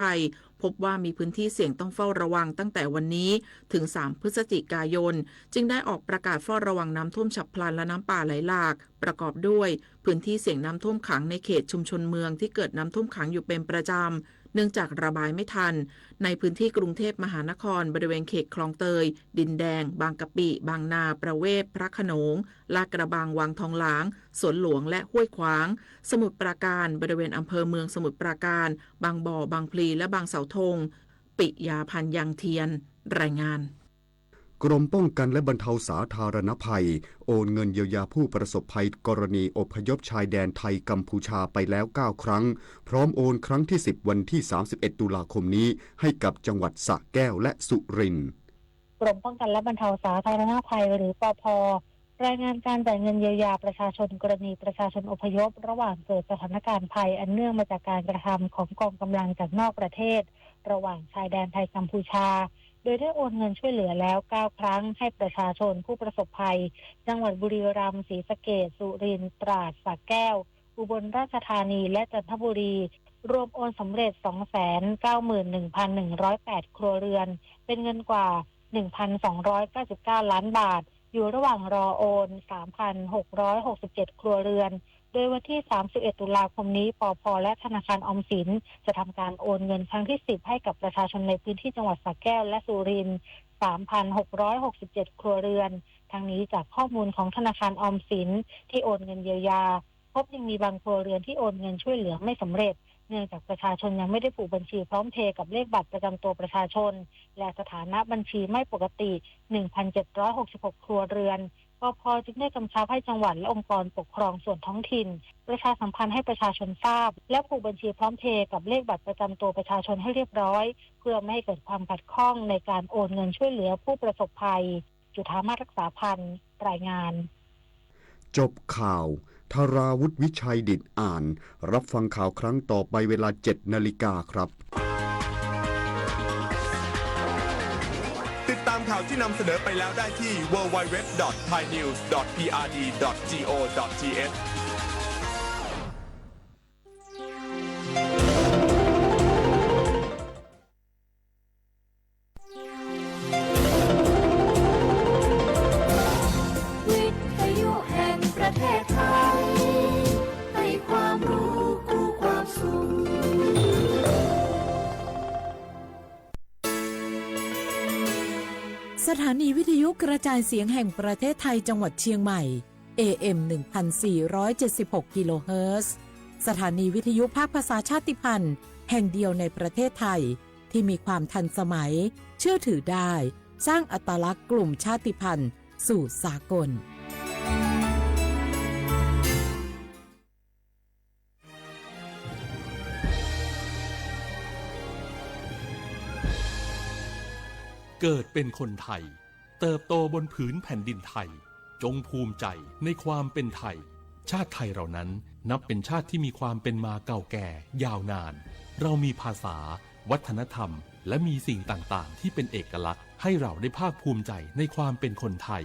ไทยพบว่ามีพื้นที่เสี่ยงต้องเฝ้าระวังตั้งแต่วันนี้ถึง3 พฤศจิกายนจึงได้ออกประกาศเฝ้าระวังน้ำท่วมฉับพลันและน้ำป่าไหลหลากประกอบด้วยพื้นที่เสี่ยงน้ำท่วมขังในเขตชุมชนเมืองที่เกิดน้ำท่วมขังอยู่เป็นประจำเนื่องจากระบายไม่ทันในพื้นที่กรุงเทพมหานครบริเวณเขตคลองเตยดินแดงบางกะปิบางนาประเวศพระโขนงลาดกระบังวังทองหลางสวนหลวงและห้วยขวางสมุทรปราการบริเวณอำเภอเมืองสมุทรปราการบางบ่อบางพลีและบางเสาธงปิยาพันธ์ยังเทียนรายงานกรมป้องกันและบรรเทาสาธารณภัยโอนเงินเยียวยาผู้ประสบภัยกรณีอพยพชายแดนไทยกัมพูชาไปแล้ว9 ครั้งพร้อมโอนครั้งที่10วันที่31 ตุลาคมนี้ให้กับจังหวัดสระแก้วและสุรินทร์กรมป้องกันและบรรเทาสาธารณภัยหรือปภ.รายงานการจ่ายเงินเยียวยาประชาชนกรณีประชาชนอพยพระหว่างเกิดสถานการณ์ภัยอันเนื่องมาจากการกระทำของกองกำลังจากนอกประเทศระหว่างชายแดนไทยกัมพูชาโดยได้โอนเงินช่วยเหลือแล้ว9 ครั้งให้ประชาชนผู้ประสบภัยจังหวัดบุรีรัมย์ศรีสะเกษสุรินทร์ตราดสระแก้วอุบลราชธานีและจันทบุรีรวมโอนสำเร็จ 291,108 ครัวเรือนเป็นเงินกว่า 1,299 ล้านบาทอยู่ระหว่างรอโอน 3,667 ครัวเรือนโดยวันที่31 ตุลาคมนี้ปภ.และธนาคารออมสินจะทำการโอนเงินครั้งที่10ให้กับประชาชนในพื้นที่จังหวัดสระแก้วและสุรินทร์ 3,667 ครัวเรือนทั้งนี้จากข้อมูลของธนาคารออมสินที่โอนเงินเยียวยาพบยังมีบางครัวเรือนที่โอนเงินช่วยเหลือไม่สำเร็จเนื่องจากประชาชนยังไม่ได้ผูกบัญชีพร้อมเพย์กับเลขบัตรประจำตัวประชาชนและสถานะบัญชีไม่ปกติ 1,766 ครัวเรือนปภ.จึงได้กำชับให้จังหวัดและองค์กรปกครองส่วนท้องถิ่นประชาสัมพันธ์ให้ประชาชนทราบและผูกบัญชีพร้อมเพย์กับเลขบัตรประจำตัวประชาชนให้เรียบร้อยเพื่อไม่ให้เกิดความขัดข้องในการโอนเงินช่วยเหลือผู้ประสบภัยจุฑามาศรักษาพันธ์รายงานจบข่าวธาราวุฒิวิชัยดิษฐ์อ่านรับฟังข่าวครั้งต่อไปเวลา 7 นาฬิกาครับติดตามข่าวที่นำเสนอไปแล้วได้ที่ www.thainews.prd.go.thสถานีวิทยุกระจายเสียงแห่งประเทศไทยจังหวัดเชียงใหม่ AM 1476 กิโลเฮิรตซ์สถานีวิทยุภาคภาษาชาติพันธุ์แห่งเดียวในประเทศไทยที่มีความทันสมัยเชื่อถือได้สร้างอัตลักษณ์กลุ่มชาติพันธุ์สู่สากลเกิดเป็นคนไทยเติบโตบนผืนแผ่นดินไทยจงภูมิใจในความเป็นไทยชาติไทยเรานั้นนับเป็นชาติที่มีความเป็นมาเก่าแก่ยาวนานเรามีภาษาวัฒนธรรมและมีสิ่งต่างๆที่เป็นเอกลักษณ์ให้เราได้ภาคภูมิใจในความเป็นคนไทย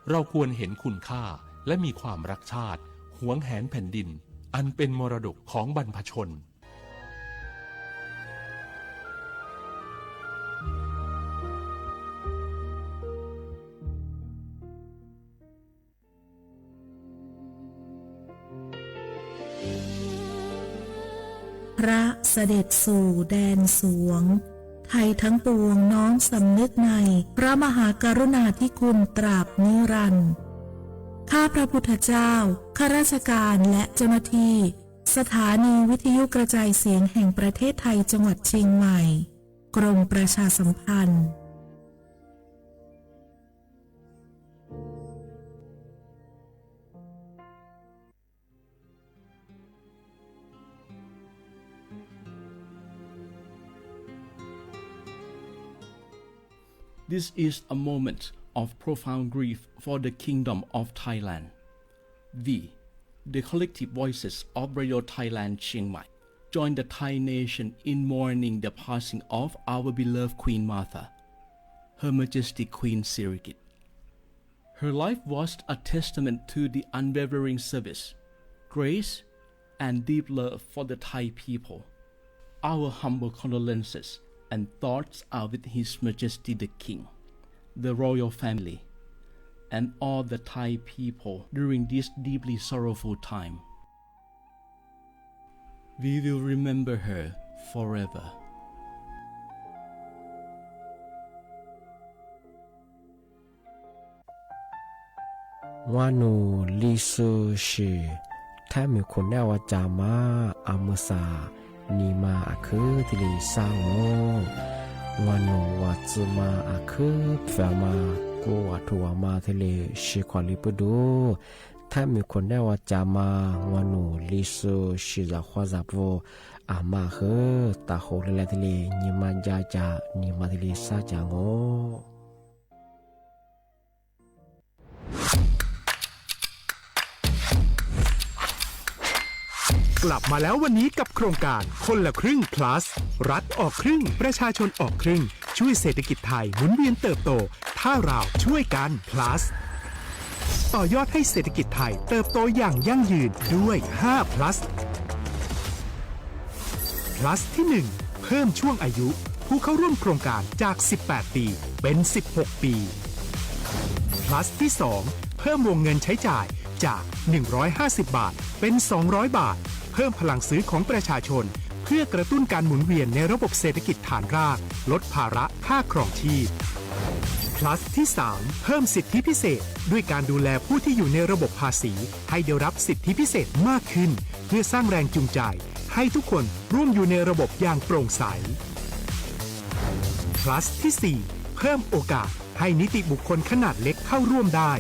เราควรเห็นคุณค่าและมีความรักชาติหวงแหนแผ่นดินอันเป็นมรดกของบรรพชนพระเสด็จสู่แดนสวงไทยทั้งปวงน้อมสำนึกในพระมหากรุณาธิคุณตราบนิรันดร์ข้าพระพุทธเจ้าข้าราชการและเจ้าหน้าที่สถานีวิทยุกระจายเสียงแห่งประเทศไทยจังหวัดเชียงใหม่กรมประชาสัมพันธ์This is a moment of profound grief for the Kingdom of Thailand. We, the collective voices of Radio Thailand Chiang Mai, join the Thai nation in mourning the passing of our beloved Queen Martha, Her Majesty Queen Sirikit. Her life was a testament to the unwavering service, grace, and deep love for the Thai people. Our humble condolences and thoughts are with His Majesty the King, the royal family, and all the Thai people during this deeply sorrowful time. We will remember her forever. Wanu lisu shi Tami kunewa jama amusa Nima aku tili sango Wanu watsuma aku Pfama ku watu wama tili shikwali pudu Tami kunewa jama Wanu lisu shi za khwazapu Ama he taho lila tili Nima jaja Nima tili sajangoกลับมาแล้ววันนี้กับโครงการคนละครึ่ง plus รัฐออกครึ่งประชาชนออกครึ่งช่วยเศรษฐกิจไทยหมุนเวียนเติบโตถ้าเราช่วยกัน plus ต่อยอดให้เศรษฐกิจไทยเติบโตอย่างยั่งยืนด้วย5 plus plus ที่ 1 เพิ่มช่วงอายุผู้เข้าร่วมโครงการจาก18ปีเป็น16ปี plus ที่ 2 เพิ่มวงเงินใช้จ่ายจาก150บาทเป็น200บาทเพิ่มพลังซื้อของประชาชนเพื่อกระตุ้นการหมุนเวียนในระบบเศรษฐกิจฐานรากลดภาระค่าครองชีพ plus ที่ 3 เพิ่มสิทธิพิเศษด้วยการดูแลผู้ที่อยู่ในระบบภาษีให้ได้รับสิทธิพิเศษมากขึ้นเพื่อสร้างแรงจูงใจให้ทุกคนร่วมอยู่ในระบบอย่างโปร่งใส plus ที่ 4 เพิ่มโอกาสให้นิติบุคคลขนาดเล็กเข้าร่วมได้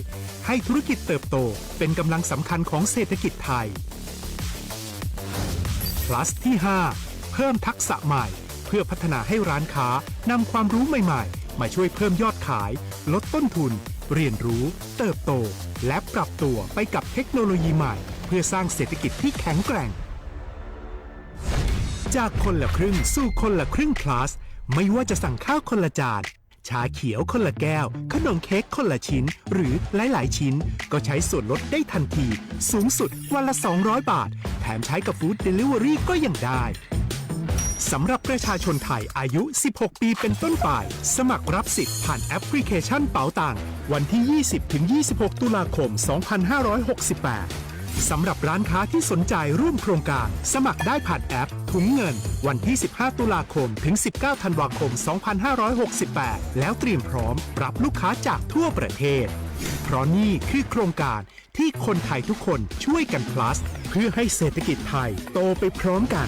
ให้ธุรกิจเติบโตเป็นกำลังสำคัญของเศรษฐกิจไทย plus ที่ 5 เพิ่มทักษะใหม่เพื่อพัฒนาให้ร้านค้านำความรู้ใหม่ๆมาช่วยเพิ่มยอดขายลดต้นทุนเรียนรู้เติบโตและปรับตัวไปกับเทคโนโลยีใหม่เพื่อสร้างเศรษฐกิจที่แข็งแกร่งจากคนละครึ่งสู่คนละครึ่ง plus ไม่ว่าจะสั่งข้าวคนละจานชาเขียวคนละแก้วขนมเค้กคนละชิ้นหรือหลายๆชิ้นก็ใช้ส่วนลดได้ทันทีสูงสุดวันละ200บาทแถมใช้กับฟู้ดเดลิเวอรี่ก็ยังได้สำหรับประชาชนไทยอายุ16ปีเป็นต้นไปสมัครรับสิทธิ์ผ่านแอปพลิเคชันเป๋าตังวันที่ 20-26 ตุลาคม 2568สำหรับร้านค้าที่สนใจร่วมโครงการสมัครได้ผ่านแอปถุงเงินวันที่ 15 ตุลาคมถึง 19 ธันวาคม 2568 แล้วเตรียมพร้อมรับลูกค้าจากทั่วประเทศเพราะนี่คือโครงการที่คนไทยทุกคนช่วยกัน plus เพื่อให้เศรษฐกิจไทยโตไปพร้อมกัน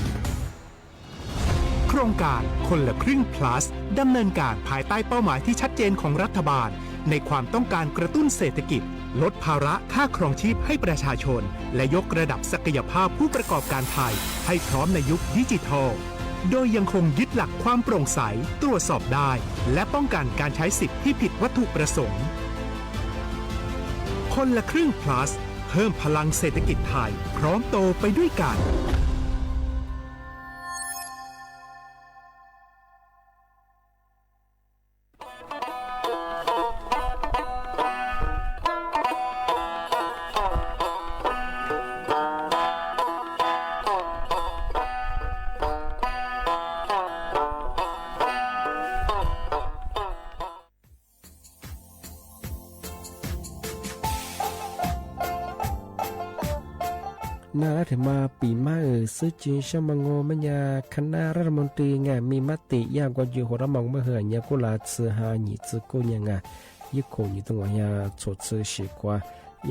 โครงการคนละครึ่ง plus ดำเนินการภายใต้เป้าหมายที่ชัดเจนของรัฐบาลในความต้องการกระตุ้นเศรษฐกิจลดภาระค่าครองชีพให้ประชาชนและยกระดับศักยภาพผู้ประกอบการไทยให้พร้อมในยุคดิจิทัลโดยยังคงยึดหลักความโปร่งใสตรวจสอบได้และป้องกันการใช้สิทธิที่ผิดวัตถุประสงค์คนละครึ่ง plus เพิ่มพลังเศรษฐกิจไทยพร้อมโตไปด้วยกันน่าถึงมาปีมาซื้อจีนชมังโงมัญญาคณะรัฐมนตรีไงมีมติยากกว่าอยู่หัวระมองเมื่อเหือนยากุลาซื้อหาหนีซื้อกูยังไงยิ่งคงอยู่ตรงว่ายาสดซื้อฉีกว่า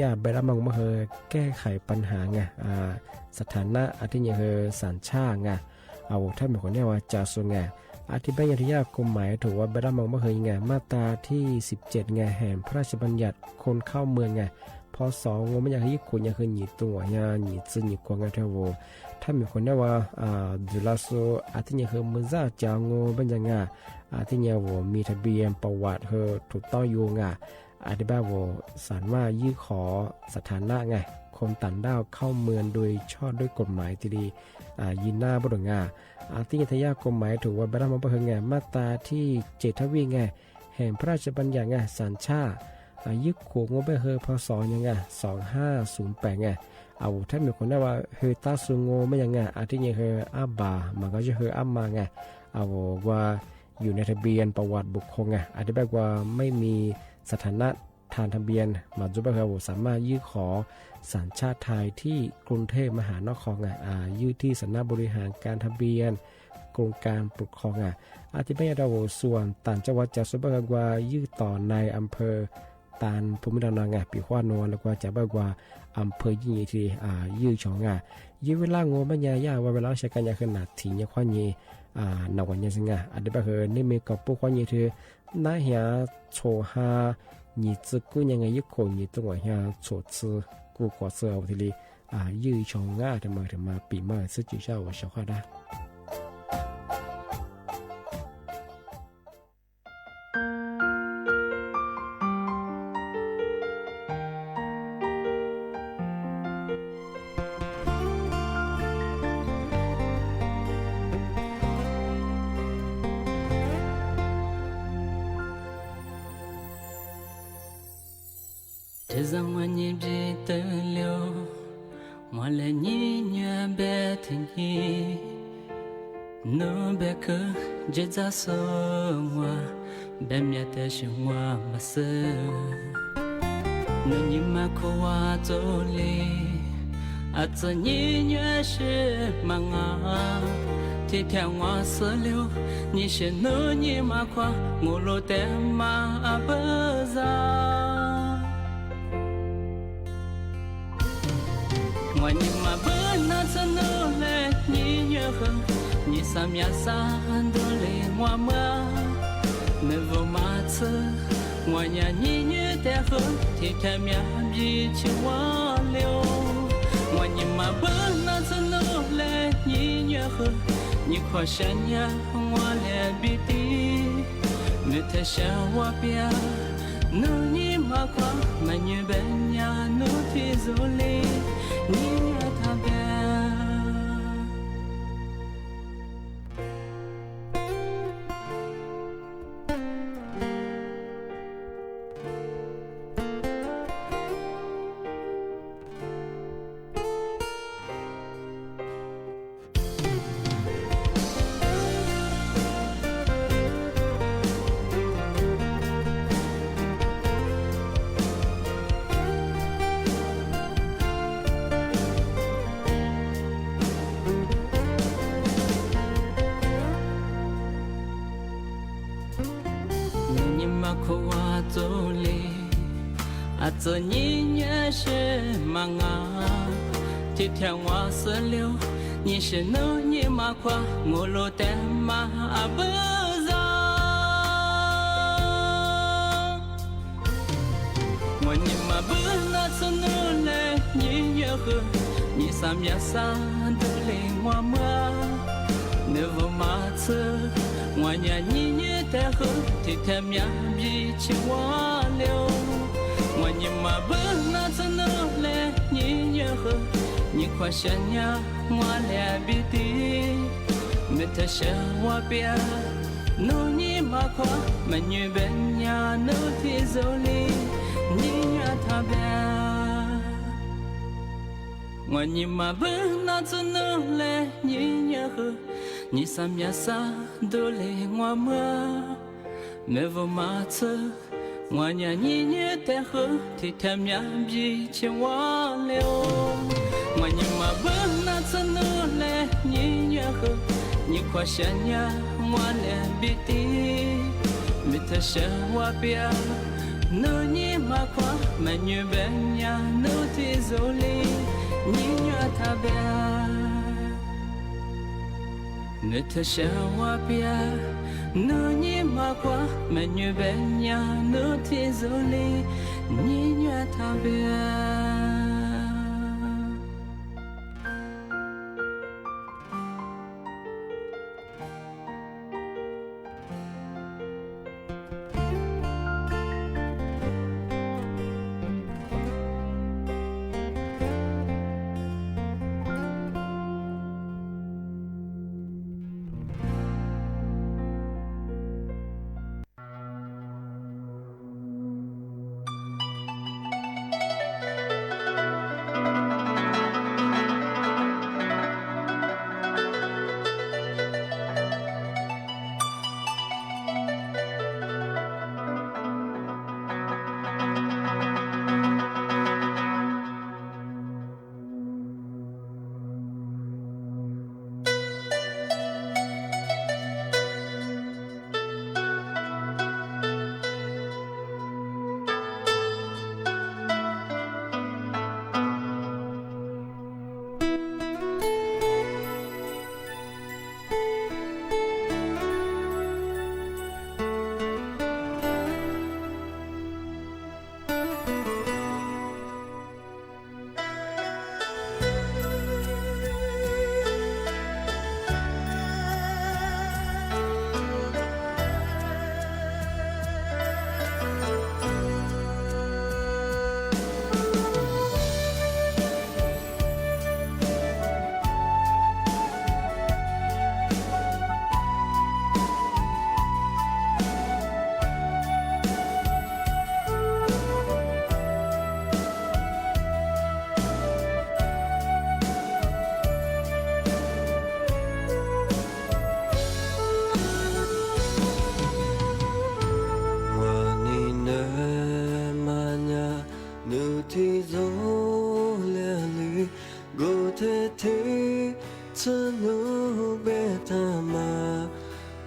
ยาใบระมองเมื่อเหือแก้ไขปัญหาไงสถานะอาทิตย์ยังเหือสัญชาติไงเอาถ้ามีคนเรียกว่าจ่าสุไงอธิบายยากฎหมายถือว่าใบระมองเมื่อเหือไงมาตราที่17ไงแห่งพระราชบัญญัติคนเข้าเมืองไงพอสองมันอยากให้ญี่ปุ่นอยากให้หนีตัวอยากหนีซึ่งหนีกว่าไงเท่าว่าถ้ามีคนเนี่ยว่าดูแลโซอาทิตย์เนี่ยคือมือจ่าจางงูเป็นยังไงอาทิตย์เนี่ยว่ามีทะเบียนประวัติเธอถูกต้องอยู่ไงอธิบายว่าสารว่ายื่นขอสถานะไงคนต่างด้าวเข้าเมืองโดยชอบด้วยกฎหมายที่ดียินหน้าบุตรงาอาทิตย์ทยากฎหมายถือว่าบรรดามันเป็นไงมาตราที่7ทวีไงแห่งพระราชบัญญัติไงสัญชาติยึดขวงงบไปเฮอพศยังไง2508ไง เอาถ้ามีคนได้ว่าเฮตาซุงโงไม่ยังไงอาทิตย์นี้เฮอาบามันก็จะเฮอามาไงเอาว่าอยู่ในทะเบียนประวัติบุคคลไงอธิบายว่าไม่มีสถานะทางทะเบียนมาจุบะเขาสามารถยื่นขอสัญชาติไทยที่กรุงเทพมหานครไงยื่นที่สำนักบริหารการทะเบียนกรมการปกครองอธิบายเราส่วนต่างจังหวัดจะสุบะว่ายื่นต่อในอำเภอตานภูมิลำเนาไงปีขวานวลแล้วก็จะบอกว่าอำเภอยิ่งที่ยื่นช่องยื่นเวลาโง่ไม่ยากว่าเวลาใช้การยาขนาดถี่เนี่ยควานยีนวันยังสิงอธิบายนี่มีกับพวกควานยีที่น่าเหียโชฮา你自姑娘一口你等我下坐次过过次我这里日常的么比嘛自己下我消化的。这让我念不得了，我来念念白天你，侬别可这咋说我，别面的是我没事，侬你妈可我走哩，这念念是忙啊。天天我死了，你是侬你妈夸我落得妈不咋。我你妈不那怎努力，你越狠，你啥面啥都来我妈，没不马子，我呀你越得狠，天天面比起我了。我你妈不那怎努力，你越狠，你快些呀我来比的，没得想我别，努你妈快，没女本呀努提走哩。你越特别。这一年是忙啊，天天我死了，你是侬你妈夸我落得妈不让。我你妈不那次努力，你越狠，你啥面啥都来我妈，你不马子，我呀你越得狠，天天面比起我了。我你妈不那次努力，你越狠，你快些呀我来比的，没得想我别，侬你妈快，没女本呀侬提走哩，你越特别。我你妈不那次努力，你越狠，你啥面啥都来我妈，没不马子。我呀你越得狠，天天面比起我了。我你妈不那次努力，你越狠，你快些呀我来比的，没得想我别，侬你妈快，没女本呀侬提走哩，你越特别，没得想我别。侬你妈夸没女本呀，侬提走哩，你越特别。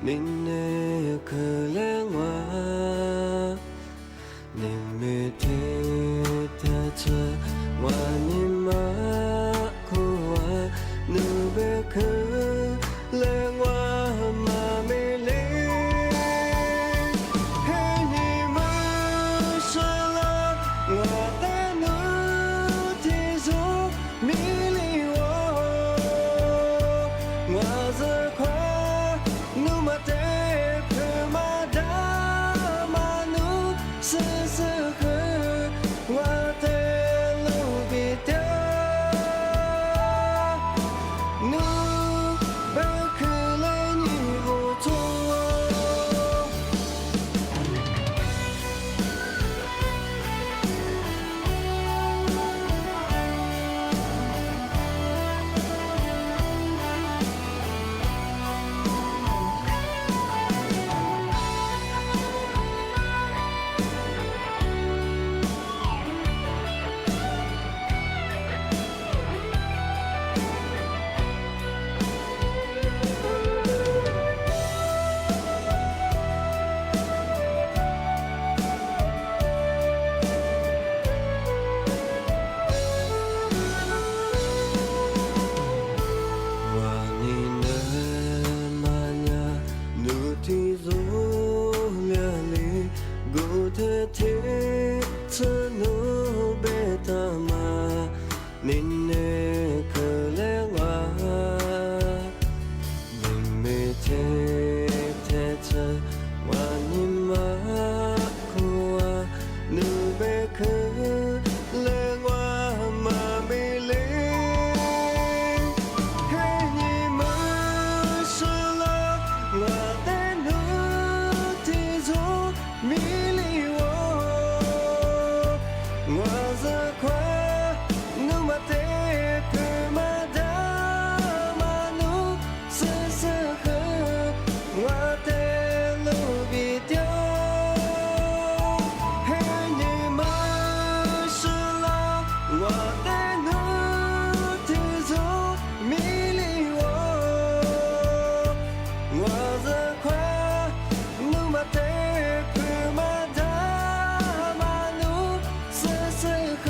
니네 그랭와 님미 대대처 와님마 고와 누베 그랭와 마밀리 해님을 살아 와대누 티소 밀리워 와서과 누마테 그마다 마누 스스흐 와테 루비테 누 베클레니 고토 와니네 마냐 누티졸랴리 고테테 ts노베타마 니네 그레와 님메테테차 와님마 고와 누베크 레와 마밀리 해님을 살아 와대누 티소 밀리워 와서과 누마테 그마다 마누 스스흐 와테 루비텨 해님을 살아 와대누 티소 밀리워 와서과 누마테 그마다 마누 스스흐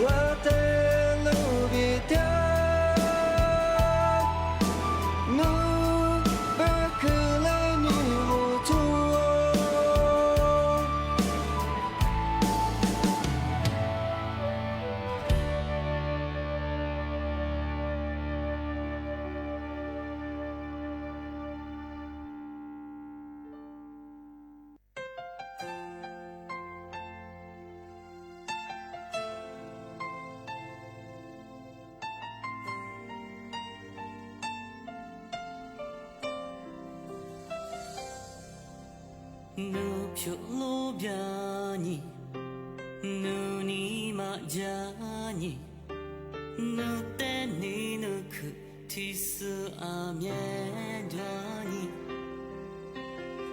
와테 루비텨 누 베클레니 우투어 누표로변이 눈이 맞자니 누때니 누크 티스 아메다니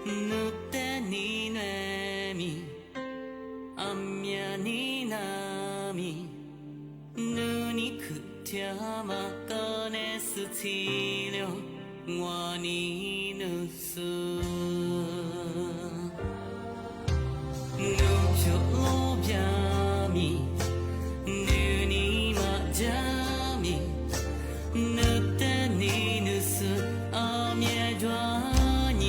누때니 뇌미 암야니 나미 눈이 그태마 꺼내스 티려 와니 누스 누표로변이 눈이 맞자미 누때니 누스 아메좌니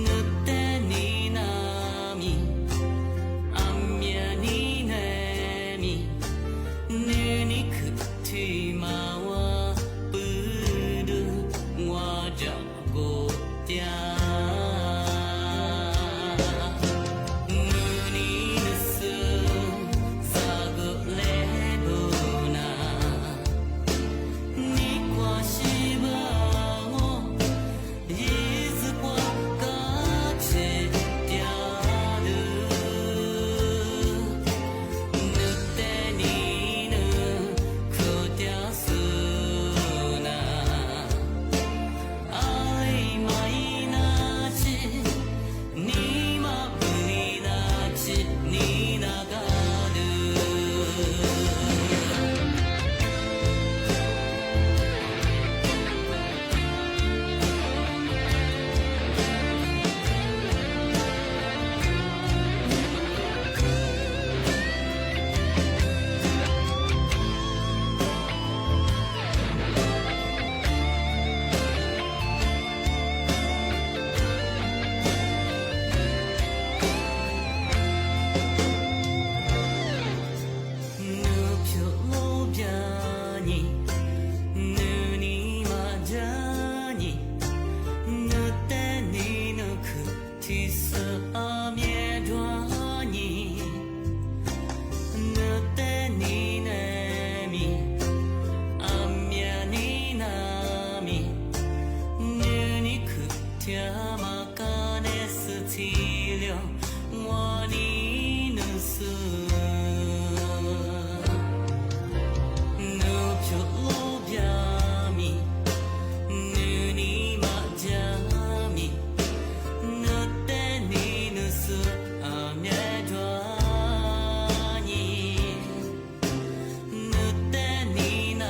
누때니 나미 암야니 내미 눈이 그티마와 뿌르 와자 まかねす治療我にぬすぬぴょろびゃみぬにまじゃみぬってにぬすあみえどわにぬってにな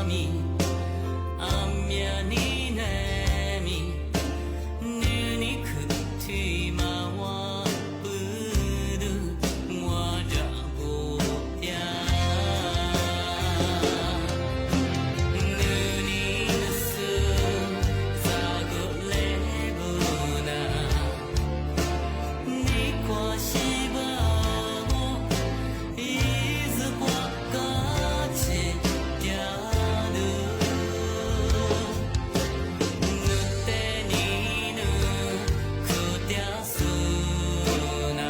みあみやにねみぬにくってまわぶるわじゃごぴゃぬにぬすさぐれぶなにこしばもいずこかちぴゃるぬってにぬくてゃすな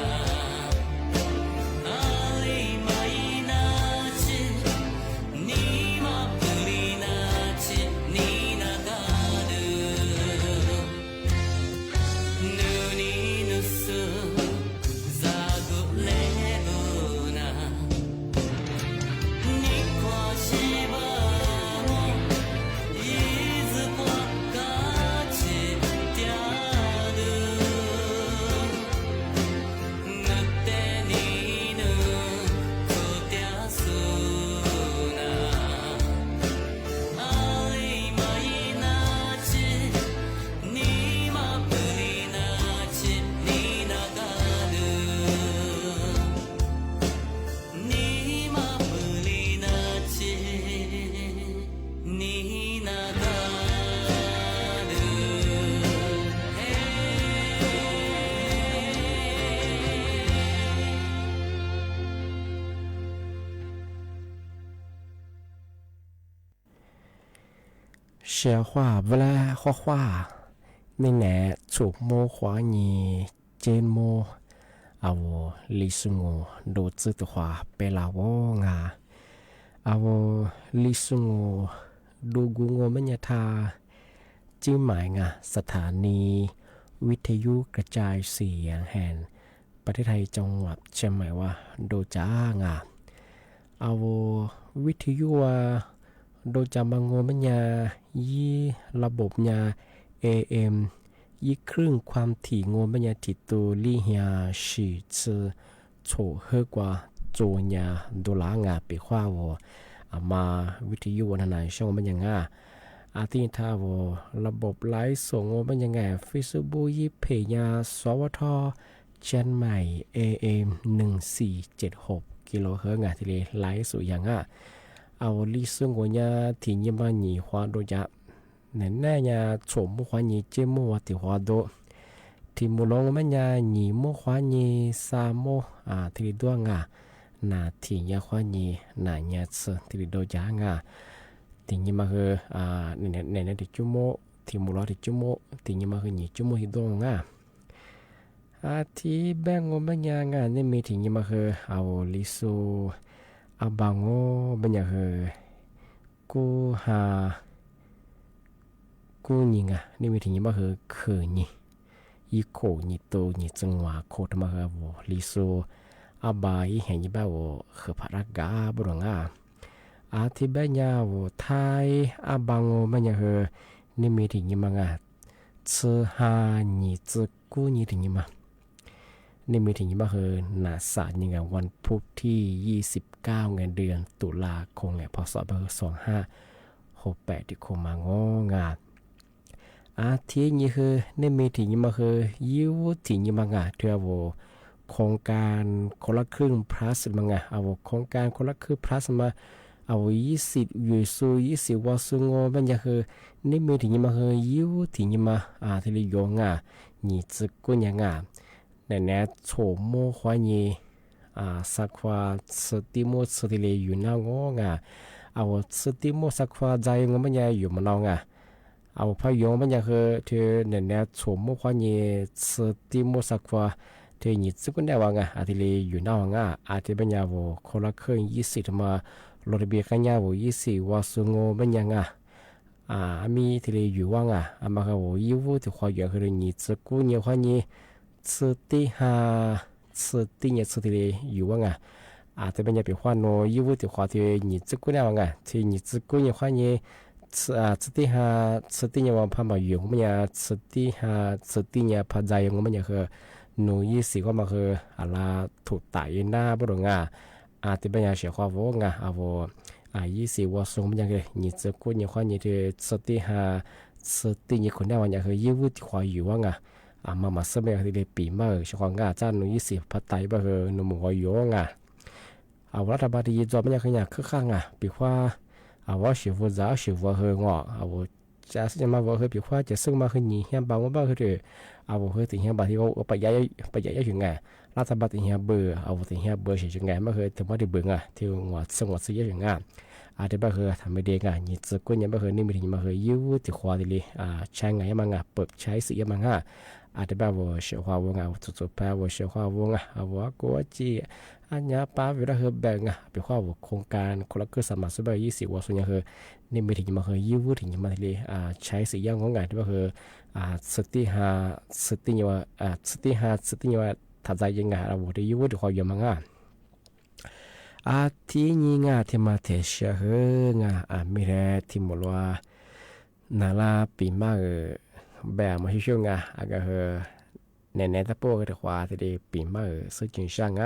あいまいなちにまぷりなちにながるぬにぬすざぐれぶなにこしばもいずこかちぴゃるぬってにぬくてゃすなあいまいなちにまぷりなちにながるにまぷりなちにながるเสียว่าเวลาข้อว่าไม่แน่ถูกโมขวานีเจนโมเอาลิสงโดจืดขวาเปลาวงาเอาลิสงดูกุงมัญญาทาจิ้มหมายงาสถานีวิทยุกระจายเสียงแห่งประเทศไทยจังหวัดเชียงใหม่ว่าโดจ้างาเอาวิทยุว่าโดยจามังโงมัญญายี่ระบบญา AM ยี่ครึ่งความถี่โงมัญญาติตูลี่เฮียฉีจือโฉเฮกว่าโจญาโดลางาเปขว้าวมาวิทยุวันไหนช่องมัญญางาอาทิตย์ทาวระบบไลฟ์ส่งโงมัญญางา Facebook ยี่เพยาสวทเชียงใหม่ AM 1476กิโลเฮิรตซ์งาทีเลไลฟ์สู่ยังเอาลิซึ่งวัญญาที่ยี่มาหนีหัวโดยะเน้นแน่ยาโฉมมุขวานีเจมุวัติหัวโดที่มุลงมันยาหนีมุขวานีซาโมที่ดวงนาที่ยาขวานีนายาซึที่โดยางที่ยี่มาคือเน้นที่จุโมที่มุลที่จุโมที่ยี่มาคือหนีจุโมที่ดวงที่แบ่งงมันยางนี่มีที่ยี่มาคือเอาลิซูอาบังโง่บัญญัติกูหากูยิงนี่มีถึงยี่มาคือนี่อีโคนี่โตนี่จังหวะโคตรมาวัวลิโซอาบายเห็นยี่บ้าวัวคือพระรักกาบุรุษอาทิบัญญาวัวไทยอาบังโง่บัญญัตินี่มีถึงยี่มาชื่อหานี่จืกูนี่ถึงยี่มานี่มีถึงยี่มานาสายิงวันพุธที่29เดือนตุลาคมพศ2568ที่คงมางงาอาทิตย์นี้นี่มีถึงยี่มายิ้วถึงยี่มางาเทวโครงการคนละครึ่ง plus มางาเอาโครงการคนละครึ่ง plus มาเอา20ยูซู20วอซุงโงบัญญัตินี่มีถึงยี่มายิ้วถึงยี่มาที่เรียกนี่จึกุญยังในแนวโฉมโมขวานีสักว่าสติโมสติเลอยู่หน้างเอาสติโมสักว่าใจงมันยังอยู่มันเอาพายงมันยังเธอในแนวโฉมโมขวานีสติโมสักว่าเธอหยิบซึกุนได้ว่าอาทิเลอยู่หน้างอาทิบัญญาโวคนละเครื่อง20มาโลดเบียกันยาโว20วาสุงโงบัญญัง มีที่เลยอยู่ว่างมาเขาอยู่ที่ขออยู่คือนี่จะกู้เนี่ยขอนี่สุดที่หาสุดที่เนี่ยสุดที่เลยอยู่ว่างแต่เป็นอย่างเป็นขอโนอยู่ที่ขอที่นี่จะกู้เนี่ยว่างที่นี่จะกู้เนี่ยขอนี่สุดที่หาสุดที่เนี่ยว่าพามาอยู่มันเนี่ยสุดที่หาสุดที่เนี่ยพาใจมันเนี่ยคือหนูยี่สิบก็มาคืออะไรถูกตายหน้าบ่ดงที่เป็นอย่างเสียความว่างยี่สิบวันส่งมันยังไงนี่จะกู้เนี่ยขอนี่ที่สุดที่หาสุดที่เนี่ยคนได้วันอย่างคือยี่ที่ขออยู่ว่างมาสมัยที่เลยปีมาเสียความจ้าหนูยี่สิบพัดไตบ่คือหนูหมูอยู่ว่างรัฐบาลที่จอมันยังคืออย่างคือข้างปีว่าว่าสิบวันจะสิบวันเหงจะสิ่งมาว่าปีว่าจะซึ่งมาคือนี่เฮียบางว่าบ้างคือคือถึงเฮียบางที่เขาไปย้ายถึงไงรัฐบาลที่เฮียเบื่อถึงเฮียเบื่อเฉยๆไงมาคือถึงว่าที่เบื่อที่หัวซึ่งหัวซื้อถึงที่บ้านคือทำไม่ได้นี่จะกู้เนี่ยบ้านคือนี่มีถึงมาคือยิ้วที่ขวาที่เลยใช้ไงมั่งเปิดใช้สีมั่งที่บ้านว่าเสียความว่างจุดๆไปว่าเสียความว่างว่ากูจีอันนี้ป้าเวลาคือแบ่งไปข้อโครงการคนละคือสมัครสบาย20 วันส่วนใหญ่คือนี่มีถึงมาคือยิ้วถึงมาที่ใช้สีย่างของงานที่บ้านคือสติหาสติเนี่ยว่าสติหาสติเนี่ยว่าถัดใจยังไงที่ยิ้วที่คอยอยู่มั่งที่นี่ที่มาเทเชียมีแร่ที่หมดว่านาลาปีมาแบบมาช่วยก็คือแน่ๆถ้าพวกที่ขวาที่ได้ปีมาซึ่งจริงช่าง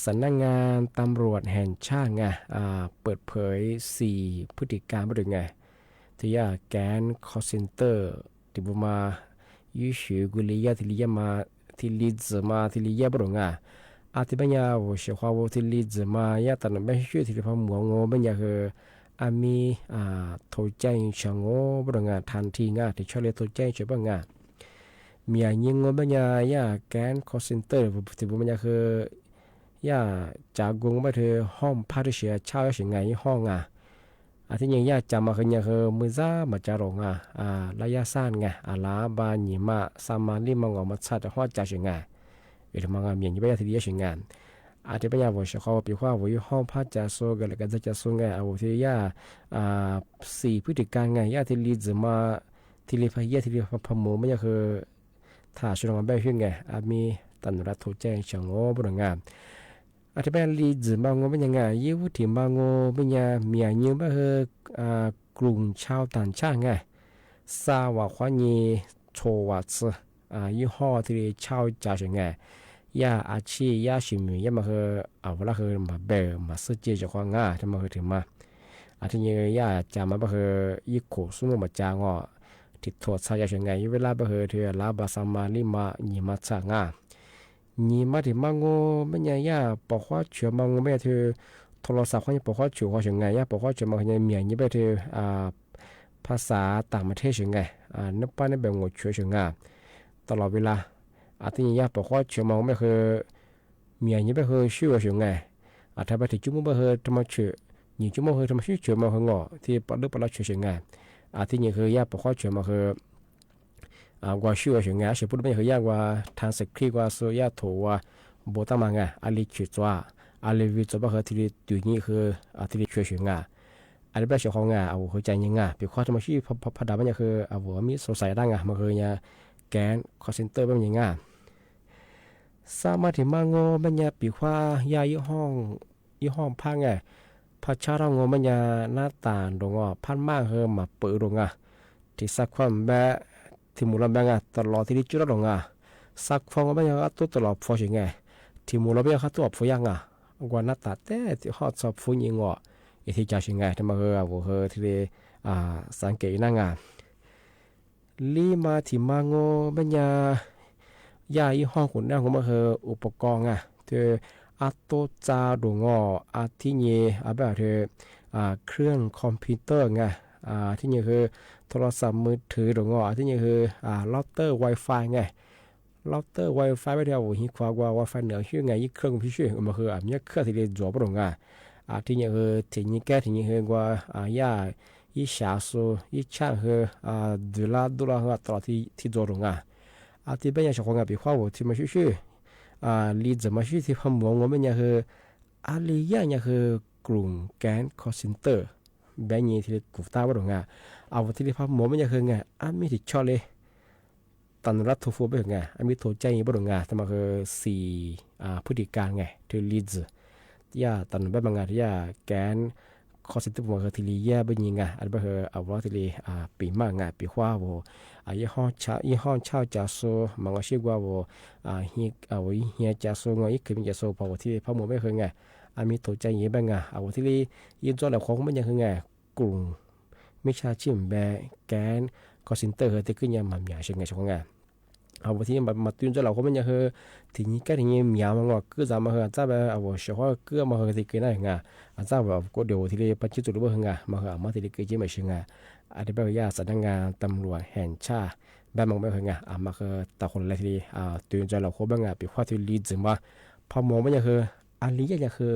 สำนักงานตำรวจแห่งชาติเปิดเผย4พฤติการบ่ได้ที่แกนคอลเซ็นเตอร์ที่บ่มายื้อกุลียาที่ลียมาที่ลีดมาที่ลียาบ่ได้ที่เป็นอย่างว่าเสียความว่าที่ลีดมาตอนนั้นไม่ช่วยที่พามัวงอเป็นอย่างคือมีโทรแจ้งช่างบ่ได้ทันทีที่ช่วยโทรแจ้งช่วยบ้างมียิงเป็นอย่างแกนคอลเซ็นเตอร์ที่เป็นอย่างคือจากงไปเธอห้องพาร์ทเชียเช่าสิ่งไงห้องที่ยังจำมาคือมือซ่ามาจารองระยะสั้นลาบานิมาสามาลิมังอมาชัดหัวใจสิ่งมังมีอย่างไปที่เดียสิ่งที่เป็นอย่างว่าเขาปีว่าว่าห้องพาร์ทจะโซกันแล้วก็จะโซที่4พฤติการที่ลีดมาที่ลีพายที่ลีพามูไม่คือถ้าช่วยงานแบบนี้มีตันรัฐโทรแจ้งช่างบริงานที่เป็นลีดมางเป็นยังไงยิ่งที่มางเป็นยังมีอย่างแบบกลุ่มชาวต่างชาติสาวขวัญโชวัตยี่ห้อที่ชาวจ่าสิ่งอาชีพชิมมาคือเวลาคือมาเบลมาซื้อเจจากความที่มาคือถึงมาที่ยังจำมาคือยี่โคสุนมาจางติดถอดสายสิ่งเวลาคือที่ลาบาสามาลิมายี่มาจางนี่มาถึงมังโง่ไม่ยังบอกว่าเชื่อมังโง่ไม่ถือโทรศัพท์เขายังบอกว่าเชื่อว่าอย่างไงบอกว่าเชื่อมังยังมีอย่างนี้ไปถือภาษาต่างประเทศอย่างไงนับป้าในแบบงดเชื่ออย่างไงตลอดเวลาที่ยังบอกว่าเชื่อมังไม่คือมีอย่างนี้ไปคือเชื่ออย่างไงถ้าไปถึงจุดมุ่งไปคือทำไมเชื่อยิ่งจุดมุ่งคือทำไมเชื่อมังคืองอที่ปลุกปลุกเชื่ออย่างไงที่ยังคือยังบอกว่าเชื่อมังคือว่าชื่อสิ่งนี้สิ่งพูดไม่เคยยากว่าทางสคริปต์ว่าสุยาถูว่าโบตัมังลิขิตว่าวิจารณ์ที่ตัวนี้คือที่ช่วยสิ่งแบบสิ่งของหัวใจยังเป็นข้อที่มันชื่อพอดามันคือว่ามีสงสัยดังมันคือแกนคอลเซ็นเตอร์เป็นยังสามารถที่มางอมันปีว่ายี่ห้องพังพระชาติงอมันหน้าตาดงพันมากคือมาเปิดดงที่สักความแบบที่มูลแบงตลอดที่จุดลงสักฟองก็ไม่ยังตัวตลอดฟอชิงที่มูลแบงตัวฟยังกว่านัดตัดแต่ที่ฮอตสอบฟุ้งยิงที่จะชิงที่มาว่าที่สังเกตนั่งลีมาที่มังโง่ไม่ยังยี่ห้องคนนั่งก็มาอุปกรณ์ที่โตจาดงที่นี่แบบเครื่องคอมพิวเตอร์ที่นี่คือโทรศัพท์มือถือหรืองที่นี่คือเราเตอร์ Wi-Fi เราเตอร์ Wi-Fi ไม่ได้ว่าหิควากว่า Wi-Fi เหนือชื่อยี่เครื่องพิเศษมันคือมีเครื่องที่เรียนจบตรงที่นี่คือที่นี่แก่ที่นี่คือว่ายี่ชาสูยี่ช่างคือดูแลตลอดที่จบตรงที่เป็นอย่างเช่นของปีข้าวที่มันชื่อลีดมาชื่อที่พมวงว่ามันคือลีย่าคือกลุ่มแกนคอลเซ็นเตอร์ แบงยีที่กูตาบ่ดงเอาที่พับหมอไม่จะคือไงมีที่ชอเลยตอนรัฐทูฟูไปไงมีโทรใจบ่ดงทำมาคือ4พฤติการไงที่ลีดย่าตอนแบบบางที่ย่าแกนคอสิทธิ์บ่คือที่ลีย่าบ่ยิงอันบ่คือเอาว่าที่ลีปีมากปีขวาบ่ยี่ห้อเช่าจะโซมังก็ชื่อว่าเฮียจะโซงอีกคือมันจะโซพอที่พักหมอไม่คือไงมีโทรใจยีบ้างเอาที่ลียืนจอแล้วของมันยังคือไงกลุ่มมิชาชีพแบบแกนคอสินเตอร์ที่ขึ้นยังมันใหญ่เช่นไงช่วงไงเอาที่มาตื่นจอแล้วของมันยังคือที่นี่ก็ที่นี่มีมันว่าคือจะมาคือจะแบบเอาเฉพาะคือมาคือที่คือนั่นไงจะแบบก็เดี๋ยวที่ลีปัจจุบันคือไงมาคือมาที่ลีคือจะไม่ใช่ไงอันนี้เป็นยาสำนักงานตำรวจแห่งชาติแบบมันไม่เคยไงมาคือแต่คนแรกที่ตื่นใจเราเขาบ้างไงปีว่าที่ลีดมาพอมองมันยังคืออันนี้ยังคือ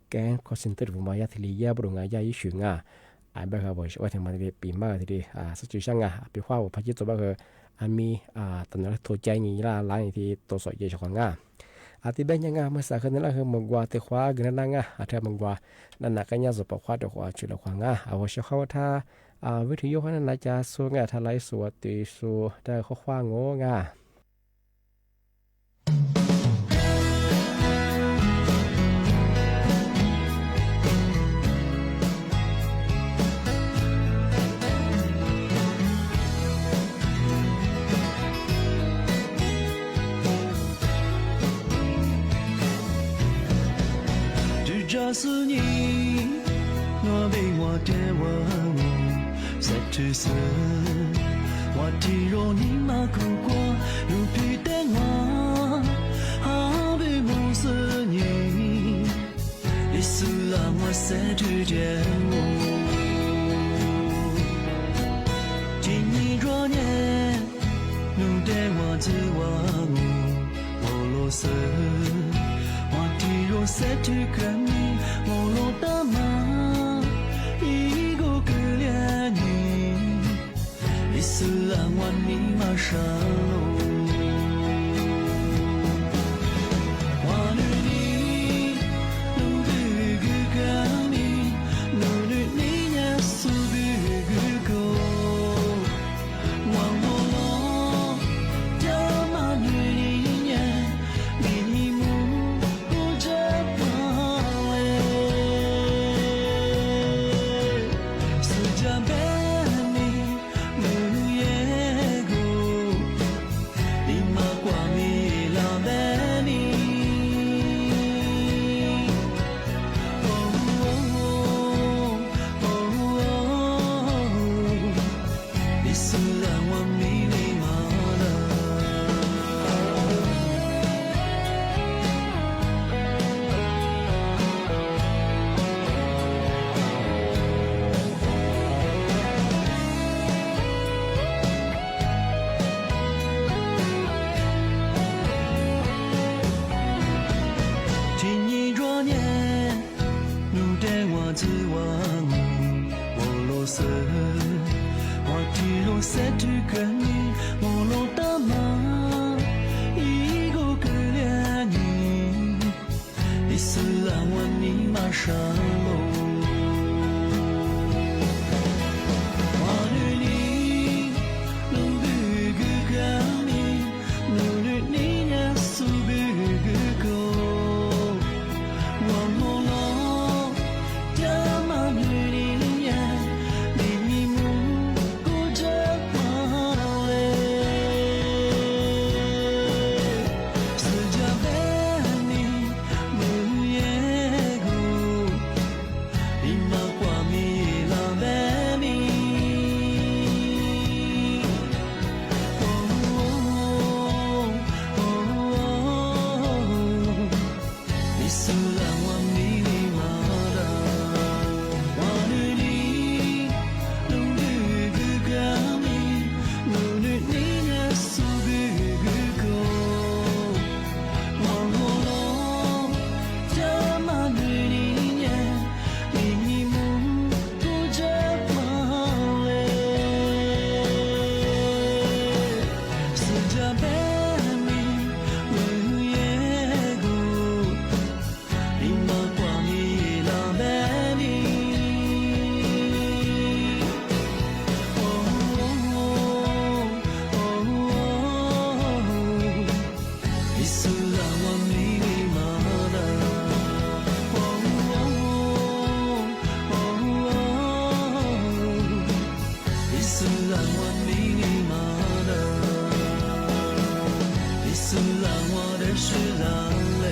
แกนคอสเซนเตอร์ผมมายาที่ลียาบรุงยายิ่งงอันแบบเขาบอกว่าถึงมาที่ปีมากที่สุดช่างปีว่าพัฒน์ตัวแบบคือมีตำรวจโทรใจงี้ละหลายที่ตัวสอยเยอะของอาทิตย์เป็นยังไงเมื่อสักครั้งนั้นคือมังกรที่ขวากันนั่งอาทิตย์มังกรนั่นนักการยาสุปขวาตัวขวาชุดละขวางเอาว่าเชื่อเขาถ้าวิทยุนั้นน่าจะสู้งาทลายสัวตีสู้ได้ข้อขวางโง่งา是你，我被我的我在吃色，我体肉你马苦过，如皮的我，好比梦是你，你是让我在之间我，今年若年，你对我之我，我落色，我体肉在之间。我落的马，一个可怜你，你是让我你马上路。我女你，努力个干你，努力你也是个个，我落掉马女你也，你母不着。我你妈的，你是让我的是让泪。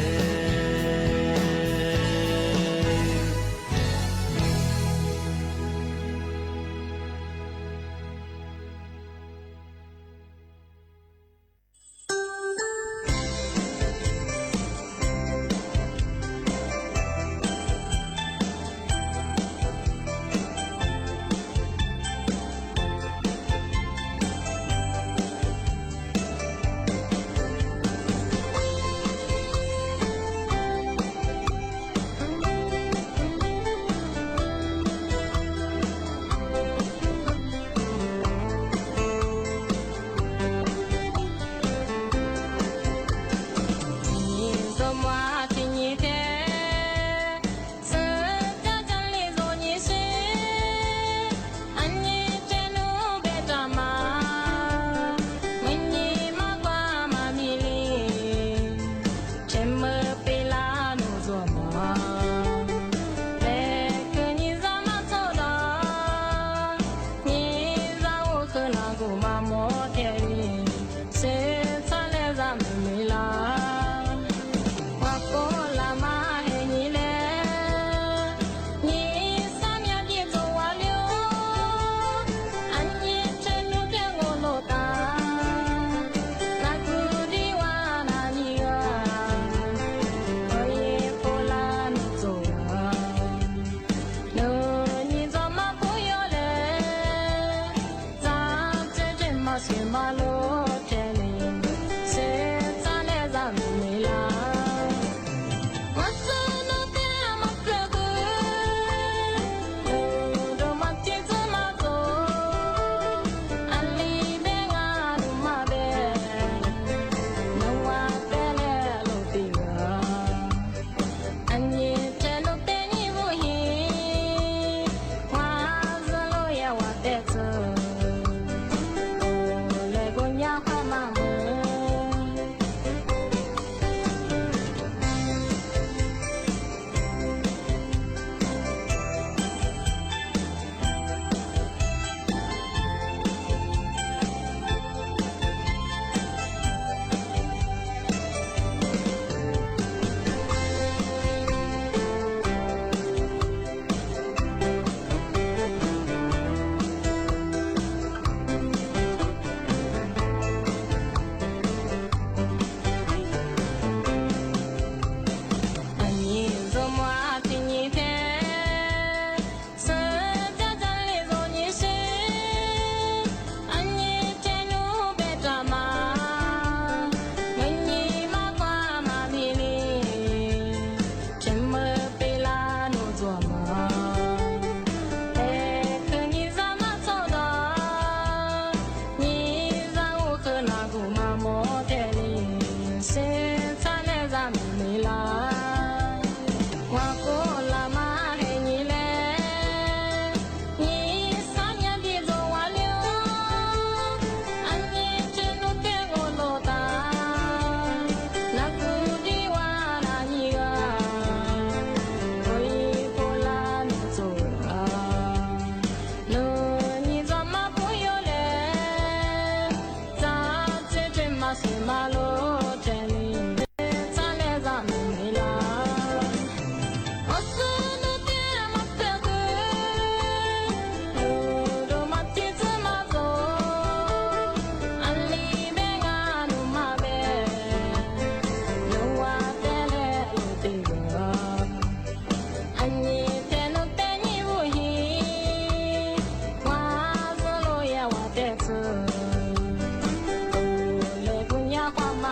Kwa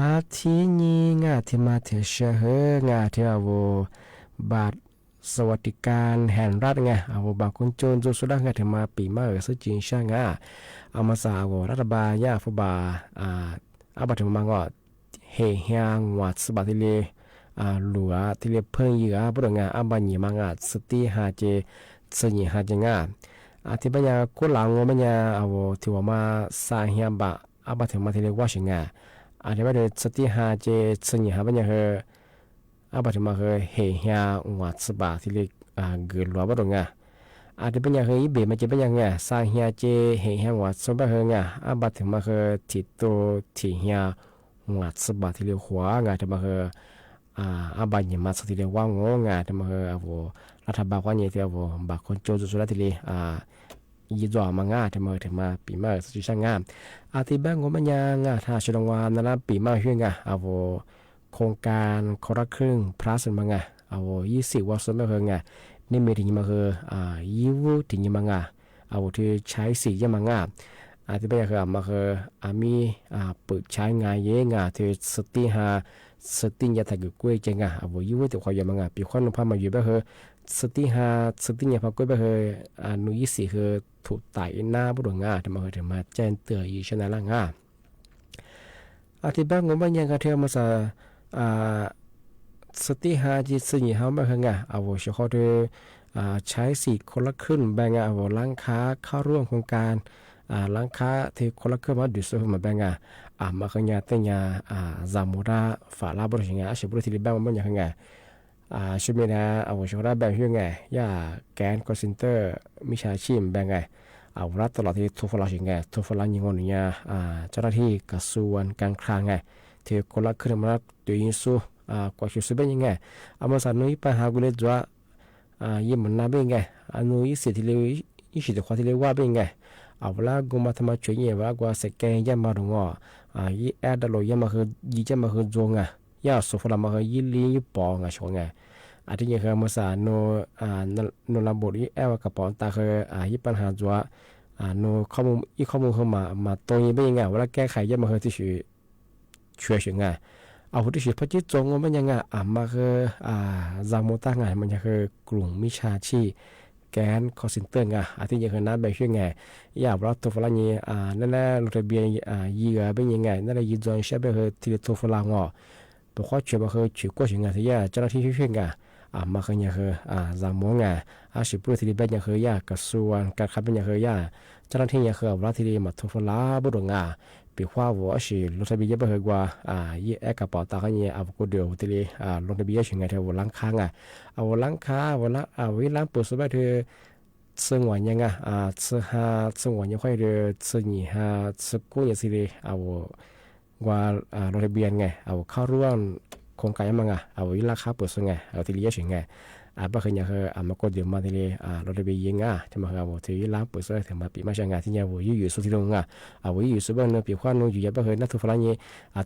อาทีนี้งาที่มาเถเชเฮงาที่เอาบาทสวัสดิการแห่งรัฐไงเอาบางคนโจรสุดาไงที่มาปีมาซื้อจีนช่างเอามาสาวรัฐบาลยาฟุบาอาบัติมังก็เฮียงวัดสบัติเลหลัวที่เรียกเพิ่งเยอะบุรุษอาบัติมังสติหาเจสยิหาเจที่ปัญญากุหลาบปัญญาเอาที่ว่ามาสาเฮียบะอาบัติมาที่เรียกว่าชิงที่ว่าเดสติหาเจสยิหาปัญญาอาบัติมาเฮียงวัดสบัติเลเกิดหลัวบุรุษที่ปัญญาอีเบมาเจปัญญาสาเฮียเจเฮียงวัดสบัติอาบัติมาที่โตที่เฮียงัดสบัดที่เรียกหัวที่มาอาบัติมาสที่เรียกว่างที่มารัฐบาลว่าเนี่ยที่บางคนโจรสุดที่เรียยี่จ่อมาที่มาปีมาสุดช่างที่บ้านงมันยังถ้าชลงวานนั่นปีมาเฮืองโครงการคนละครึ่งพระสุนมา20 วันสุดมาเฮืองนี่มีถึงมายี่วูถึงมาที่ใช้สียังมาที่เป็นคือมามีเปิดใช้งานเยอะที่สติหาสติยาถักกุ้ยจังยุ่งตัวคอยมัปีควันพามาอยู่แบบสติหาสติยาพักกุ้ยแบบนุยสีคือถูกไต่หน้าบุรุษที่มาถึงมาแจ้งเตือนอยู่ชนะล่างที่บ้านงมันยังกระเทียมมาสติหาจิตสิ่งเขาแบบเฉพาะที่ใช้สีคนละครึ่งแบ่งร้านค้าเข้าร่วมโครงการร้านค้าที่คนละเครื่องมาดูซื้อมาแบ่งมาขยันแต่ยาจามุระฝาลาบริษัทอาชีพบริษัทที่แบ่งมันอย่างไงช่วยมีนะช่วยได้แบ่งยังไงย่าแกนคอร์เซนเตอร์มิชาชีพแบ่งไงรัฐตลอดที่ทุกฝ่ายยังไงทุกฝ่ายยังงงเนี่ยเจ้าหน้าที่กระทรวงการคลังไงที่คนละเครื่องมาตัวยิงสู้กว่าช่วยซื้อเป็นยังไงมาสั่งนุ้ยไปหากุเลจ้ายิ่งมันน่าเป็นไงนุ้ยเสียที่เลยยิ่งสิ่งที่ความที่เลยว่าเป็นไงเวลากูมาทำมาช่วยเนี่ยว่ากูสแกนยังมาดูยี่แอดดอลยังมาคือยี่จะมาคือจงย่าสุฟลามาคือยี่ลียี่ปองช่วงที่ยังคือมาสานโนลำบดยี่แอดกับปองตาคือยี่ปัญหาจัวโนข้อมูลเข้ามาตรงนี้เป็นยังไงเวลาแก้ไขยังมาคือที่ช่วยช่วยที่ช่วยพอจิตจงมันยังมาคือจามุตางมันยังคือกลุ่มมิชาชีแกนคอร์เซนเตอร์ที่ยังคือน้ำแบบช่วยอยากรับตัวฝรั่งนั่นแหละลงทะเบียนยี่เป็นยังไงนั่นแหละยี่จอยใช้แบบที่ตัวฝรั่งตัวข้อช่วยมาคือช่วยกว่าช่วยที่เจ้าหน้าที่ช่วยมาคือยังคือจามงสิบผู้ที่เป็นยังคือกระทรวงการค้าเป็นยังคือเจ้าหน้าที่ยังคือรับที่มาตัวฝรั่งบุรุษปีว่าว่าสิลงทะเบียนแบบว่ายี่แอกระเป๋าตาเขาเนี่ยก็เดียวที่ลงทะเบียนช่วยที่ล้างค้างล้างค้าวิล้างปุ๋ยสบายที่ซึ่งวันยังซึ่งวันยังค่อยเดือซึ่งยี่ซึ่งกู้ยังสิว่าลงทะเบียนเข้าร่วมโครงการยังวิล้างค้าปุ๋ยซึ่งที่เลี้ยงช่วยบางคนยังมาก็เดียวมาที่ลงทะเบียนยังที่มาที่ล้างปุ๋ยซึ่งถึงมาปีมาช่างที่ยังอยู่สุดที่ตรงอยู่สุดบ้านเนื้อปีความนู้อยู่ยังบางคนนักทุนฝรั่งเนี่ย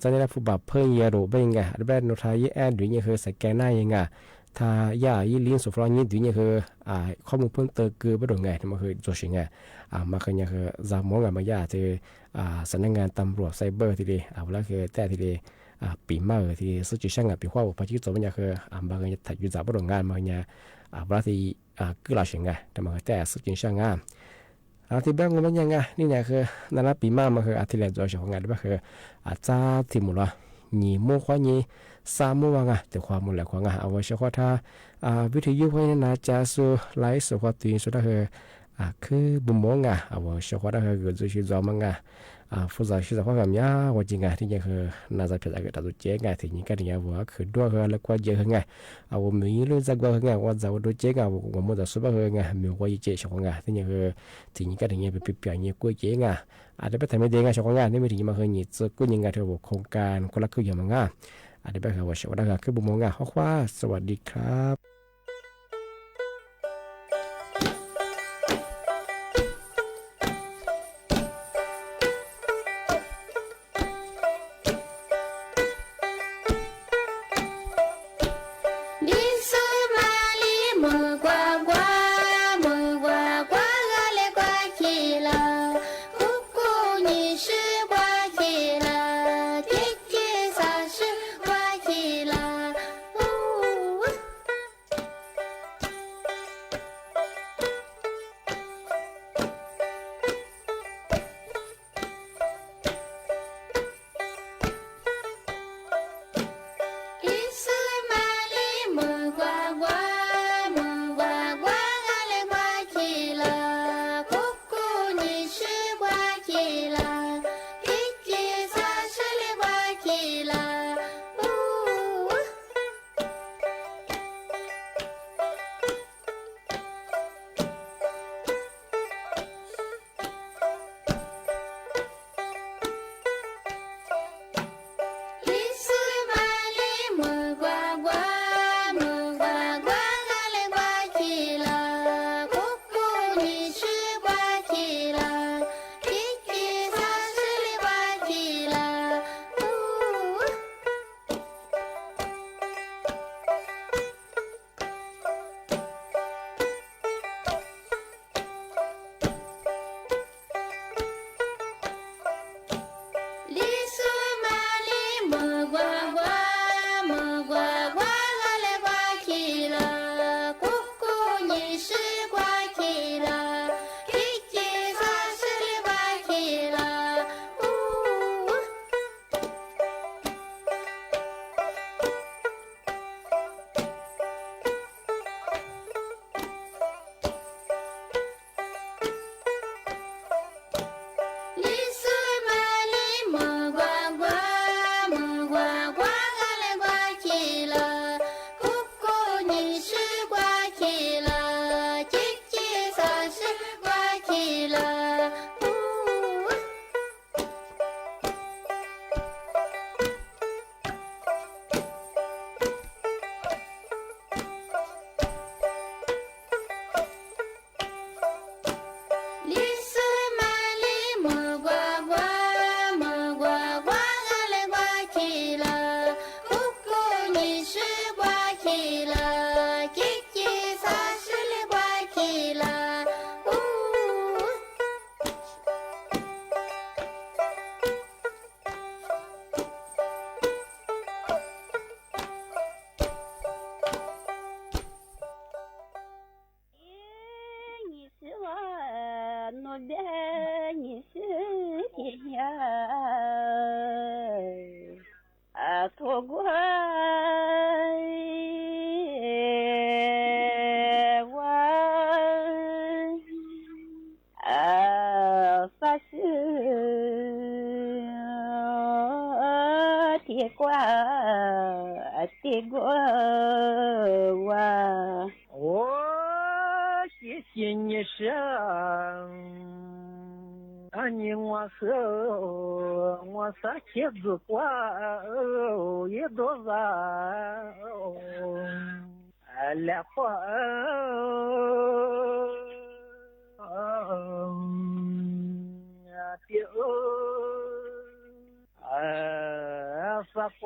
จะได้รับผู้บ่าวเพิ่มเยอะหรือเป็นยังแบบโน้ตไทยแอนดูยังคือสแกนหน้ายังถ้ายี่ลิ้นสุดฝรั่งเนี่ยดูยังคือข้อมูลเพิ่มเติมคือไม่โดนที่มาคือตัวสิ่งมาคือยังคือจามองมาที่สำนักงานตำรวจไซเบอร์ที่ดีแล้วคือแต่ที่ดีปีมาที่สุดที่ช่างปีว่าพอที่ตัวมันยังคือบางอย่างถัดอยู่จากบริงานบางอย่างเวลาที่ก็เราเสียงแต่มาแต่สุดที่ช่างที่แบงก์มันยังนี่เนี่ยคือนั่นแหละปีมาคือที่แรกตัวเฉพาะงานก็คือจ้าที่หมดละยี่โมควายี่สามโมงแต่ความหมดแหละความเอาไว้เฉพาะถ้าวิทยุไว้นะจะสู้ไลฟ์สุขตีสุดคือบุมมองเอาไว้เฉพาะถ้าคือจะชื่อจอมังฟูซาชื่อความแบบนี้ว่าจริงที่ยังคือน่าจะเป็นอะไรตัดเจ๊ที่นี่ก็เนี่ยว่าคือด้วยแล้วก็เยอะเอามีเรื่องจากว่าว่าจะดูเจ๊ว่ามันจะสุภาพมีว่าเจ๊เฉพาะที่ยังคือที่นี่ก็เนี่ยเป็นเปลี่ยนเนี่ยกุ้ยเจ๊อาจจะไปทำไม่ได้เฉพาะนี่ไม่ถึงมาเคยนี่จะกุ้ยยังที่ว่าโครงการคนละคืออย่างมังอาจจะไปหาว่าเฉพาะคือบุมมองข้อความสวัสดีครับ是瓜起了，天天上。的你是天涯，错过我发誓的过我，谢谢你生。你我和我仨妻子过一多少来花撒花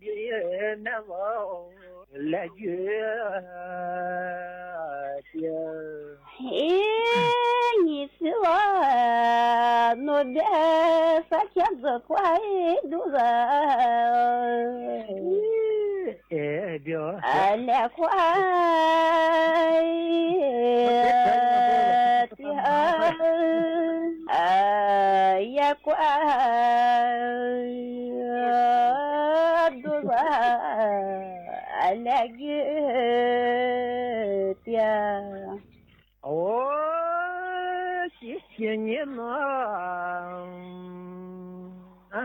也难忘来月你是我诺的发现这块路人来块也怪路人来月的谢谢你们，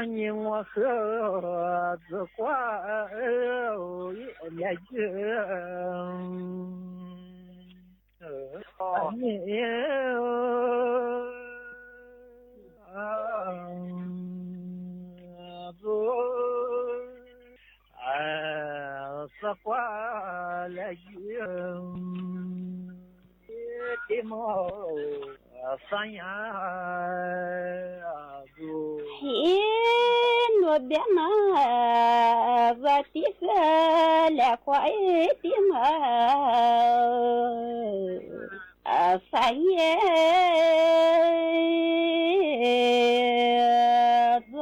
你我和子花也来月你子花来月的毛三呀子，我别拿我的个来块的毛三呀子。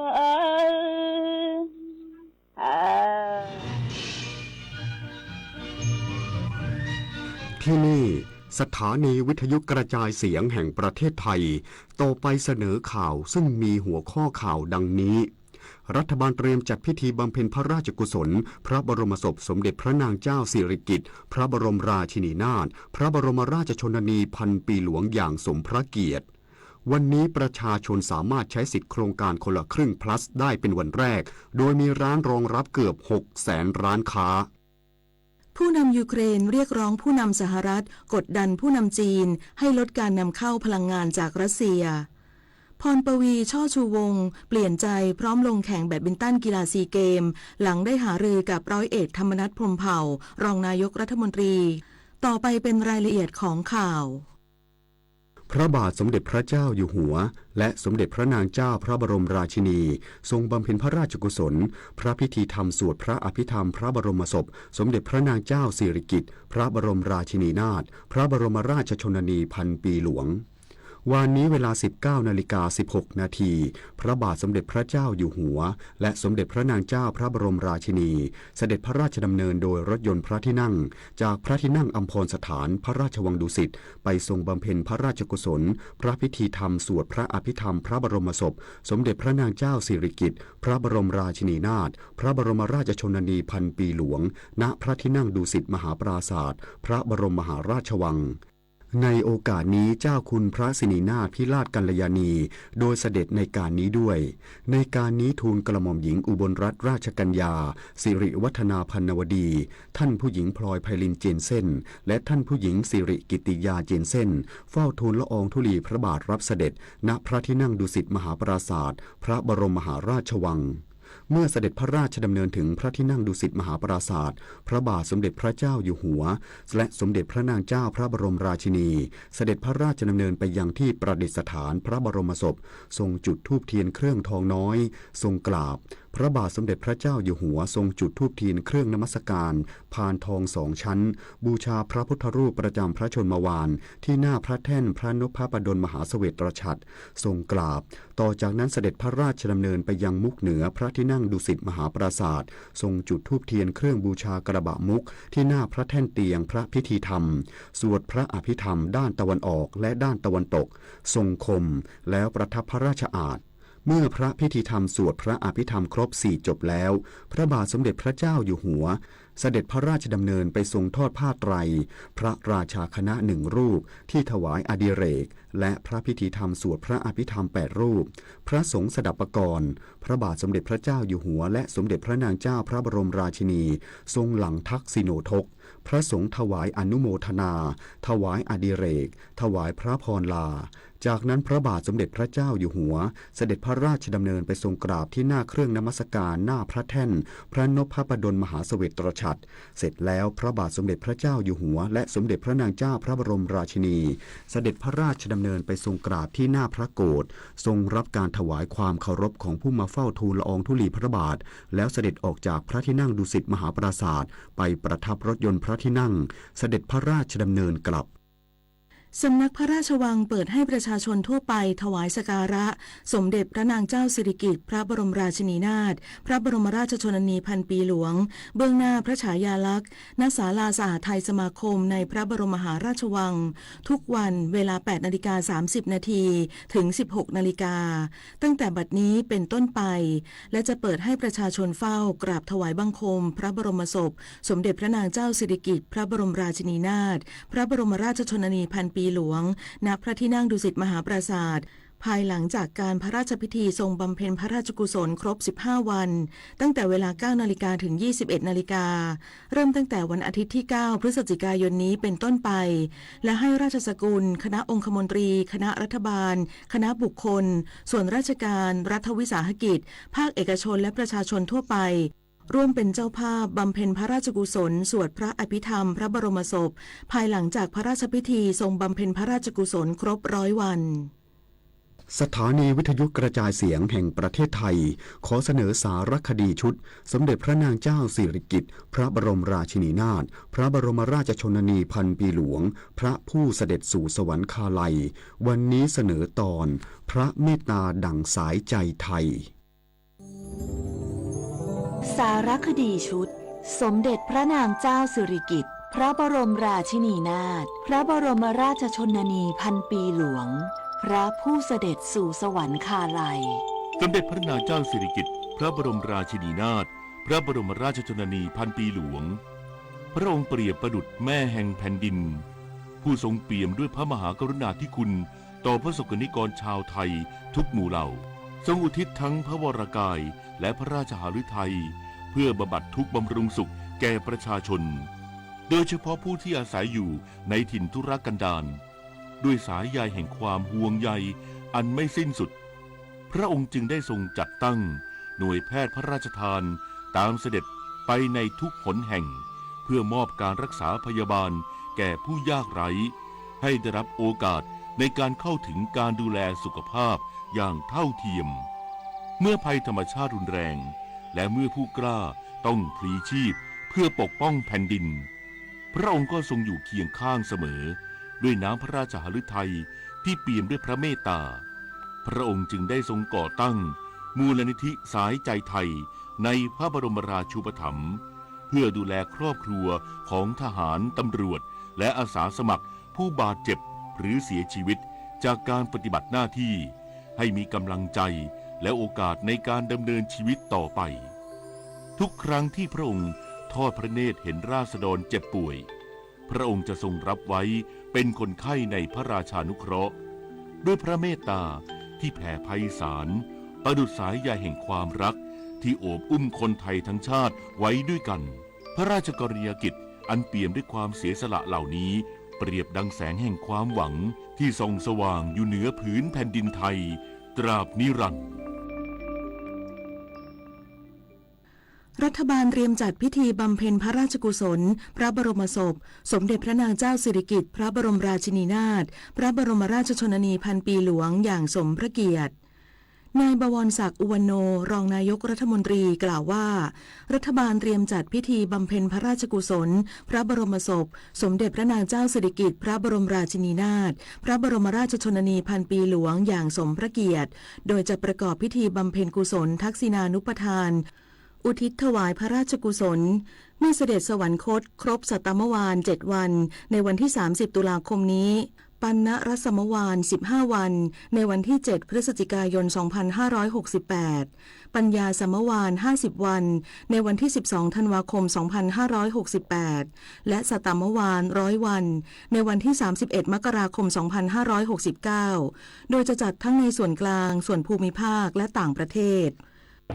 ที่นี่สถานีวิทยุกระจายเสียงแห่งประเทศไทยต่อไปเสนอข่าวซึ่งมีหัวข้อข่าวดังนี้รัฐบาลเตรียมจัดพิธีบำเพ็ญพระราชกุศลพระบรมศพสมเด็จพระนางเจ้าสิริกิติ์พระบรมราชินีนาถพระบรมราชชนนีพันปีหลวงอย่างสมพระเกียรติวันนี้ประชาชนสามารถใช้สิทธิโครงการคนละครึ่ง plus ได้เป็นวันแรกโดยมีร้านรองรับเกือบ 600,000 ร้านค้าผู้นำยูเครนเรียกร้องผู้นำสหรัฐกดดันผู้นำจีนให้ลดการนำเข้าพลังงานจากรัสเซียพรปวีช่อชูวงศ์เปลี่ยนใจพร้อมลงแข่งแบดมินตันกีฬาซีเกมหลังได้หารือกับร้อยเอกธรรมนัสพรหมเผ่ารองนายกรัฐมนตรีต่อไปเป็นรายละเอียดของข่าวพระบาทสมเด็จพระเจ้าอยู่หัวและสมเด็จพระนางเจ้าพระบรมราชินีทรงบำเพ็ญพระราชกุศลพระพิธีธรรมสวดพระอภิธรรมพระบรมศพสมเด็จพระนางเจ้าสิริกิติ์พระบรมราชินีนาถพระบรมราชชนนีพันปีหลวงวันนี้เวลา 19:16 นาทีพระบาทสมเด็จพระเจ้าอยู่หัวและสมเด็จพระนางเจ้าพระบรมราชินีเสด็จพระราชดำเนินโดยรถยนต์พระที่นั่งจากพระที่นั่งอัมพรสถานพระราชวังดุสิตไปทรงบำเพ็ญพระราชกุศลพระพิธีธรรมสวดพระอภิธรรมพระบรมศพสมเด็จพระนางเจ้าสิริกิติ์พระบรมราชินีนาถพระบรมราชชนนีพันปีหลวงณพระที่นั่งดุสิตมหาปราศาสน์พระบรมมหาราชวังในโอกาสนี้เจ้าคุณพระสินีนาถพิราชกัลยาณีโดยเสด็จในการนี้ด้วยในการนี้ทูลกระหม่อมหญิงอุบลรัตนราชกัญญาสิริวัฒนาพันนวดีท่านผู้หญิงพลอยไพลินเจนเซ่นและท่านผู้หญิงสิริกิติยาเจนเซ่นเฝ้าทูลละอองธุลีพระบาทรับเสด็จณพระที่นั่งดุสิตมหาปราศาสน์พระบรมมหาราชวังเมื่อเสด็จพระราชดำเนินถึงพระที่นั่งดุสิตมหาปราศาสน์พระบาทสมเด็จพระเจ้าอยู่หัวและสมเด็จพระนางเจ้าพระบรมราชินีเสด็จพระราชดำเนินไปยังที่ประดิษฐานพระบรมศพทรงจุดธูปเทียนเครื่องทองน้อยทรงกราบ พระบาทสมเด็จพระเจ้าอยู่หัวทรงจุดธูปเทียนเครื่องนมัสการพานทอง2 ชั้นบูชาพระพุทธรูปประจำพระชนมวาลที่หน้าพระแท่นพระนพบดลมหาเสวตฉัตรทรงกราบต่อจากนั้นเสด็จพระราชดำเนินไปยังมุกเหนือพระที่นั่งดุสิตมหาปราสาททรงจุดธูปเทียนเครื่องบูชากระบะมุกที่หน้าพระแท่นเตียงพระพิธีธรรมสวดพระอภิธรรมด้านตะวันออกและด้านตะวันตกทรงคมแล้วประทับพระราชอาสน์เมื่อพระพิธีธรรมสวดพระอภิธรรมครบ4จบแล้วพระบาทสมเด็จพระเจ้าอยู่หัวเสด็จพระราชดำเนินไปทรงทอดผ้าไตรพระราชาคณะ1 รูปที่ถวายอดิเรกและพระพิธีธรรมสวดพระอภิธรรม8 รูปพระสงฆ์สดับปกรณ์พระบาทสมเด็จพระเจ้าอยู่หัวและสมเด็จพระนางเจ้าพระบรมราชินีทรงหลังทักษิโนทกพระสงฆ์ถวายอนุโมทนาถวายอดิเรกถวายพระพรลาจากนั้นพระบาทสมเด็จพระเจ้าอยู่หัวเสด็จพระราชดำเนินไปทรงกราบที่หน้าเครื่องนมัสการหน้าพระแท่นพระนพบดลมหาเสวตฉัตรเสร็จแล้วพระบาทสมเด็จพระเจ้าอยู่หัวและสมเด็จพระนางเจ้าพระบรมราชินีเสด็จพระราชดำเนินไปทรงกราบที่หน้าพระโกฐทรงรับการถวายความเคารพของผู้มาเฝ้าทูลละอองธุลีพระบาทแล้วเสด็จออกจากพระที่นั่งดุสิตมหาปราสาทไปประทับรถยนต์พระที่นั่งเสด็จพระราชดำเนินกลับสำนักพระราชวังเปิดให้ประชาชนทั่วไปถวายสักการะสมเด็จพระนางเจ้าสิริกิติ์พระบรมราชินีนาถพระบรมราชชนนีพันปีหลวงเบื้องหน้าพระฉายาลักษณ์ณศาลาสหไทยสมาคมในพระบรมมหาราชวังทุกวันเวลา 8:30 น.ถึง 16:00 น.ตั้งแต่บัดนี้เป็นต้นไปและจะเปิดให้ประชาชนเฝ้ากราบถวายบังคมพระบรมศพสมเด็จพระนางเจ้าสิริกิติ์พระบรมราชินีนาถพระบรมราชชนนีพันปีหลวงณพระที่นั่งดุสิตมหาปราสาทภายหลังจากการพระราชพิธีทรงบำเพ็ญพระราชกุศลครบ15 วันตั้งแต่เวลา 9 นาฬิกาถึง 21 นาฬิกาเริ่มตั้งแต่วันอาทิตย์ที่ 9 พฤศจิกายนนี้เป็นต้นไปและให้ราชสกุลคณะองคมนตรีคณะรัฐบาลคณะบุคคลส่วนราชการรัฐวิสาหกิจภาคเอกชนและประชาชนทั่วไปร่วมเป็นเจ้าภาพบำเพ็ญพระราชกุศลสวดพระอภิธรรมพระบรมศพภายหลังจากพระราชพิธีทรงบำเพ็ญพระราชกุศลครบ100 วันสถานีวิทยุกระจายเสียงแห่งประเทศไทยขอเสนอสารคดีชุดสมเด็จพระนางเจ้าสิริกิติ์พระบรมราชินีนาถพระบรมราชชนนีพันปีหลวงพระผู้เสด็จสู่สวรรคาลัยวันนี้เสนอตอนพระเมตตาดั่งสายใจไทยสารคดีชุดสมเด็จพระนางเจ้าสิริกิติ์พระบรมราชินีนาถพระบรมราชชนนีพันปีหลวงพระผู้เสด็จสู่สวรรคาลัยสมเด็จพระนางเจ้าสิริกิติ์พระบรมราชินีนาถพระบรมราชชนนีพันปีหลวงพระองค์เปรียบประดุจแม่แห่งแผ่นดินผู้ทรงเปี่ยมด้วยพระมหากรุณาธิคุณต่อพระสกนิกรชาวไทยทุกหมู่เหล่าทรงอุทิศทั้งพระวรกายและพระราชหฤทัยเพื่อบำบัดทุกข์บำรุงสุขแก่ประชาชนโดยเฉพาะผู้ที่อาศัยอยู่ในถิ่นทุรกันดารด้วยสายใยแห่งความห่วงใยอันไม่สิ้นสุดพระองค์จึงได้ทรงจัดตั้งหน่วยแพทย์พระราชทานตามเสด็จไปในทุกหนแห่งเพื่อมอบการรักษาพยาบาลแก่ผู้ยากไร้ให้ได้รับโอกาสในการเข้าถึงการดูแลสุขภาพอย่างเท่าเทียมเมื่อภัยธรรมชาติรุนแรงและเมื่อผู้กล้าต้องพลีชีพเพื่อปกป้องแผ่นดินพระองค์ก็ทรงอยู่เคียงข้างเสมอด้วยน้ำพระราชหฤทัยที่เปี่ยมด้วยพระเมตตาพระองค์จึงได้ทรงก่อตั้งมูลนิธิสายใจไทยในพระบรมราชูปถัมภ์เพื่อดูแลครอบครัวของทหารตำรวจและอาสาสมัครผู้บาดเจ็บหรือเสียชีวิตจากการปฏิบัติหน้าที่ให้มีกำลังใจและโอกาสในการดำเนินชีวิตต่อไปทุกครั้งที่พระองค์ทอดพระเนตรเห็นราษฎรเจ็บป่วยพระองค์จะทรงรับไว้เป็นคนไข้ในพระราชานุเคราะห์ด้วยพระเมตตาที่แผ่ไพศาลประดุจสายใยแห่งความรักที่โอบอุ้มคนไทยทั้งชาติไว้ด้วยกันพระราชกรณียกิจอันเปี่ยมด้วยความเสียสละเหล่านี้เปรียบดังแสงแห่งความหวังที่ส่องสว่างอยู่เหนือผืนแผ่นดินไทยตราบนิรันดร์รัฐบาลเตรียมจัดพิธีบำเพ็ญพระราชกุศลพระบรมศพสมเด็จพระนางเจ้าสิริกิติ์พระบรมราชินีนาถพระบรมราชชนนีพันปีหลวงอย่างสมพระเกียรติ นายบวรศักดิ์อุวันโนรองนายกรัฐมนตรีกล่าวว่ารัฐบาลเตรียมจัดพิธีบำเพ็ญพระราชกุศลพระบรมศพสมเด็จพระนางเจ้าสิริกิติ์พระบรมราชินีนาถพระบรมราชชนนีพันปีหลวงอย่างสมพระเกียรติโดยจะประกอบพิธีบำเพ็ญกุศลทักษิณานุปทานอุทิศถวายพระราชกุศลเมื่อเสด็จสวรรคตครบสัตตมวาล7วันในวันที่30ตุลาคมนี้ปัณณรสมวาล15วันในวันที่7พฤศจิกายน2568ปัญญาสมวาล50วันในวันที่12ธันวาคม2568และสัตตมวาล100วันในวันที่31มกราคม2569โดยจะจัดทั้งในส่วนกลางส่วนภูมิภาคและต่างประเทศ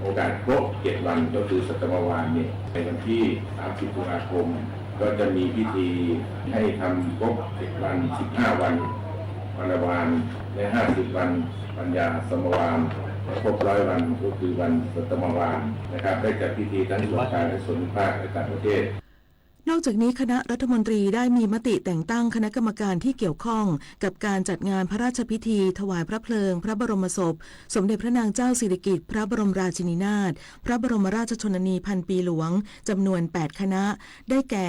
โอกาสครบ7วันก็คือสัตตมวาลเนี่ยในวันที่30ตุลาคมก็จะมีพิธีให้ทำครบ7วัน15วันปัณณวาลและ50วันปัญญาสมวาลครบ100วันก็คือวันสัตตมวาลนะครับได้จัดพิธีทั้งส่วนกลางและส่วนภูมิภาคและต่างประเทศนอกจากนี้คณะรัฐมนตรีได้มีมติแต่งตั้งคณะกรรมการที่เกี่ยวข้องกับการจัดงานพระราชพิธีถวายพระเพลิงพระบรมศพสมเด็จพระนางเจ้าสิริกิติ์พระบรมราชินีนาถพระบรมราชชนนีพันปีหลวงจำนวน8คณะได้แก่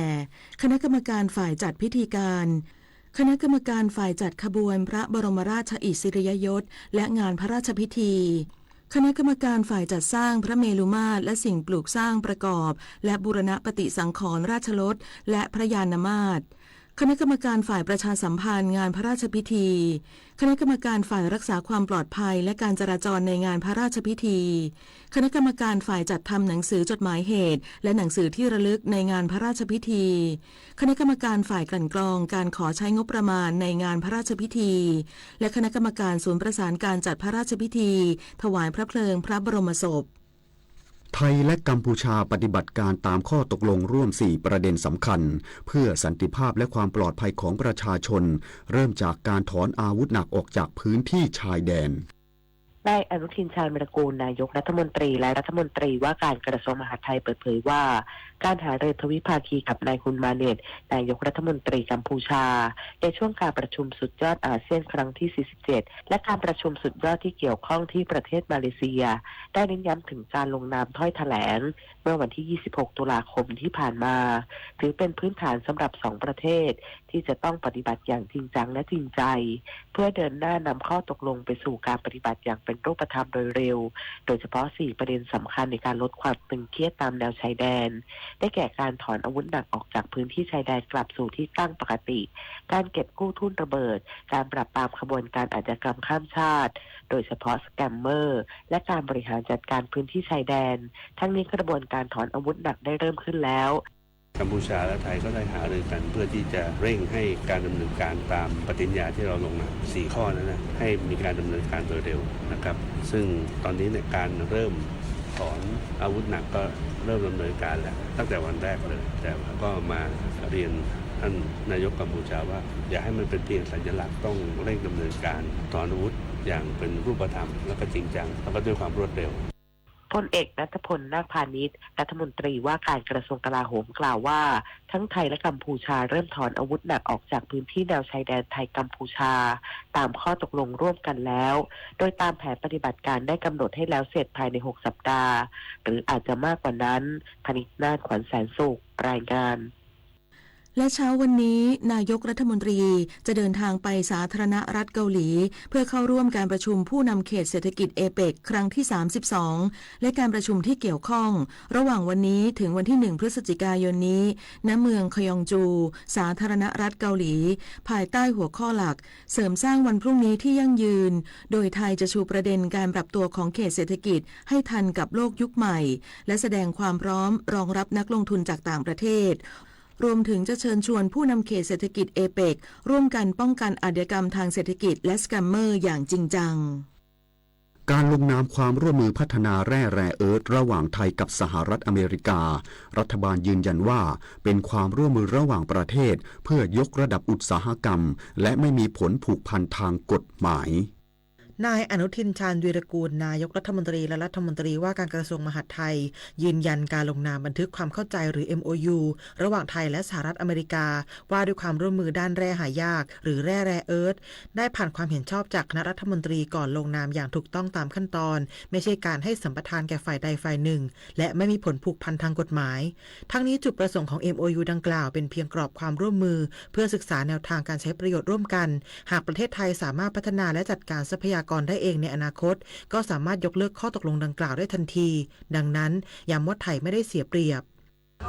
คณะกรรมการฝ่ายจัดพิธีการคณะกรรมการฝ่ายจัดขบวนพระบรมราชอิสริยยศและงานพระราชพิธีคณะกรรมการฝ่ายจัดสร้างพระเมรุมาตรและสิ่งปลูกสร้างประกอบและบูรณปฏิสังขรณ์ราชรถและพระยานมาตรคณะกรรมการฝ่ายประชาสัมพันธ์งานพระราชพิธีคณะกรรมการฝ่ายรักษาความปลอดภัยและการจราจรในงานพระราชพิธีคณะกรรมการฝ่ายจัดทำหนังสือจดหมายเหตุและหนังสือที่ระลึกในงานพระราชพิธีคณะกรรมการฝ่ายกลั่นกรองการขอใช้งบประมาณในงานพระราชพิธีและคณะกรรมการศูนย์ประสานการจัดพระราชพิธีถวายพระเพลิงพระบรมศพไทยและกัมพูชาปฏิบัติการตามข้อตกลงร่วม4ประเด็นสำคัญเพื่อสันติภาพและความปลอดภัยของประชาชนเริ่มจากการถอนอาวุธหนักออกจากพื้นที่ชายแดนนายอนุทินชาญวิรากูลนายกรัฐมนตรีและรัฐมนตรีว่าการกระทรวงมหาดไทยเปิดเผยว่าการหารือทวิภาคีกับนายฮุนมาเนตนายกรัฐมนตรีกัมพูชาในช่วงการประชุมสุดยอดอาเซียนครั้งที่47และการประชุมสุดยอดที่เกี่ยวข้องที่ประเทศมาเลเซียได้เน้นย้ำถึงการลงนามถ้อยแถลงเมื่อวันที่26ตุลาคมที่ผ่านมาถือเป็นพื้นฐานสำหรับ2ประเทศที่จะต้องปฏิบัติอย่างจริงจังและจริงใจเพื่อเดินหน้านำข้อตกลงไปสู่การปฏิบัติอย่างเป็นรูปธรรมโดยเร็วโดยเฉพาะ4ประเด็นสำคัญในการลดความตึงเครียดตามแนวชายแดนได้แก่การถอนอาวุธหนักออกจากพื้นที่ชายแดนกลับสู่ที่ตั้งปกติการเก็บกู้ทุ่นระเบิดการปราบปรามขบวนการอาชญากรรมข้ามชาติโดยเฉพาะสแกมเมอร์และการบริหารจัดการพื้นที่ชายแดนทั้งนี้กระบวนการถอนอาวุธหนักได้เริ่มขึ้นแล้วกัมพูชาและไทยก็ได้หารือกันเพื่อที่จะเร่งให้การดำเนินการตามปฏิญญาที่เราลงมา4ข้อนั้นนะให้มีการดำเนินการโดยเร็วนะครับซึ่งตอนนี้เนี่ยการเริ่มถอนอาวุธหนักก็เริ่มดำเนินการแล้วตั้งแต่วันแรกเลยแต่ก็มาเรียนท่านนายกกัมพูชาว่าอย่าให้มันเป็นเพียงสัญลักษณ์ต้องเร่งดำเนินการถอนอาวุธอย่างเป็นรูปธรรมแล้วก็จริงจังแล้วก็ด้วยความรวดเร็วพลเอกณัฐพล นาคพานิชรัฐมนตรีว่าการกระทรวงกลาโหมกล่าวว่าทั้งไทยและกัมพูชาเริ่มถอนอาวุธหนักออกจากพื้นที่แนวชายแดนไทยกัมพูชาตามข้อตกลงร่วมกันแล้วโดยตามแผนปฏิบัติการได้กำหนดให้แล้วเสร็จภายใน6สัปดาห์หรืออาจจะมากกว่านั้นพนิษฐ์นาฏ ขวัญแสนสุขรายงานและเช้าวันนี้นายกรัฐมนตรีจะเดินทางไปสาธารณรัฐเกาหลีเพื่อเข้าร่วมการประชุมผู้นำเขตเศรษฐกิจเอเปกครั้งที่32และการประชุมที่เกี่ยวข้องระหว่างวันนี้ถึงวันที่1พฤศจิกายนนี้ณเมืองคยองจูสาธารณรัฐเกาหลีภายใต้หัวข้อหลักเสริมสร้างวันพรุ่งนี้ที่ยั่งยืนโดยไทยจะชูประเด็นการปรับตัวของเขตเศรษฐกิจให้ทันกับโลกยุคใหม่และแสดงความพร้อมรองรับนักลงทุนจากต่างประเทศรวมถึงจะเชิญชวนผู้นำเขตเศรษฐกิจเอเปกร่วมกันป้องกันอาชญากรรมทางเศรษฐกิจและสแกมเมอร์อย่างจริงจังการลงนามความร่วมมือพัฒนาแร่เอิร์ธระหว่างไทยกับสหรัฐอเมริการัฐบาลยืนยันว่าเป็นความร่วมมือระหว่างประเทศเพื่อยกระดับอุตสาหกรรมและไม่มีผลผูกพันทางกฎหมาย นายอนุทินชาญวีรกูลนายกรัฐมนตรีและรัฐมนตรีว่าการกระทรวงมหาดไทยยืนยันการลงนามบันทึกความเข้าใจหรือ MOU ระหว่างไทยและสหรัฐอเมริกาว่าด้วยความร่วมมือด้านแร่หายากหรือแร่แรเอิร์ธได้ผ่านความเห็นชอบจากคณะรัฐมนตรีก่อนลงนามอย่างถูกต้องตามขั้นตอนไม่ใช่การให้สัมปทานแก่ฝ่ายใดฝ่ายหนึ่งและไม่มีผลผูกพันทางกฎหมายทั้งนี้จุดประสงค์ของ MOU ดังกล่าวเป็นเพียงกรอบความร่วมมือเพื่อศึกษาแนวทางการใช้ประโยชน์ร่วมกันหากประเทศไทยสามารถพัฒนาและจัดการทรัพยากรได้เองในอนาคตก็สามารถยกเลิกข้อตกลงดังกล่าวได้ทันทีดังนั้นย้ำว่าไทยไม่ได้เสียเปรียบ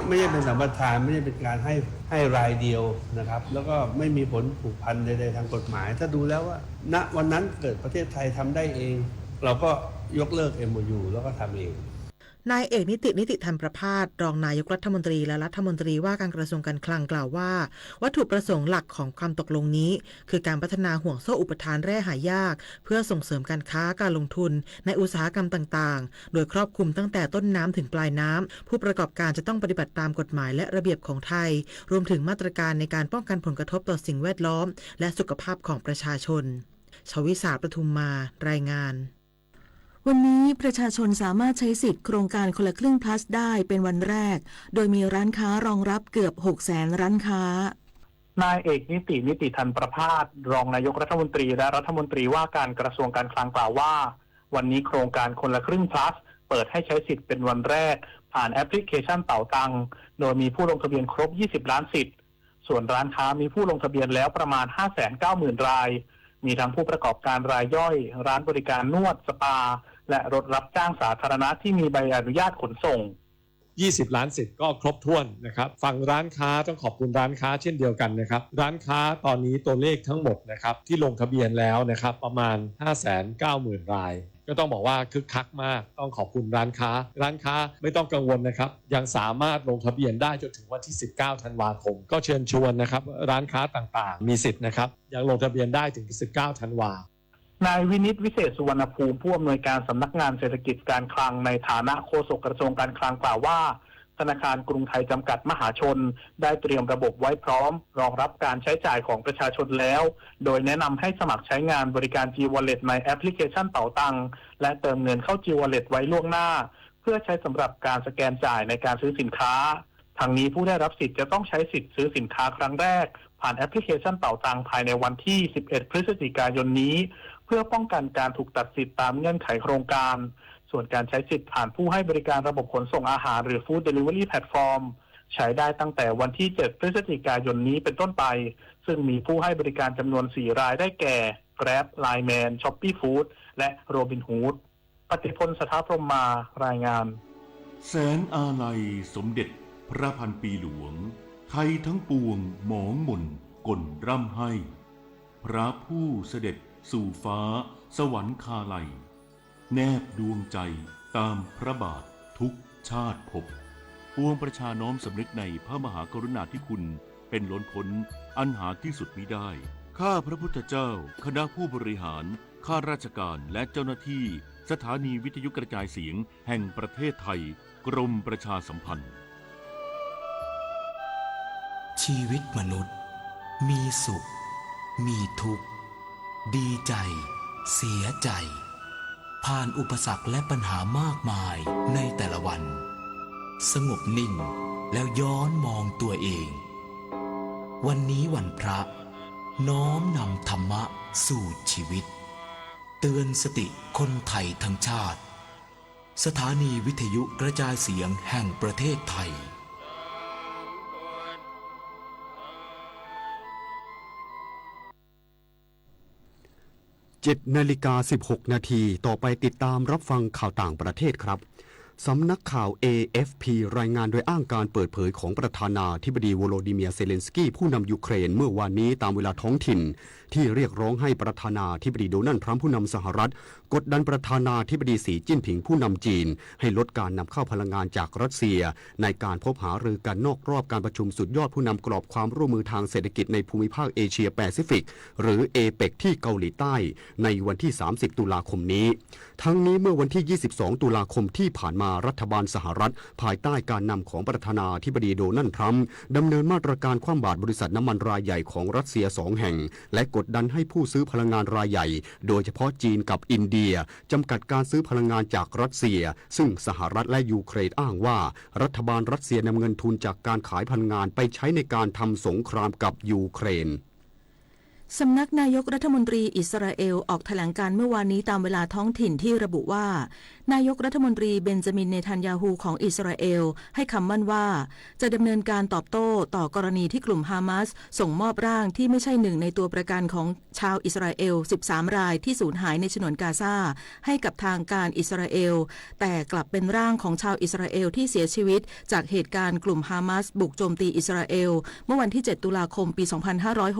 ไม่ใช่เป็นสัมปทานไม่ใช่เป็นการให้รายเดียวนะครับแล้วก็ไม่มีผลผูกพันใดๆทางกฎหมายถ้าดูแล้วว่าณวันนั้นเกิดประเทศไทยทำได้เองเราก็ยกเลิก MOU แล้วก็ทำเองนายเอกนิติธรรมประภาสรองนายกรัฐมนตรีและรัฐมนตรีว่าการกระทรวงการคลังกล่าวว่าวัตถุประสงค์หลักของความตกลงนี้คือการพัฒนาห่วงโซ่อุปทานแร่หายากเพื่อส่งเสริมการค้าการลงทุนในอุตสาหกรรมต่างๆโดยครอบคลุมตั้งแต่ต้นน้ำถึงปลายน้ำผู้ประกอบการจะต้องปฏิบัติตามกฎหมายและระเบียบของไทยรวมถึงมาตรการในการป้องกันผลกระทบต่อสิ่งแวดล้อมและสุขภาพของประชาชนชวิสาปทุมมารายงานวันนี้ประชาชนสามารถใช้สิทธิ์โครงการคนละครึ่ง plus ได้เป็นวันแรกโดยมีร้านค้ารองรับเกือบ 600,000 ร้านค้านายเอกนิติธรรมประภาสรองนายกรัฐมนตรีและรัฐมนตรีว่าการกระทรวงการคลังกล่าวว่าวันนี้โครงการคนละครึ่ง plus เปิดให้ใช้สิทธิ์เป็นวันแรกผ่านแอปพลิเคชันเป๋าตังโดยมีผู้ลงทะเบียนครบ20ล้านสิทธิ์ส่วนร้านค้ามีผู้ลงทะเบียนแล้วประมาณ 590,000 รายมีทั้งผู้ประกอบการรายย่อยร้านบริการนวดสปาและรถรับจ้างสาธารณะที่มีใบอนุญาตขนส่ง20ล้านสิทธิ์ก็ครบถ้วนนะครับฝั่งร้านค้าต้องขอบคุณร้านค้าเช่นเดียวกันนะครับร้านค้าตอนนี้ตัวเลขทั้งหมดนะครับที่ลงทะเบียนแล้วนะครับประมาณ 590,000 รายก็ต้องบอกว่าคึกคักมากต้องขอบคุณร้านค้าไม่ต้องกังวลนะครับยังสามารถลงทะเบียนได้จนถึงวันที่19ธันวาคมก็เชิญชวนนะครับร้านค้าต่างๆมีสิทธิ์นะครับยังลงทะเบียนได้ถึง19ธันวานายวินิตวิเศษสุวรรณภูมิผู้อำนวยการสำนักงานเศรษฐกิจการคลังในฐานะโฆษกกระทรวงการคลังกล่าวว่าธนาคารกรุงไทยจำกัดมหาชนได้เตรียมระบบไว้พร้อมรองรับการใช้จ่ายของประชาชนแล้วโดยแนะนำให้สมัครใช้งานบริการ G-Wallet ในแอปพลิเคชันเป๋าตังและเติมเงินเข้า G-Wallet ไว้ล่วงหน้าเพื่อใช้สำหรับการสแกนจ่ายในการซื้อสินค้าทางนี้ผู้ได้รับสิทธิ์จะต้องใช้สิทธิ์ซื้อสินค้าครั้งแรกผ่านแอปพลิเคชันเป๋าตังภายในวันที่11พฤศจิกายนนี้เพื่อป้องกันการถูกตัดสิทธิ์ตามเงื่อนไขโครงการส่วนการใช้สิทธิ์ผ่านผู้ให้บริการระบบขนส่งอาหารหรือ Food Delivery Platform ใช้ได้ตั้งแต่วันที่7พฤศจิกายนนี้เป็นต้นไปซึ่งมีผู้ให้บริการจำนวน4รายได้แก่ Grab, Lineman, Shopee Food และ Robinhood ปฏิพลสถาพรหมารายงานแสนอาลัยสมเด็จพระพันปีหลวงไทยทั้งปวงหมองหม่นก่นร่ำให้พระผู้เสด็จสู่ฟ้าสวรรคาลัยแนบดวงใจตามพระบาททุกชาติภพปวงประชาน้อมสำนึกในพระมหากรุณาธิคุณเป็นล้นพ้นอันหาที่สุดมิได้ข้าพระพุทธเจ้าคณะผู้บริหารข้าราชการและเจ้าหน้าที่สถานีวิทยุกระจายเสียงแห่งประเทศไทยกรมประชาสัมพันธ์ชีวิตมนุษย์มีสุขมีทุกข์ดีใจเสียใจผ่านอุปสรรคและปัญหามากมายในแต่ละวันสงบนิ่งแล้วย้อนมองตัวเองวันนี้วันพระน้อมนำธรรมะสู่ชีวิตเตือนสติคนไทยทั้งชาติสถานีวิทยุกระจายเสียงแห่งประเทศไทย7:16 นาทีต่อไปติดตามรับฟังข่าวต่างประเทศครับสำนักข่าว AFP รายงานโดยอ้างการเปิดเผยของประธานาธิบดีโวโลดิเมียร์เซเลนสกี้ผู้นำยูเครนเมื่อวานนี้ตามเวลาท้องถิ่นที่เรียกร้องให้ประธานาธิบดีโดนัลด์ทรัมป์ผู้นำสหรัฐกดดันประธานาธิบดีสีจิ้นผิงผู้นำจีนให้ลดการนำเข้าพลังงานจากรัสเซียในการพบหารือกันนอกรอบการประชุมสุดยอดผู้นำกรอบความร่วมมือทางเศรษฐกิจในภูมิภาคเอเชียแปซิฟิกหรือเอเปกที่เกาหลีใต้ในวันที่30ตุลาคมนี้ทั้งนี้เมื่อวันที่22ตุลาคมที่ผ่านมา รัฐบาลสหรัฐภายใต้การนำของประธานาธิบดีโดนัลด์ทรัมป์ดำเนินมาตรการคว่ำบาตรบริษัทน้ำมันรายใหญ่ของรัสเซีย2 แห่งและกดดันให้ผู้ซื้อพลังงานรายใหญ่โดยเฉพาะจีนกับอินเดียจำกัดการซื้อพลังงานจากรัสเซียซึ่งสหรัฐและยูเครนอ้างว่ารัฐบาลรัสเซียนำเงินทุนจากการขายพลังงานไปใช้ในการทำสงครามกับยูเครนสำนักนายกรัฐมนตรีอิสราเอลออกแถลงการเมื่อวานนี้ตามเวลาท้องถิ่นที่ระบุว่านายกรัฐมนตรีเบนจามินเนทันยาฮูของอิสราเอลให้คำมั่นว่าจะดำเนินการตอบโต้ต่อกรณีที่กลุ่มฮามาสส่งมอบร่างที่ไม่ใช่หนึ่งในตัวประกันของชาวอิสราเอล13 รายที่สูญหายในฉนวนกาซาให้กับทางการอิสราเอลแต่กลับเป็นร่างของชาวอิสราเอลที่เสียชีวิตจากเหตุการณ์กลุ่มฮามาสบุกโจมตีอิสราเอลเมื่อวันที่7 ตุลาคมปี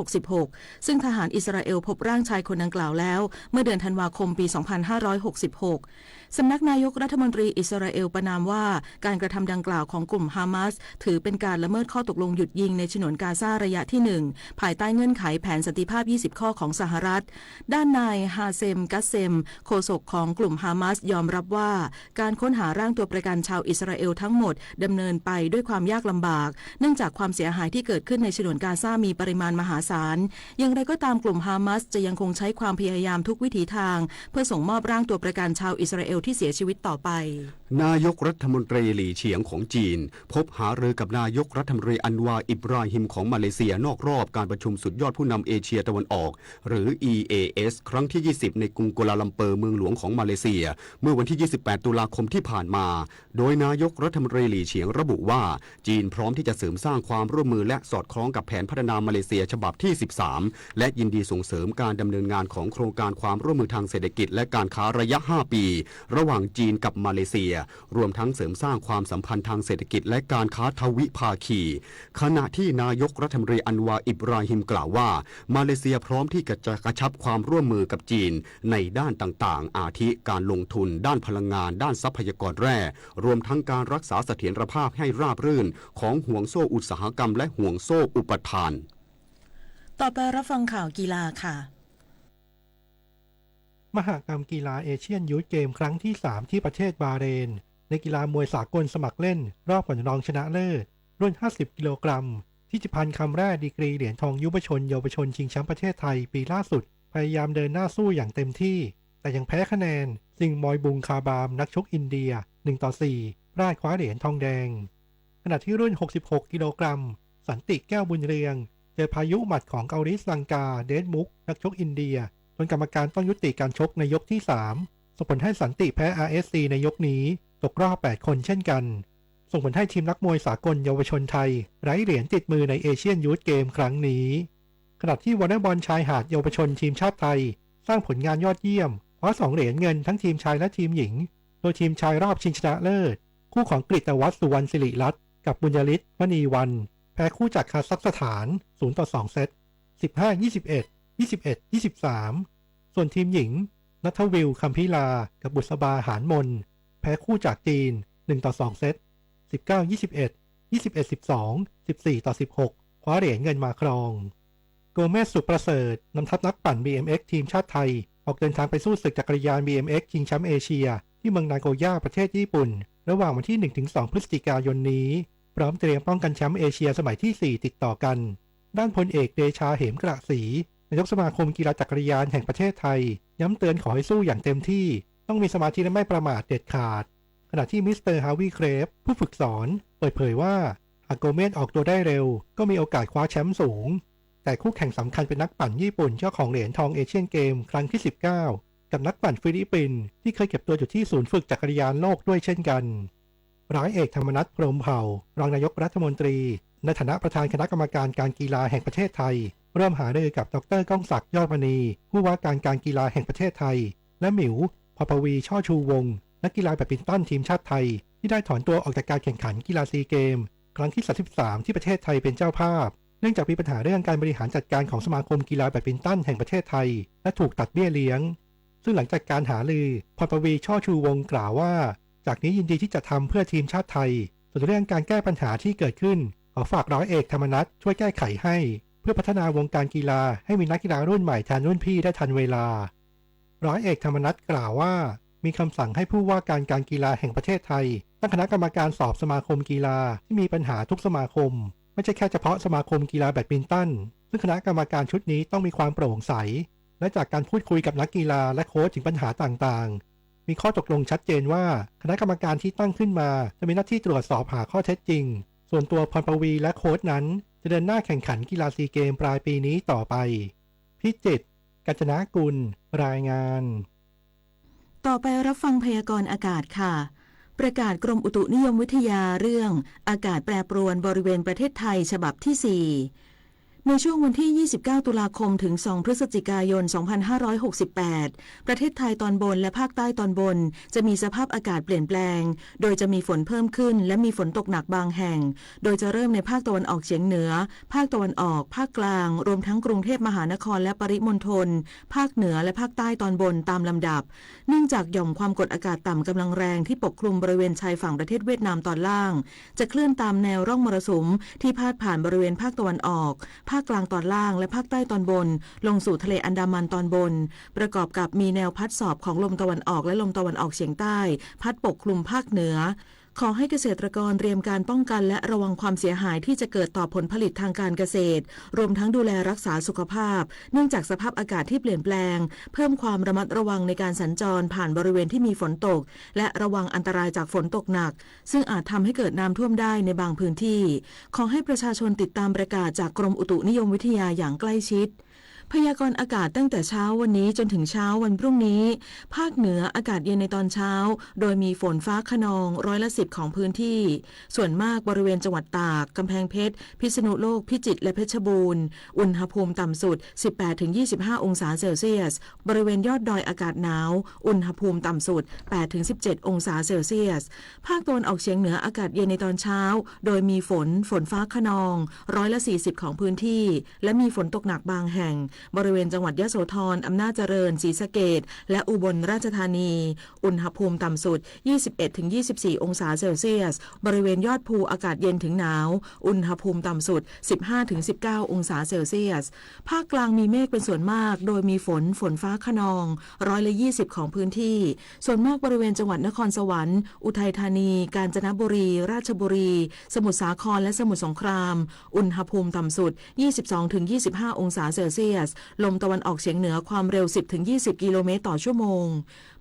2566ซึ่งทหารอิสราเอลพบร่างชายคนดังกล่าวแล้วเมื่อเดือนธันวาคมปี 2566 สำนักนายกรัฐมนตรีอิสราเอลประณามว่าการกระทำดังกล่าวของกลุ่มฮามาสถือเป็นการละเมิดข้อตกลงหยุดยิงในฉนวนกาซาระยะที่ 1ภายใต้เงื่อนไขแผนสันติภาพ20 ข้อของสหรัฐด้านนายฮาเซมกัสเซมโฆษกของกลุ่มฮามาสยอมรับว่าการค้นหาร่างตัวประกันชาวอิสราเอลทั้งหมดดำเนินไปด้วยความยากลำบากเนื่องจากความเสียหายที่เกิดขึ้นในฉนวนกาซามีปริมาณมหาศาลอย่างไรก็ตามกลุ่มฮามาสจะยังคงใช้ความพยายามทุกวิถีทางเพื่อส่งมอบร่างตัวประกันชาวอิสราเอลที่เสียชีวิตต่อไปนายกรัฐมนตรีหลี่เฉียงของจีนพบหารือกับนายกรัฐมนตรีอันวาอิบราฮิมของมาเลเซียนอกรอบการประชุมสุดยอดผู้นำเอเชียตะวันออกหรือ EAS ครั้งที่ 20ในกรุงกัวลาลัมเปอร์เมืองหลวงของมาเลเซียเมื่อวันที่ 28 ตุลาคมที่ผ่านมาโดยนายกรัฐมนตรีหลี่เฉียงระบุว่าจีนพร้อมที่จะเสริมสร้างความร่วมมือและสอดคล้องกับแผนพัฒนามาเลเซียฉบับที่ 13และยินดีส่งเสริมการดำเนินงานของโครงการความร่วมมือทางเศรษฐกิจและการค้าระยะ 5 ปีระหว่างจีนกับมาเลเซียรวมทั้งเสริมสร้างความสัมพันธ์ทางเศรษฐกิจและการค้าทวิภาคีขณะที่นายกรัฐมนตรีอันวาอิบราฮิมกล่าวว่ามาเลเซียพร้อมที่จะกระชับความร่วมมือกับจีนในด้านต่างๆอาทิการลงทุนด้านพลังงานด้านทรัพยากรแร่รวมทั้งการรักษาเสถียรภาพให้ราบรื่นของห่วงโซ่อุตสาหกรรมและห่วงโซ่อุปทานต่อไปรับฟังข่าวกีฬาค่ะมหกรรมกีฬาเอเชียนยูทเกมครั้งที่ 3 ที่ประเทศบาห์เรนในกีฬามวยสากลสมัครเล่นรอบก่อนรองชนะเลิศรุ่น 50 กิโลกรัมที่จิพันธ์คำแร่ดีกรีเหรียญทองยุวชนเยาวชนชิงแชมป์ประเทศไทยปีล่าสุดพยายามเดินหน้าสู้อย่างเต็มที่แต่ยังแพ้คะแนนซิงมอยบุงคาบามนักชกอินเดีย 1-4 พลาดคว้าเหรียญทองแดงขณะที่รุ่น 66 กิโลกรัมสันติแก้วบุญเรืองเจอพายุหมัดของเกาหลีลังกาเดนมุกนักชกอินเดียจนกรรมการต้องยุติการชกในยกที่ 3ส่งผลให้สันติแพ้ RSC ในยกนี้ตกรอบ 8 คนเช่นกันส่งผลให้ทีมนักมวยสากลเยาวชนไทยไร้เหรียญติดมือในเอเชียนยูทเกมครั้งนี้ขณะที่วอลเลย์บอลชายหาดเยาวชนทีมชาติไทยสร้างผลงานยอดเยี่ยมคว้า 2 เหรียญเงินทั้งทีมชายและทีมหญิงโดยทีมชายรอบชิงชนะเลิศคู่ของกฤตวัฒน์สุวรรณศิริรัตน์กับบุญยฤทธิ์มณีวันแพ้คู่จากคาซัคสถาน 0-2 เซต 15-21 21-23 ส่วนทีมหญิงนัทวิลคัมพิลากับบุษบาหานมนแพ้คู่จากจีน 1-2 เซต 19-21 21-12 14-16 คว้าเหรียญเงินมาครองโกเมสสุประเสริฐนำทัพนักปั่น BMX ทีมชาติไทยออกเดินทางไปสู้ศึกจักรยาน BMX ชิงแชมป์เอเชียที่เมืองนาโกย่าประเทศญี่ปุ่นระหว่างวันที่ 1-2 พฤศจิกายนนี้พร้อมเตรียมป้องกันแชมป์เอเชียสมัยที่ 4 ติดต่อกันด้านพลเอกเดชาเหมกระศรีนายกสมาคมกีฬาจักรยานแห่งประเทศไทยย้ำเตือนขอให้สู้อย่างเต็มที่ต้องมีสมาธิและไม่ประมาทเด็ดขาดขณะที่มิสเตอร์ฮาวิเครฟผู้ฝึกสอนเปิดเผยว่าหากโกเมสออกตัวได้เร็วก็มีโอกาสคว้าแชมป์สูงแต่คู่แข่งสำคัญเป็นนักปั่นญี่ปุ่นเจ้าของเหรียญทองเอเชียนเกมครั้งที่ 19กับนักปั่นฟิลิปปินส์ที่เคยเก็บตัวอยู่ที่ศูนย์ฝึกจักรยานโลกด้วยเช่นกันร้อยเอกธรรมนัสพรหมเผ่ารองนายกรัฐมนตรีในฐานะประธานคณะกรรมการการกีฬาแห่งประเทศไทยร่วมหารือกับดร.ก้องศักดิ์ยอดมณีผู้ว่าการกีฬาแห่งประเทศไทยและหมิวพปวีช่อชูวงศ์นักกีฬาแบดมินตันทีมชาติไทยที่ได้ถอนตัวออกจากการแข่งขันกีฬาซีเกมครั้งที่ 33ที่ประเทศไทยเป็นเจ้าภาพเนื่องจากมีปัญหาเรื่องการบริหารจัดการของสมาคมกีฬาแบดมินตันแห่งประเทศไทยและถูกตัดเบี้ยเลี้ยงซึ่งหลังจากการหารือพปวีช่อชูวงศ์กล่าวว่าจากนี้ยินดีที่จะทำเพื่อทีมชาติไทยส่วนเรื่องการแก้ปัญหาที่เกิดขึ้นขอฝากร้อยเอกธรรมนัสช่วยแก้ไขให้เพื่อพัฒนาวงการกีฬาให้มีนักกีฬารุ่นใหม่แทนรุ่นพี่ได้ทันเวลาร้อยเอกธรรมนัสกล่าวว่า มีคำสั่งให้ผู้ว่าการการกีฬาแห่งประเทศไทยตั้งคณะกรรมการสอบสมาคมกีฬาที่มีปัญหาทุกสมาคมไม่ใช่แค่เฉพาะสมาคมกีฬาแบดมินตันซึ่งคณะกรรมการชุดนี้ต้องมีความโปร่งใสและจากการพูดคุยกับนักกีฬาและโค้ชถึงปัญหาต่างๆมีข้อตกลงชัดเจนว่าคณะกรรมการที่ตั้งขึ้นมาจะมีหน้าที่ตรวจสอบหาข้อเท็จจริงส่วนตัวพรปวีและโค้ชนั้นจะเดินหน้าแข่งขันกีฬาซีเกมปลายปีนี้ต่อไปพิจิตร กัญจนากุลรายงานต่อไปรับฟังพยากรณ์อากาศค่ะประกาศกรมอุตุนิยมวิทยาเรื่องอากาศแปรปรวนบริเวณประเทศไทยฉบับที่ 4ในช่วงวันที่ 29 ตุลาคมถึง 2 พฤศจิกายน 2568 ประเทศไทยตอนบนและภาคใต้ตอนบนจะมีสภาพอากาศเปลี่ยนแปลงโดยจะมีฝนเพิ่มขึ้นและมีฝนตกหนักบางแห่งโดยจะเริ่มในภาคตะวันออกเฉียงเหนือภาคตะวันออกภาคกลางรวมทั้งกรุงเทพมหานครและปริมณฑลภาคเหนือและภาคใต้ตอนบนตามลำดับเนื่องจากหย่อมความกดอากาศต่ำกำลังแรงที่ปกคลุมบริเวณชายฝั่งประเทศเวียดนามตอนล่างจะเคลื่อนตามแนวร่องมรสุมที่พาดผ่านบริเวณภาคตะวันออกภาคกลางตอนล่างและภาคใต้ตอนบนลงสู่ทะเลอันดามันตอนบนประกอบกับมีแนวพัดสอบของลมตะวันออกและลมตะวันออกเฉียงใต้พัดปกคลุมภาคเหนือขอให้เกษตรกรเตรียมการป้องกันและระวังความเสียหายที่จะเกิดต่อผลผลิตทางการเกษตรรวมทั้งดูแลรักษาสุขภาพเนื่องจากสภาพอากาศที่เปลี่ยนแปลงเพิ่มความระมัดระวังในการสัญจรผ่านบริเวณที่มีฝนตกและระวังอันตรายจากฝนตกหนักซึ่งอาจทำให้เกิดน้ำท่วมได้ในบางพื้นที่ขอให้ประชาชนติดตามประกาศจากกรมอุตุนิยมวิทยาอย่างใกล้ชิดพยากรณ์อากาศตั้งแต่เช้าวันนี้จนถึงเช้าวันพรุ่งนี้ภาคเหนืออากาศเย็นในตอนเช้าโดยมีฝนฟ้าคะนอง10%ของพื้นที่ส่วนมากบริเวณจังหวัดตากกำแพงเพชรพิษณุโลกพิจิตรและเพชรบูรณ์อุณหภูมิต่ำสุด 18-25 องศาเซลเซียสบริเวณยอดดอยอากาศหนาวอุณหภูมิต่ำสุด 8-17 องศาเซลเซียสภาคตะวันออกเฉียงเหนืออากาศเย็นในตอนเช้าโดยมีฝนฟ้าคะนอง40%ของพื้นที่และมีฝนตกหนักบางแห่งบริเวณจังหวัดยโสธรอำนาจเจริญศรีสะเกษและอุบลราชธานีอุณหภูมิต่ำสุด 21-24 องศาเซลเซียสบริเวณยอดภูอากาศเย็นถึงหนาวอุณหภูมิต่ำสุด 15-19 องศาเซลเซียสภาคกลางมีเมฆเป็นส่วนมากโดยมีฝนฟ้าคะนอง20%ของพื้นที่ส่วนมากบริเวณจังหวัดนครสวรรค์อุทัยธานีกาญจนบุรีราชบุรีสมุทรสาครและสมุทรสงครามอุณหภูมิต่ำสุด 22-25 องศาเซลเซียสลมตะวันออกเฉียงเหนือความเร็ว 10-20 กิโลเมตรต่อชั่วโมง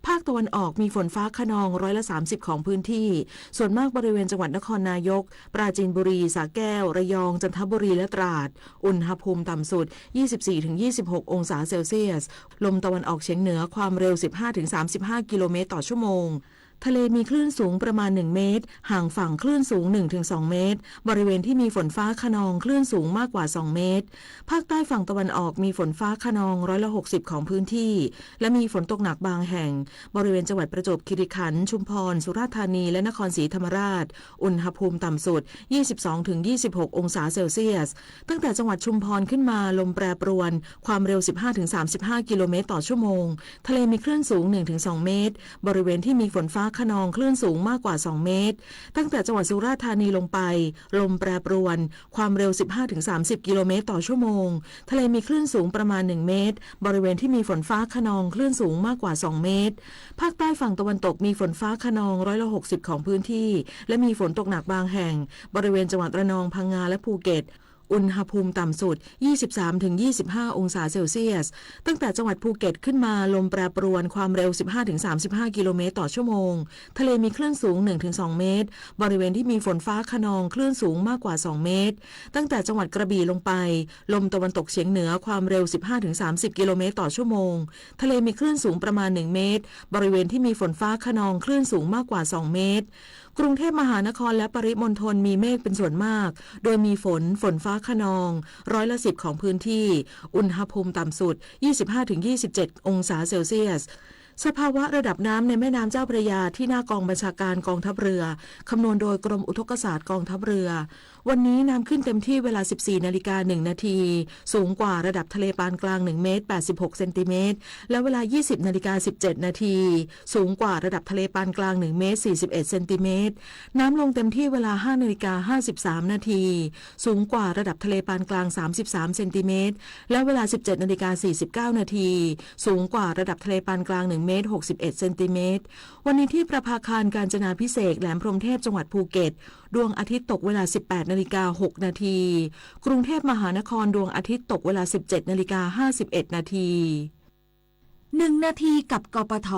ภาคตะวันออกมีฝนฟ้าคะนอง30%ของพื้นที่ส่วนมากบริเวณจังหวัดนครนายกปราจีนบุรีสระแก้วระยองจันทบุรีและตราดอุณหภูมิต่ำสุด 24-26 องศาเซลเซียสลมตะวันออกเฉียงเหนือความเร็ว 15-35 กิโลเมตรต่อชั่วโมงทะเลมีคลื่นสูงประมาณ1เมตรห่างฝั่งคลื่นสูง 1-2 เมตรบริเวณที่มีฝนฟ้าคะนองคลื่นสูงมากกว่า2เมตรภาคใต้ฝั่งตะวันออกมีฝนฟ้าคะนอง60%ของพื้นที่และมีฝนตกหนักบางแห่งบริเวณจังหวัดประจวบคีรีขันธ์ชุมพรสุราษฎร์ธานีและนครศรีธรรมราชอุณหภูมิต่ำสุด 22-26 องศาเซลเซียสตั้งแต่จังหวัดชุมพรขึ้นมาลมแปรปรวนความเร็ว 15-35 กิโลเมตรต่อชั่วโมงทะเลมีคลื่นสูง 1-2 เมตรบริเวณที่มีฝนฟ้าคะนองคลื่นสูงมากกว่า2เมตรตั้งแต่จังหวัดสุราษฎร์ธานีลงไปลมแปรปรวนความเร็ว 15-30 กิโลเมตรต่อชั่วโมงทะเลมีคลื่นสูงประมาณ1เมตรบริเวณที่มีฝนฟ้าคะนองคลื่นสูงมากกว่า2เมตรภาคใต้ฝั่งตะวันตกมีฝนฟ้าคะนอง60%ของพื้นที่และมีฝนตกหนักบางแห่งบริเวณจังหวัดระนองพังงาและภูเก็ตอุณหภูมิต่ำสุด 23-25 องศาเซลเซียสตั้งแต่จังหวัดภูเก็ตขึ้นมาลมแปรปรวนความเร็ว 15-35 กิโลเมตรต่อชั่วโมงทะเลมีคลื่นสูง 1-2 เมตรบริเวณที่มีฝนฟ้าคะนองคลื่นสูงมากกว่า2เมตรตั้งแต่จังหวัดกระบี่ลงไปลมตะวันตกเฉียงเหนือความเร็ว 15-30 กิโลเมตรต่อชั่วโมงทะเลมีคลื่นสูงประมาณ1เมตรบริเวณที่มีฝนฟ้าคะนองคลื่นสูงมากกว่า2เมตรกรุงเทพมหานครและปริมณฑลมีเมฆเป็นส่วนมากโดยมีฝนฟ้าคะนอง10%ของพื้นที่อุณหภูมิต่ำสุด 25-27 องศาเซลเซียสสภาวะระดับน้ำในแม่น้ำเจ้าพระยาที่หน้ากองบัญชาการกองทัพเรือคำนวณโดยกรมอุทกศาสตร์กองทัพเรือ วันนี้น้ำขึ้นเต็มที่เวลา 14:01 น.สูงกว่าระดับทะเลปานกลาง1 เมตร 86 เซนติเมตรและเวลา 20:17 น.สูงกว่าระดับทะเลปานกลาง1 เมตร 41 เซนติเมตรน้ำลงเต็มที่เวลา 5:53 น.สูงกว่าระดับทะเลปานกลาง33 เซนติเมตรและเวลา 17:49 น.สูงกว่าระดับทะเลปานกลาง1 เมตร 61 เซนติเมตรวันนี้ที่ประภาคารกาญจนาภิเษกแหลมพรหมเทพจังหวัดภูเก็ตดวงอาทิตย์ตกเวลา 18:06 น.กรุงเทพมหานครดวงอาทิตย์ตกเวลา 17:51 น.1 นาทีกับกปท.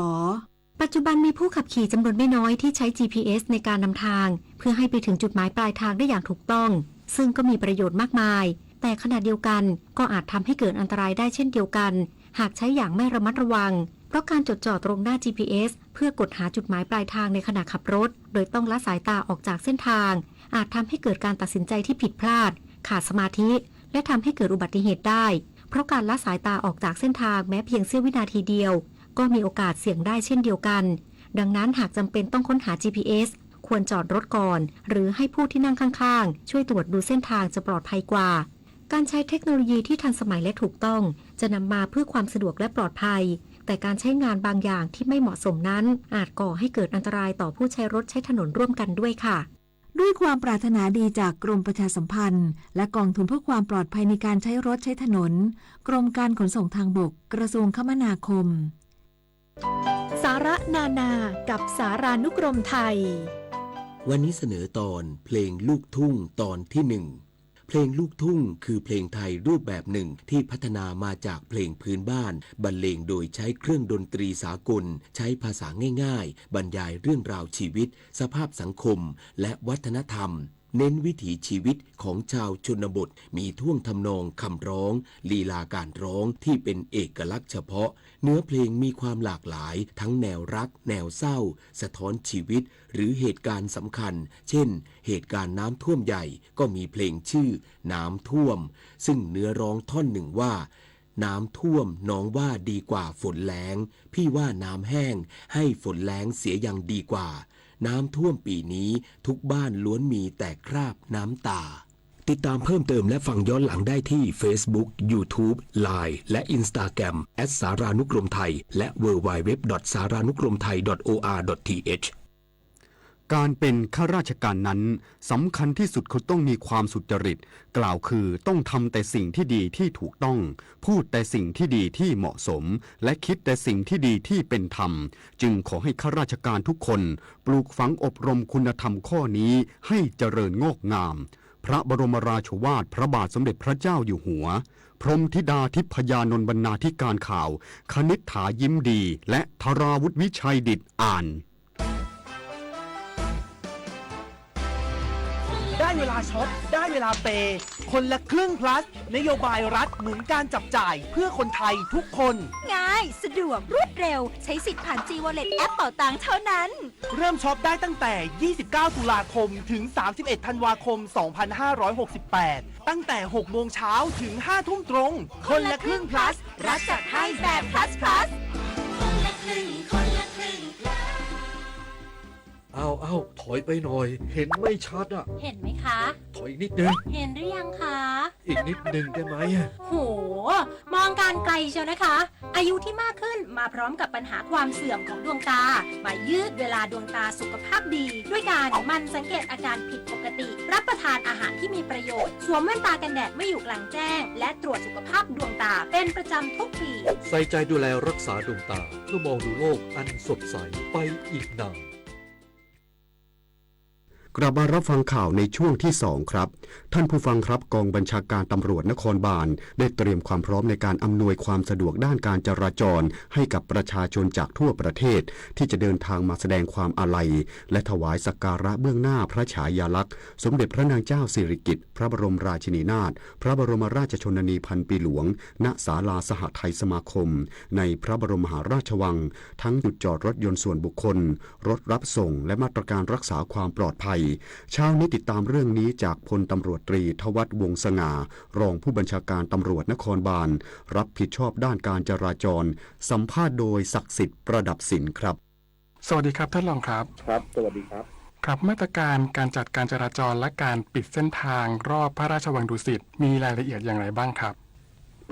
ปัจจุบันมีผู้ขับขี่จำนวนไม่น้อยที่ใช้ GPS ในการนำทางเพื่อให้ไปถึงจุดหมายปลายทางได้อย่างถูกต้องซึ่งก็มีประโยชน์มากมายแต่ขณะเดียวกันก็อาจทำให้เกิดอันตรายได้เช่นเดียวกันหากใช้อย่างไม่ระมัดระวังเพราะการจดจ่อตรงหน้า GPS เพื่อกดหาจุดหมายปลายทางในขณะขับรถโดยต้องละสายตาออกจากเส้นทางอาจทำให้เกิดการตัดสินใจที่ผิดพลาดขาดสมาธิและทำให้เกิดอุบัติเหตุได้เพราะการละสายตาออกจากเส้นทางแม้เพียงเสี้ยววินาทีเดียวก็มีโอกาสเสี่ยงได้เช่นเดียวกันดังนั้นหากจำเป็นต้องค้นหา GPS ควรจอดรถก่อนหรือให้ผู้ที่นั่งข้างๆช่วยตรวจดูเส้นทางจะปลอดภัยกว่าการใช้เทคโนโลยีที่ทันสมัยและถูกต้องจะนำมาเพื่อความสะดวกและปลอดภัยแต่การใช้งานบางอย่างที่ไม่เหมาะสมนั้นอาจก่อให้เกิดอันตรายต่อผู้ใช้รถใช้ถนนร่วมกันด้วยค่ะด้วยความปรารถนาดีจากกรมประชาสัมพันธ์และกองทุนเพื่อความปลอดภัยในการใช้รถใช้ถนนกรมการขนส่งทางบกกระทรวงคมนาคมสาระนานากับสารานุกรมไทยวันนี้เสนอตอนเพลงลูกทุ่งตอนที่ 1เพลงลูกทุ่งคือเพลงไทยรูปแบบหนึ่งที่พัฒนามาจากเพลงพื้นบ้านบรรเลงโดยใช้เครื่องดนตรีสากลใช้ภาษาง่ายๆบรรยายเรื่องราวชีวิตสภาพสังคมและวัฒนธรรมเน้นวิถีชีวิตของชาวชนบทมีท่วงทำนองคำร้องลีลาการร้องที่เป็นเอกลักษณ์เฉพาะเนื้อเพลงมีความหลากหลายทั้งแนวรักแนวเศร้าสะท้อนชีวิตหรือเหตุการณ์สำคัญเช่นเหตุการณ์น้ำท่วมใหญ่ก็มีเพลงชื่อน้ำท่วมซึ่งเนื้อร้องท่อนหนึ่งว่าน้ำท่วมน้องว่าดีกว่าฝนแล้งพี่ว่าน้ำแห้งให้ฝนแล้งเสียยังดีกว่าน้ำท่วมปีนี้ทุกบ้านล้วนมีแต่คราบน้ำตาติดตามเพิ่มเติมและฟังย้อนหลังได้ที่ Facebook, YouTube, Line และ Instagram @ สารานุกรมไทยและ www.saranukromthai.or.th การเป็นข้าราชการนั้นสำคัญที่สุดคือต้องมีความสุจริตกล่าวคือต้องทำแต่สิ่งที่ดีที่ถูกต้องพูดแต่สิ่งที่ดีที่เหมาะสมและคิดแต่สิ่งที่ดีที่เป็นธรรมจึงขอให้ข้าราชการทุกคนปลูกฝังอบรมคุณธรรมข้อนี้ให้เจริญงอกงามพระบรมราโชวาทพระบาทสมเด็จพระเจ้าอยู่หัวพรหมธิดาทิพยานนท์บรรณาธิการข่าวคณิษฐายิ้มดีและธราวุฒิวิชัยดิษฐ์อ่านได้เวลาช็อปได้เวลาเปย์คนละครึ่ง plus นโยบายรัฐหนุนการจับจ่ายเพื่อคนไทยทุกคนง่ายสะดวกรวดเร็วใช้สิทธิ์ผ่าน G-Wallet แอปเป๋าตังค์เท่านั้นเริ่มช็อปได้ตั้งแต่ 29 ตุลาคมถึง 31 ธันวาคม 2568 ตั้งแต่ 6 โมงเช้าถึง 5 ทุ่มตรงคนละครึ่ง plus รัฐจัดให้แบบ plus plus คนละครึ่งคนละครึ่งเอาถอยไปหน่อยเห็นไม่ชัดอ่ะเห็นไหมคะ ถอยอีกนิดนึงเห็นหรือยังคะอีกนิดนึงได้ไหมโหมองการไกลเชียวนะคะอายุที่มากขึ้นมาพร้อมกับปัญหาความเสื่อมของดวงตามายืดเวลาดวงตาสุขภาพดีด้วยการมันสังเกตอาการผิดปกติรับประทานอาหารที่มีประโยชน์สวมแว่นตากันแดดไม่อยู่กลางแจ้งและตรวจสุขภาพดวงตาเป็นประจำทุกปีใส่ใจดูแลรักษาดวงตาเพื่อมองดูโลกอันสดใสไปอีกนานกลับมารับฟังข่าวในช่วงที่2ครับท่านผู้ฟังครับกองบัญชาการตำรวจนครบาลได้เตรียมความพร้อมในการอำนวยความสะดวกด้านการจราจรให้กับประชาชนจากทั่วประเทศที่จะเดินทางมาแสดงความอาลัยและถวายสักการะเบื้องหน้าพระฉายาลักษณ์สมเด็จพระนางเจ้าสิริกิติ์พระบรมราชินีนาถพระบรมราชชนนีพันปีหลวงณศาลาสหไทยสมาคมในพระบรมมหาราชวังทั้งจุดจอดรถยนต์ส่วนบุคคลรถรับส่งและมาตรการรักษาความปลอดภัยเช้านี้ติดตามเรื่องนี้จากพลตำรวจตรีทวัฒน์วงศ์สง่ารองผู้บัญชาการตำรวจนครบาลรับผิดชอบด้านการจราจรสัมภาษณ์โดยศักดิ์สิทธิ์ประดับสินครับสวัสดีครับท่านรองครับครับสวัสดีครับ ครับมาตรการการจัดการจราจรและการปิดเส้นทางรอบพระราชวังดุสิตมีรายละเอียดอย่างไรบ้างครับ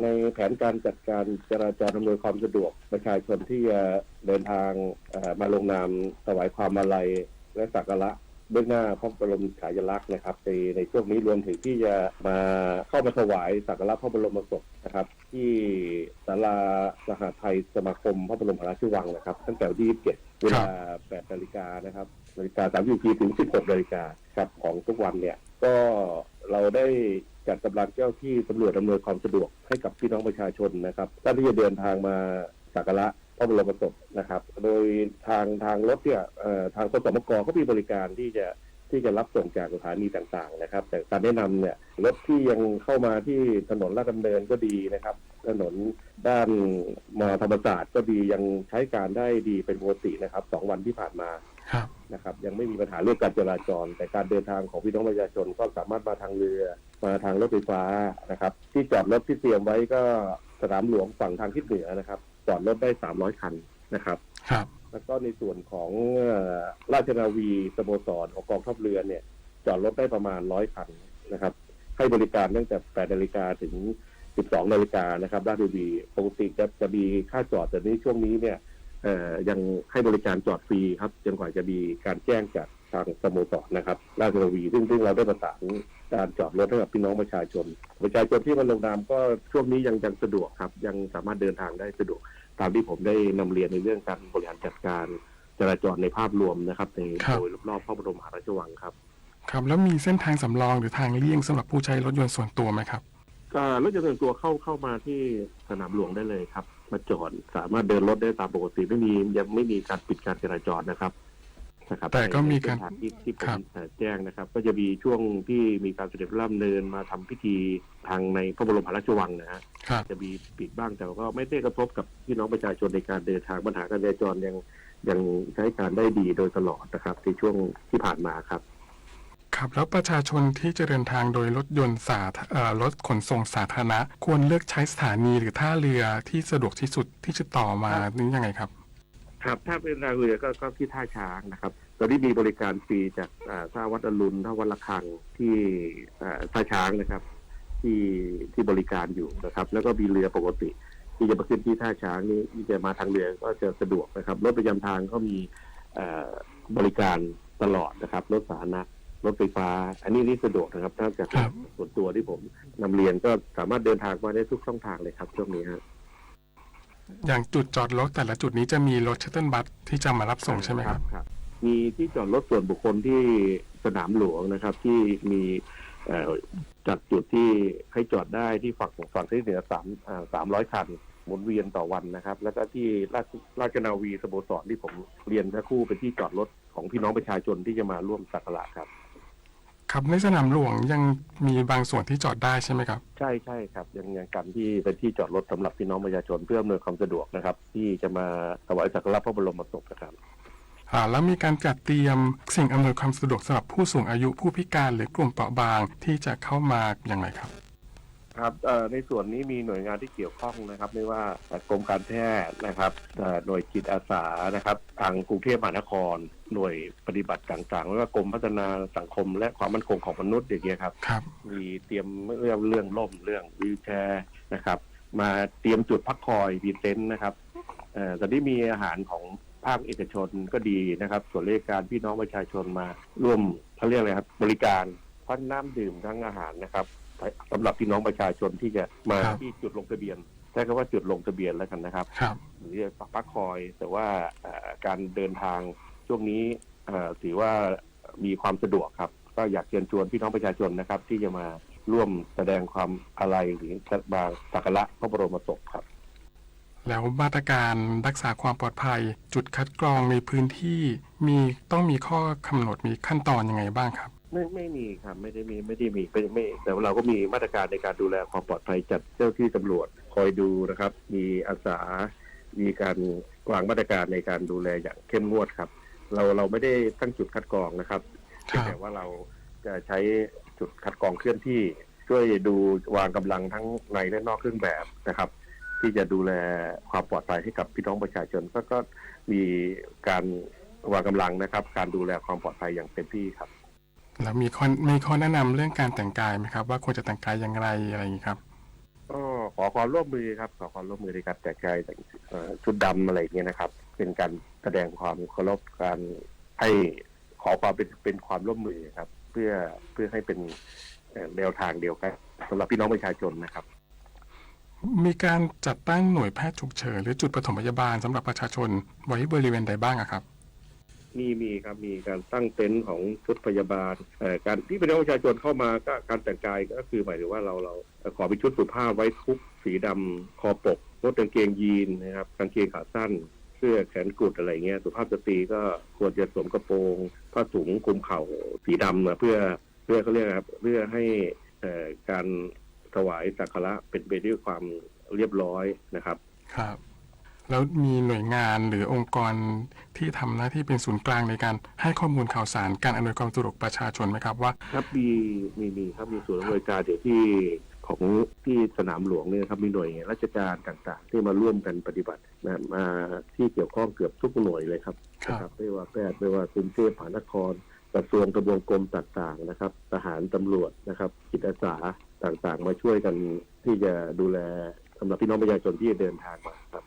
ในแผนการจัดการจราจรอำนวยความสะดวกประชาชนที่จะเดินทางมาลงนามถวายความอาลัยและสักการะเบื้องหน้าพระบรมฉายาลักษณ์นะครับในช่วงนี้รวมถึงที่จะมาเข้ามาถวายสักการะพระบรมศพนะครับที่ศาลาสหไทยสมาคมพระบรมราชวังนะครับตั้งแต่ที่27เวลา 8 นาฬิกานะครับนาฬิกา30 นาทีถึง 16 นาฬิกาครับของทุกวันเนี่ยก็เราได้จัดกำลังเจ้าที่ตำรวจอำนวยความสะดวกให้กับพี่น้องประชาชนนะครับท่านที่จะเดินทางมาสักการะพระบรมศพนะครับโดยทางรถเนี่ยทางขนส่งมกก็มีบริการที่จะรับส่งจากสถานีต่างๆนะครับแต่การแนะนำเนี่ยรถที่ยังเข้ามาที่ถนนลาดดำเนินก็ดีนะครับถนนด้านมธรรมศาสตร์ก็ดียังใช้การได้ดีเป็นปกตินะครับ2 วันที่ผ่านมานะครับยังไม่มีปัญหาเรื่องการจราจรแต่การเดินทางของพี่น้องประชาชนก็สามารถมาทางเรือมาทางรถไฟฟ้านะครับที่จอดรถที่เตรียมไว้ก็สนามหลวงฝั่งทางทิศเหนือนะครับจอดรถได้300 คันนะครับแล้วก็ในส่วนของราชนาวีสโมสรของกองทัพเรือเนี่ยจอดรถได้ประมาณ100 คันนะครับให้บริการตั้งแต่ 8 นาฬิกาถึง 12 นาฬิกานะครับราชนาวีปกติจะมีค่าจอดแต่ในช่วงนี้เนี่ยยังให้บริการจอดฟรีครับจนกว่าจะมีการแจ้งจากทางสโมสรนะครับราชนาวีซึ่งเราได้ประสานการจอดรถให้กับพี่น้องประชาชนที่มาลงนามก็ช่วงนี้ยังสะดวกครับยังสามารถเดินทางได้สะดวกตามที่ผมได้นำเรียนในเรื่องการบริหารจัดการจราจรในภาพรวมนะครับในโดยรอบๆพระบรมมหาราชวังครับครับแล้วมีเส้นทางสำรองหรือทางเลี่ยงสำหรับผู้ใช้รถยนต์ส่วนตัวไหมครับรถยนต์ส่วนตัวเข้ามาที่สนามหลวงได้เลยครับมาจอดสามารถเดินรถได้ตามปกติยังไม่มีการปิดการจราจรนะครับแต่ก็มีการที่ผมแจ้งนะครับก็จะมีช่วงที่มีการเสด็จพระราชดำเนินมาทำพิธีทางในพระบรมมหาราชวังนะฮะจะมีปิดบ้างแต่ก็ไม่ได้กระทบกับพี่น้องประชาชนในการเดินทางปัญหาการจราจรยังใช้การได้ดีโดยตลอดนะครับในช่วงที่ผ่านมาครับครับแล้วประชาชนที่จะเดินทางโดยรถยนต์รถขนส่งสาธารณะควรเลือกใช้สถานีหรือท่าเรือที่สะดวกที่สุดที่จะต่อมานี่ยังไงครับครับถ้าเป็นทางเรือก็ที่ท่าช้างนะครับตอนนี้มีบริการฟรีจากท่าวัดอรุณท่าวัดระฆังที่ท่าช้างนะครับที่บริการอยู่นะครับแล้วก็มีเรือปกติที่จะมาขึ้นที่ท่าช้างนี้ที่จะมาทางเรือก็จะสะดวกนะครับรถประจำทางก็มีบริการตลอดนะครับรถสาธารณะรถไฟฟ้าอันนี้สะดวกนะครับถ้าจากส่วนตัวที่ผมนำเรียนก็สามารถเดินทางมาได้ทุกช่องทางเลยครับช่วงนี้ครับอย่างจุดจอดรถแต่ละจุดนี้จะมีรถชัตเทิลบัสที่จะมารับส่งใช่ไหมครับมีที่จอดรถส่วนบุคคลที่สนามหลวงนะครับที่มีจัดจุดที่ให้จอดได้ที่ฝั่งที่เหนือ300 คันหมุนเวียนต่อวันนะครับแล้วก็ที่ราชนาวีสโมสรที่ผมเรียนสักครู่เป็นที่จอดรถของพี่น้องประชาชนที่จะมาร่วมสักการะครับครับในสนามหลวงยังมีบางส่วนที่จอดได้ใช่ไหมครับใช่ครับยังกันที่เป็นที่จอดรถสำหรับพี่น้องประชาชนเพื่ออำนวยความสะดวกนะครับที่จะมาถวายสักการะพระบรมศพนะครับแล้วมีการจัดเตรียมสิ่งอำนวยความสะดวกสำหรับผู้สูงอายุผู้พิการหรือกลุ่มเปราะบางที่จะเข้ามาอย่างไรครับครับในส่วนนี้มีหน่วยงานที่เกี่ยวข้องนะครับไม่ว่ากรมการแพทย์นะครับหน่วยจิตอาสานะครับทางกรุงเทพมหานครหน่วยปฏิบัติต่างๆไม่ว่ากรมพัฒนาสังคมและความมั่นคงของมนุษย์อย่างเงี้ยครับมีเตรียมเรื่องล่มเรื่องวีลแชร์นะครับมาเตรียมจุดพักคอยมีเต็นท์นะครับตอนนี้มีอาหารของภาคเอกชนก็ดีนะครับส่วนราชการพี่น้องประชาชนมาร่วมเขาเรียกอะไรครับบริการทั้งน้ำดื่มทั้งอาหารนะครับสำหรับพี่น้องประชาชนที่จะมาที่จุดลงทะเบียนใช้คำว่าจุดลงทะเบียนแล้วกันนะครับหรือพักคอยแต่ว่าการเดินทางช่วงนี้ถือว่ามีความสะดวกครับก็อยากเชิญชวนพี่น้องประชาชนนะครับที่จะมาร่วมแสดงความอาลัยหรือมาสักการะพระบรมศพครับแล้วมาตรการรักษาความปลอดภัยจุดคัดกรองในพื้นที่ต้องมีข้อกำหนดมีขั้นตอนยังไงบ้างครับไม่มีครับไม่ได้มีแต่เราก็มีมาตรการในการดูแลความปลอดภัยจัดเจ้าที่ตำรวจคอยดูนะครับมีอาสามีการวางมาตรการในการดูแลอย่างเข้มงวดครับเราไม่ได้ตั้งจุดคัดกรองนะครับแต่ว่าเราจะใช้จุดคัดกรองเคลื่อนที่ช่วยดูวางกำลังทั้งในและนอกเครื่องแบบนะครับที่จะดูแลความปลอดภัยให้กับพี่น้องประชาชนก็มีการ วางกำลังนะครับการดูแลความปลอดภัยอย่างเต็มที่ครับแล้วมีข้อแนะนำเรื่องการแต่งกายไหมครับว่าควรจะแต่งกายอย่างไรอะไรอย่างนี้ครับก็ขอความร่วมมือครับขอความร่วมมือในการแต่งกายชุดดำอะไรอย่างเงี้ยนะครับเป็นการแสดงความเคารพการให้ขอความเป็นความร่วมมือครับเพื่อให้เป็นแนวทางเดียวกันสำหรับพี่น้องประชาชนนะครับมีการจัดตั้งหน่วยแพทย์ฉุกเฉินหรือจุดปฐมพยาบาลสำหรับประชาชนไว้บริเวณใดบ้างครับมีครับมีการตั้งเต็นท์ของชุดพยาบาลการที่พี่น้องประชาชนเข้ามาก็การแต่งกายก็คือหมายถึงว่าเราขอเป็นชุดสุภาพไว้ทุกสีดำคอปกลดกางเกงยีนนะครับกางเกงขาสั้นเสื้อแขนกุดอะไรเงี้ยสุภาพสตรีก็ควรจะสวมกระโปรงผ้าถุงคลุมเข่าสีดำเพื่อเขาเรียกครับเพื่อให้การถวายสักการะเป็นไปด้วยความเรียบร้อยนะครับครับแล้วมีหน่วยงานหรือองค์กรที่ทำหน้าที่เป็นศูนย์กลางในการให้ข้อมูลข่าวสารการอำนวยความสะดวกประชาชนไหมครับว่าครับมีครับมีศูนย์อำนวยการเดี๋ยวที่สนามหลวงเนี่ยครับมีหน่วยราชการต่างๆที่มาร่วมกันปฏิบัติมาที่เกี่ยวข้องเกือบทุกหน่วยเลยครับนะครับไม่ว่าแพทย์ไม่ว่ากรุงเทพมหานครกระทรวงทบวงกรมต่างๆนะครับทหารตำรวจนะครับจิตอาสาต่างๆมาช่วยกันที่จะดูแลสำหรับพี่น้องประชาชนที่เดินทางมาครับ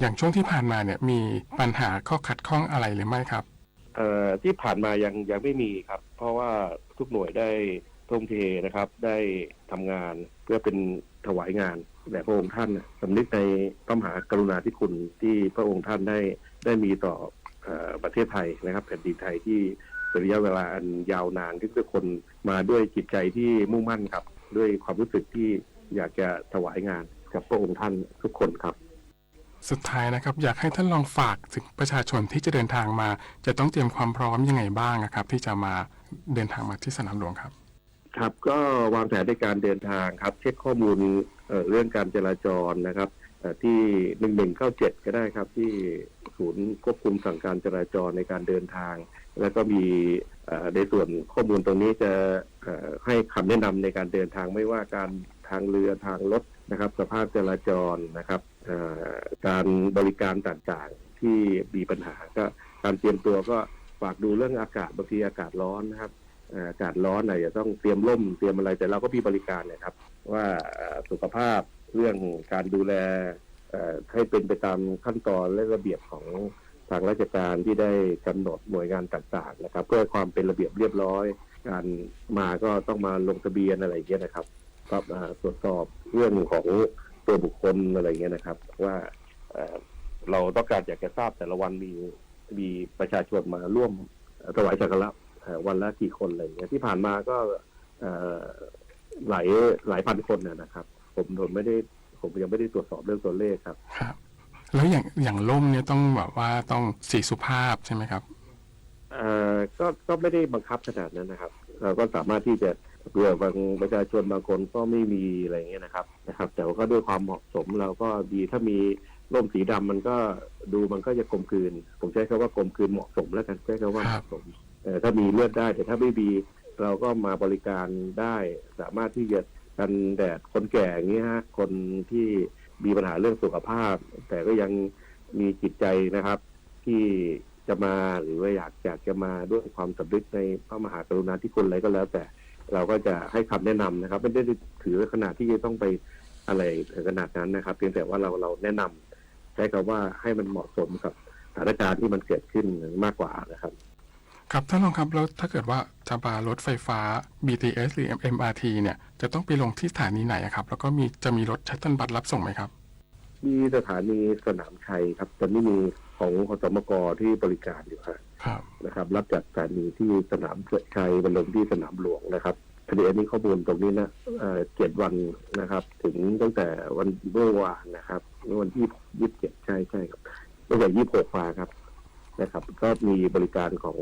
อย่างช่วงที่ผ่านมาเนี่ยมีปัญหาข้อขัดข้องอะไรหรือไม่ครับที่ผ่านมายังไม่มีครับเพราะว่าทุกหน่วยได้ทุ่มเทนะครับได้ทำงานเพื่อเป็นถวายงานแด่พระองค์ท่านสำนึกในพระมหากรุณาธิคุณที่พระองค์ท่านได้มีต่อประเทศไทยนะครับแผ่นดินไทยที่เป็นระยะเวลาอันยาวนานที่ทุกคนมาด้วยจิตใจที่มุ่งมั่นครับด้วยความรู้สึกที่อยากจะถวายงานกับพระองค์ท่านทุกคนครับสุดท้ายนะครับอยากให้ท่านลองฝากถึงประชาชนที่จะเดินทางมาจะต้องเตรียมความพร้อมยังไงบ้างครับที่จะมาเดินทางมาที่สนามหลวงครับครับก็วางแผนในการเดินทางครับเช็คข้อมูลเรื่องการจราจรนะครับที่1197ก็ได้ครับที่ศูนย์ควบคุมสั่งการจราจรในการเดินทางแล้วก็มีในส่วนข้อมูลตรงนี้จะให้คำแนะนำในการเดินทางไม่ว่าการทางเรือทางรถนะครับสภาพจราจรนะครับการบริการต่างๆที่มีปัญหาก็การเตรียมตัวก็ฝากดูเรื่องอากาศบางทีอากาศร้อนนะครับอากาศร้อนจะต้องเตรียมร่มเตรียมอะไรแต่เราก็มีบริการนะครับว่าสุขภาพเรื่องการดูแลให้เป็นไปตามขั้นตอนและระเบียบของทางราชการที่ได้กำหนดหน่วยงานต่างๆนะครับเพื่อความเป็นระเบียบเรียบร้อยการมาก็ต้องมาลงทะเบียนอะไรอย่างเงี้ยนะครับก็ตรวจสอบเรื่องของตัวบุคคลอะไรเงี้ยนะครับว่าเราต้องการอยากจะทราบแต่ละวันมีประชาชนมาร่วมถวายสักการะวันละกี่คนอะไรเงี้ยที่ผ่านมาก็หลายพันคนนะครับผมยังไม่ได้ตรวจสอบเรื่องตัวเลขครับครับแล้วอย่างล่มเนี่ยต้องแบบว่าต้องสีสุภาพใช่ไหมครับก็ไม่ได้บังคับขนาดนั้นนะครับเราก็สามารถที่จะเผื่อบางประชาชนบางคนก็ไม่มีอะไรเงี้ยนะครับแต่ว่าก็ด้วยความเหมาะสมเราก็ดีถ้ามีร่มสีดำมันก็จะกลมกลืนผมใช้คำว่ากลมกลืนเหมาะสมแล้วกันใช้คำว่าเหมาะสมถ้ามีเลือดได้แต่ถ้าไม่มีเราก็มาบริการได้สามารถที่จะกันแดดคนแก่อย่างนี้ฮะคนที่มีปัญหาเรื่องสุขภาพแต่ก็ยังมีจิตใจนะครับที่จะมาหรือว่าอยากจะมาด้วยความสำนึกในพระมหากรุณาธิคุณอะไรก็แล้วแต่เราก็จะให้คำแนะนำนะครับไม่ได้ถือขนาดที่จะต้องไปอะไรขนาดนั้นนะครับเพียงแต่ว่าเราแนะนำใช้คำว่าให้มันเหมาะสมกับสถานการณ์ที่มันเกิดขึ้นมากกว่านะครับครับท่านรองครับแล้วถ้าเกิดว่าจะมารถไฟฟ้า BTS หรือ MRT เนี่ยจะต้องไปลงที่สถานีไหนครับแล้วก็จะมีรถชัตเทิลบัสรับส่งไหมครับมีสถานีสนามชัยครับตอนนี้มีของขสมกที่บริการอยู่ครับนะครับรับจากสถานีที่สนามชัยไปลงที่สนามหลวงนะครับอันนี้ข้อมูลตรงนี้นะ7 วันนะครับถึงตั้งแต่วันเมื่อวานนะครับวันที่27ใช่ครับตั้งแต่26มาครับนะครับก็มีบริการของ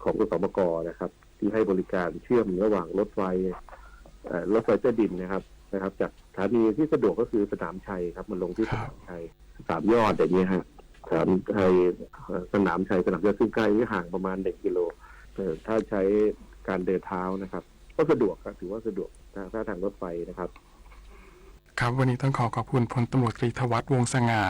ขสมกนะครับที่ให้บริการเชื่อมระหว่างรถไฟใต้ดินนะครับจากสถานีที่สะดวกก็คือสนามชัยครับมันลงที่สนามชัย3 ยอดอย่างนี้ฮะสนามชัยสนามชัยซึ่งใกล้ห่างประมาณ1 กิโลถ้าใช้การเดินเท้านะครับก็สะดวกครับถือว่าสะดวกถ้าทางรถไฟนะครับ ครับวันนี้ต้องขอบคุณพลตำรวจตรีธวัฒน์วงศ์สง่า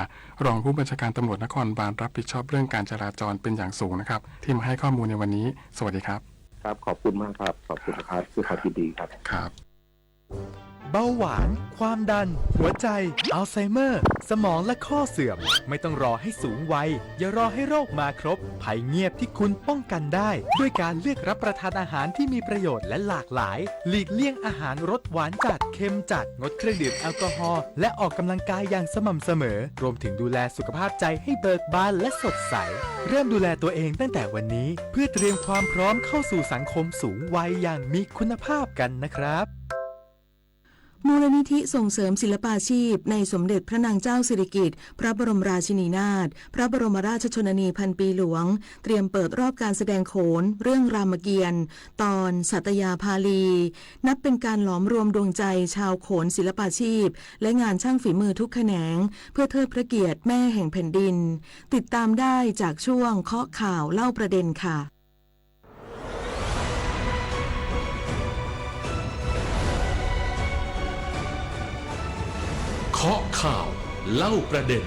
รองผู้บัญชาการตำรวจนครบาลรับผิดชอบเรื่องการจราจรเป็นอย่างสูงนะครับที่มาให้ข้อมูลในวันนี้สวัสดีครับครับขอบคุณมากครับขอบคุณครับคือความยินดีครับครับ เบาหวานความดันหัวใจอัลไซเมอร์สมองและข้อเสื่อมไม่ต้องรอให้สูงวัยอย่ารอให้โรคมาครบภัยเงียบที่คุณป้องกันได้ด้วยการเลือกรับประทานอาหารที่มีประโยชน์และหลากหลายหลีกเลี่ยงอาหารรสหวานจัดเค็มจัดงดเครื่องดื่มแอลกอฮอล์และออกกำลังกายอย่างสม่ำเสมอรวมถึงดูแลสุขภาพใจให้เบิกบานและสดใสเริ่มดูแลตัวเองตั้งแต่วันนี้เพื่อเตรียมความพร้อมเข้าสู่สังคมสูงวัยอย่างมีคุณภาพกันนะครับมูลนิธิส่งเสริมศิลปาชีพในสมเด็จพระนางเจ้าสิริกิติ์พระบรมราชินีนาถพระบรมราชชนนีพันปีหลวงเตรียมเปิดรอบการแสดงโขนเรื่องรามเกียรติ์ตอนสัตยาภาลีนับเป็นการหลอมรวมดวงใจชาวโขนศิลปาชีพและงานช่างฝีมือทุกแขนงเพื่อเทิดพระเกียรติแม่แห่งแผ่นดินติดตามได้จากช่วงเคาะข่าวเล่าประเด็นค่ะเคาะข่าวเล่าประเด็น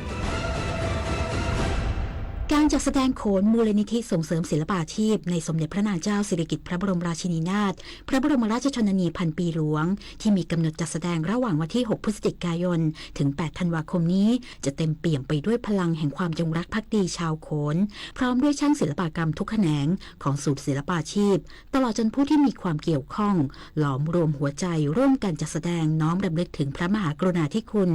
การจัดแสดงโขนมูลนิธิส่งเสริมศิลปาชีพในสมเด็จพระนางเจ้าสิริกิติ์พระบรมราชินีนาถพระบรมราชชนนีพันปีหลวงที่มีกำหนดจัดแสดงระหว่างวันที่ 6 พฤศจิกายนถึง 8 ธันวาคมนี้จะเต็มเปี่ยมไปด้วยพลังแห่งความจงรักภักดีชาวโขนพร้อมด้วยช่างศิลปกรรมทุกแขนงของสูตรศิลปาชีพตลอดจนผู้ที่มีความเกี่ยวข้องหลอมรวมหัวใจร่วมกันจัดแสดงน้อมรำลึกถึงพระมหากรุณาธิคุณ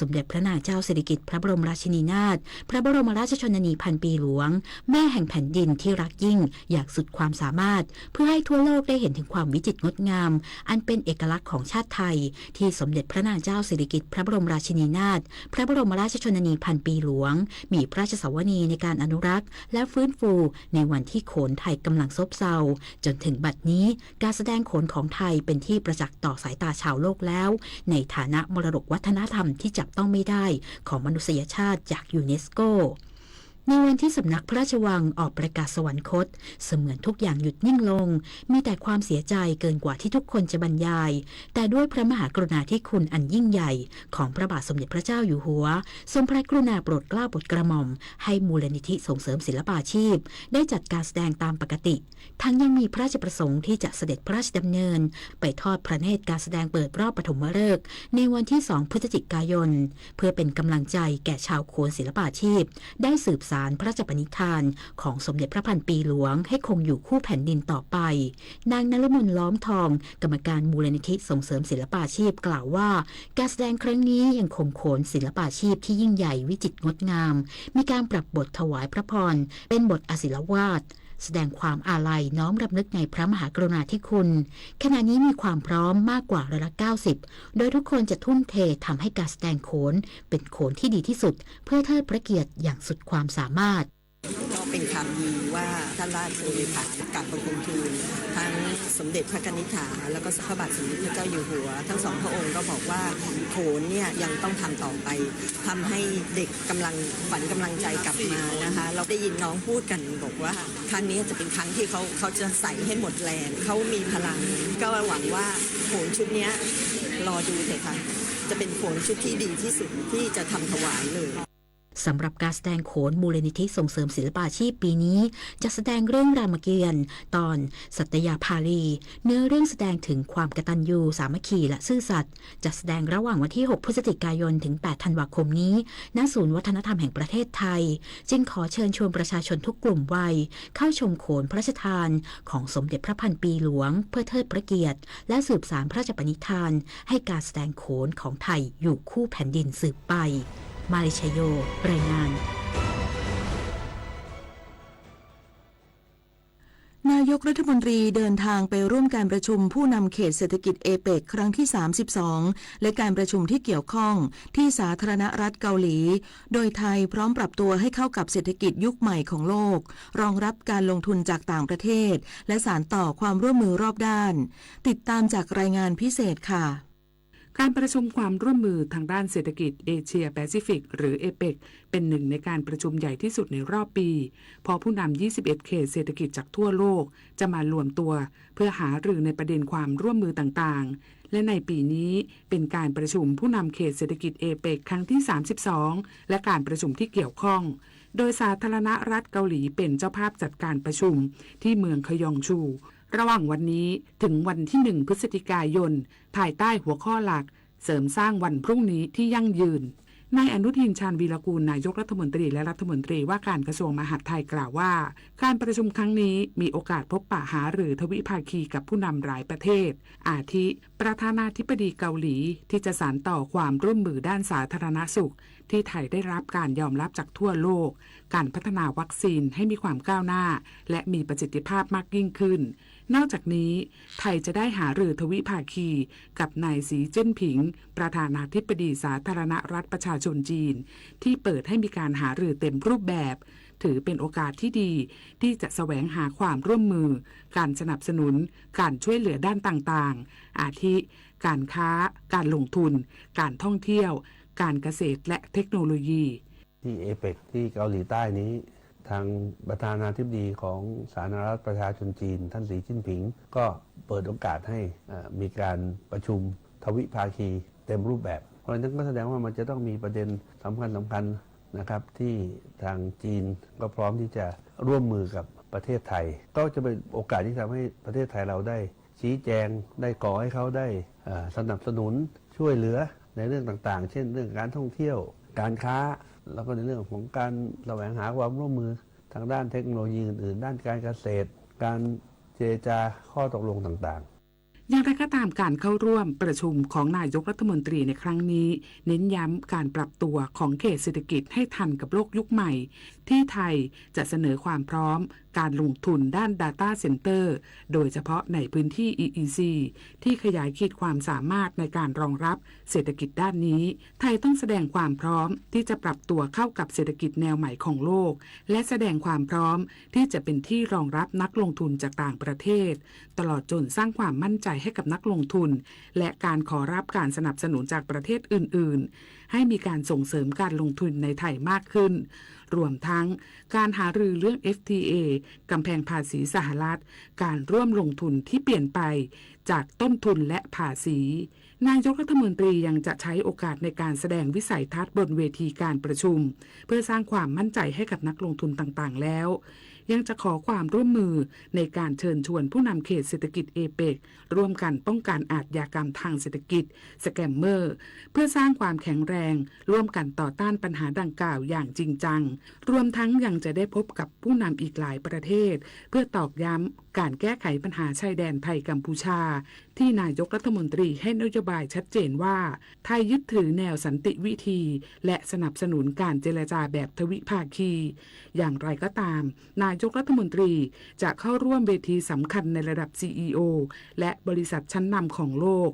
สมเด็จพระนางเจ้าสิริกิติ์พระบรมราชินีนาถพระบรมราชชนนีพันปีหลวงแม่แห่งแผ่นดินที่รักยิ่งอย่างสุดความสามารถเพื่อให้ทั่วโลกได้เห็นถึงความวิจิตรงดงามอันเป็นเอกลักษณ์ของชาติไทยที่สมเด็จพระนางเจ้าสิริกิติ์พระบรมราชินีนาถพระบรมราชชนนีพันปีหลวงมีพระราชสวนีในการอนุรักษ์และฟื้นฟูในวันที่โขนไทยกำลังซบเซาจนถึงบัดนี้การแสดงโขนของไทยเป็นที่ประจักษ์ต่อสายตาชาวโลกแล้วในฐานะมรดกวัฒนธรรมที่จับต้องไม่ได้ของมนุษยชาติจากยูเนสโกในวันที่สำนักพระราชวังออกประกาศสวรรคตเสมือนทุกอย่างหยุดนิ่งลงมีแต่ความเสียใจเกินกว่าที่ทุกคนจะบรรยายแต่ด้วยพระมหากรุณาธิคุณอันยิ่งใหญ่ของพระบาทสมเด็จพระเจ้าอยู่หัวทรงพระกรุณาโปรดเกล้าโปรดกระหม่อมให้มูลนิธิส่งเสริมศิลปาชีพได้จัดการแสดงตามปกติทั้งยังมีพระราชประสงค์ที่จะเสด็จพระราชดำเนินไปทอดพระเนตรการแสดงเปิดรอบปฐมฤกษ์ในวันที่ 2 พฤศจิกายนเพื่อเป็นกำลังใจแก่ชาวโขนศิลปาชีพได้สืบสานพระราชปณิธานของสมเด็จพระพันปีหลวงให้คงอยู่คู่แผ่นดินต่อไปนางนฤมลล้อมทองกรรมการมูลนิธิส่งเสริมศิลปาชีพกล่าวว่าการแสดงครั้งนี้ยังคงโขนศิลปาชีพที่ยิ่งใหญ่วิจิตรงดงามมีการปรับบทถวายพระพรเป็นบทอศิลวาทแสดงความอาลัยน้อมรำลึกในพระมหากรุณาธิคุณขณะนี้มีความพร้อมมากกว่า90%โดยทุกคนจะทุ่มเททำให้การแสดงโขนเป็นโขนที่ดีที่สุดเพื่อเทิดพระเกียรติอย่างสุดความสามารถก็เป็นข่าวดีว่าท่านราชเลขากราบบังคมทูลทั้งสมเด็จพระกนิษฐาแล้วก็พระบาทสมเด็จพระเจ้าอยู่หัวทั้งสองพระองค์ก็บอกว่าโขนเนี่ยยังต้องทำต่อไปทำให้เด็กกำลังฝันกำลังใจกลับมานะคะเราได้ยินน้องพูดกันบอกว่าครั้งนี้จะเป็นครั้งที่เขาจะใส่ให้หมดแรงเขามีพลังก็หวังว่าโขนชุดนี้รอดูเถอะค่ะจะเป็นโขนชุดที่ดีที่สุดที่จะทำถวายเลยสำหรับการแสดงโขนมูลนิธิส่งเสริมศิลปาชีพปีนี้จะแสดงเรื่องรามเกียรติ์ตอนสัตยาภาลีเนื้อเรื่องแสดงถึงความกตัญญูสามัคคีและซื่อสัตย์จะแสดงระหว่างวันที่ 6 พฤศจิกายนถึง 8 ธันวาคมนี้ณ ศูนย์วัฒนธรรมแห่งประเทศไทยจึงขอเชิญชวนประชาชนทุกกลุ่มวัยเข้าชมโขนพระราชทานของสมเด็จพระพันปีหลวงเพื่อเทิดพระเกียรติและสืบสานพระราชปณิธานให้การแสดงโขนของไทยอยู่คู่แผ่นดินสืบไปมาริชโยรายงานนายกรัฐมนตรีเดินทางไปร่วมการประชุมผู้นำเขตเศรษฐกิจเอเปกครั้งที่ 32และการประชุมที่เกี่ยวข้องที่สาธารณรัฐเกาหลีโดยไทยพร้อมปรับตัวให้เข้ากับเศรษฐกิจยุคใหม่ของโลกรองรับการลงทุนจากต่างประเทศและสานต่อความร่วมมือรอบด้านติดตามจากรายงานพิเศษค่ะ การประชุมความร่วมมือทางด้านเศรษฐกิจเอเชียแปซิฟิกหรือเอเปกเป็นหนึ่งในการประชุมใหญ่ที่สุดในรอบปีพอผู้นำ 21 เขตเศรษฐกิจจากทั่วโลกจะมารวมตัวเพื่อหารือในประเด็นความร่วมมือต่างๆและในปีนี้เป็นการประชุมผู้นำเขตเศรษฐกิจเอเปกครั้งที่ 32 และการประชุมที่เกี่ยวข้องโดยสาธารณรัฐเกาหลีเป็นเจ้าภาพจัดการประชุมที่เมืองคยองชูระหว่างวันนี้ถึงวันที่ 1 พฤศจิกายนภายใต้หัวข้อหลักเสริมสร้างวันพรุ่งนี้ที่ยั่งยืนนายอนุทินชาญวีรกูลนายกรัฐมนตรีและรัฐมนตรีว่าการกระทรวงมหาดไทยกล่าวว่าการประชุมครั้งนี้มีโอกาสพบปะหารือทวิภาคีกับผู้นำหลายประเทศอาทิประธานาธิบดีเกาหลีที่จะสานต่อความร่วมมือด้านสาธารณสุขที่ไทยได้รับการยอมรับจากทั่วโลกการพัฒนาวัคซีนให้มีความก้าวหน้าและมีประสิทธิภาพมากยิ่งขึ้นนอกจากนี้ไทยจะได้หารือทวิภาคีกับนายสีจิ้นผิงประธานาธิบดีสาธารณรัฐประชาชนจีนที่เปิดให้มีการหารือเต็มรูปแบบถือเป็นโอกาสที่ดีที่จะแสวงหาความร่วมมือการสนับสนุนการช่วยเหลือด้านต่างๆอาทิการค้าการลงทุนการท่องเที่ยวการเกษตรและเทคโนโลยีที่เอเปกที่เกาหลีใต้นี้ทางประธานาธิบดีของสาธารณรัฐประชาชนจีนท่านสีจิ้นผิงก็เปิดโอกาสให้มีการประชุมทวิภาคีเต็มรูปแบบเพราะฉะนั้นก็แสดงว่ามันจะต้องมีประเด็นสำคัญนะครับที่ทางจีนก็พร้อมที่จะร่วมมือกับประเทศไทยก็จะเป็นโอกาสที่ทำให้ประเทศไทยเราได้ชี้แจงได้ก่อให้เขาได้สนับสนุนช่วยเหลือในเรื่องต่างๆเช่นเรื่องการท่องเที่ยวการค้าแล้วก็ในเรื่องของการแสวงหาความร่วมมือทางด้านเทคโนโลยีอื่นๆด้านการเกษตรการเจรจาข้อตกลงต่างๆอย่างไรก็ตามการเข้าร่วมประชุมของนายกรัฐมนตรีในครั้งนี้เน้นย้ำการปรับตัวของเขตเศรษฐกิจให้ทันกับโลกยุคใหม่ที่ไทยจะเสนอความพร้อมการลงทุนด้าน Data Center โดยเฉพาะในพื้นที่ EEC ที่ขยายขีดความสามารถในการรองรับเศรษฐกิจด้านนี้ไทยต้องแสดงความพร้อมที่จะปรับตัวเข้ากับเศรษฐกิจแนวใหม่ของโลกและแสดงความพร้อมที่จะเป็นที่รองรับนักลงทุนจากต่างประเทศตลอดจนสร้างความมั่นใจให้กับนักลงทุนและการขอรับการสนับสนุนจากประเทศอื่นๆให้มีการส่งเสริมการลงทุนในไทยมากขึ้นรวมทั้งการหารือเรื่อง FTA กำแพงภาษีสหรัฐการร่วมลงทุนที่เปลี่ยนไปจากต้นทุนและภาษีนายกรัฐมนตรียังจะใช้โอกาสในการแสดงวิสัยทัศน์บนเวทีการประชุมเพื่อสร้างความมั่นใจให้กับนักลงทุนต่างๆแล้วยังจะขอความร่วมมือในการเชิญชวนผู้นำเขตเศรษฐกิจเอเปกร่วมกันป้องกันอาชญากรรมทางเศรษฐกิจสแกมเมอร์เพื่อสร้างความแข็งแรงร่วมกันต่อต้านปัญหาดังกล่าวอย่างจริงจังรวมทั้งยังจะได้พบกับผู้นำอีกหลายประเทศเพื่อตอกย้ำการแก้ไขปัญหาชายแดนไทยกัมพูชาที่นายกรัฐมนตรีให้นโยบายชัดเจนว่าไทยยึดถือแนวสันติวิธีและสนับสนุนการเจรจาแบบทวิภาคีอย่างไรก็ตามนายกรัฐมนตรีจะเข้าร่วมเวทีสำคัญในระดับ CEO และบริษัทชั้นนำของโลก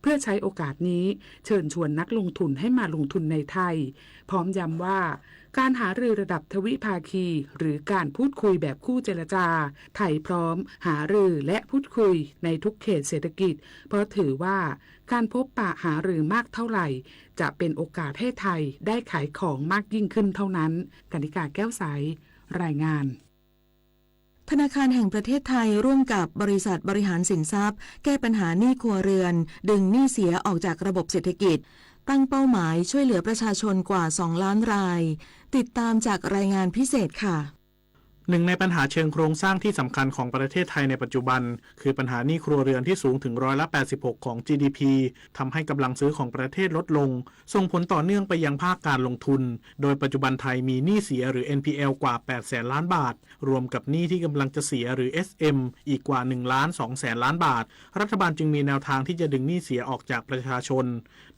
เพื่อใช้โอกาสนี้เชิญชวนนักลงทุนให้มาลงทุนในไทยพร้อมย้ำว่าการหารือระดับทวิภาคีหรือการพูดคุยแบบคู่เจรจาไทยพร้อมหารือและพูดคุยในทุกเขตเศรษฐกิจเพราะถือว่าการพบปะหารือมากเท่าไหร่จะเป็นโอกาสให้ไทยได้ขายของมากยิ่งขึ้นเท่านั้นกนิกาแก้วใสรายงานธนาคารแห่งประเทศไทยร่วมกับบริษัทบริหารสินทรัพย์แก้ปัญหาหนี้ครัวเรือนดึงหนี้เสียออกจากระบบเศรษฐกิจตั้งเป้าหมายช่วยเหลือประชาชนกว่า2 ล้านรายติดตามจากรายงานพิเศษค่ะ หนึ่งในปัญหาเชิงโครงสร้างที่สำคัญของประเทศไทยในปัจจุบันคือปัญหาหนี้ครัวเรือนที่สูงถึง86%ของ GDP ทำให้กำลังซื้อของประเทศลดลงส่งผลต่อเนื่องไปยังภาคการลงทุนโดยปัจจุบันไทยมีหนี้เสียหรือ NPL กว่า 800,000 ล้านบาทรวมกับหนี้ที่กำลังจะเสียหรือ SM อีกกว่า 1,200,000 ล้านบาทรัฐบาลจึงมีแนวทางที่จะดึงหนี้เสียออกจากประชาชน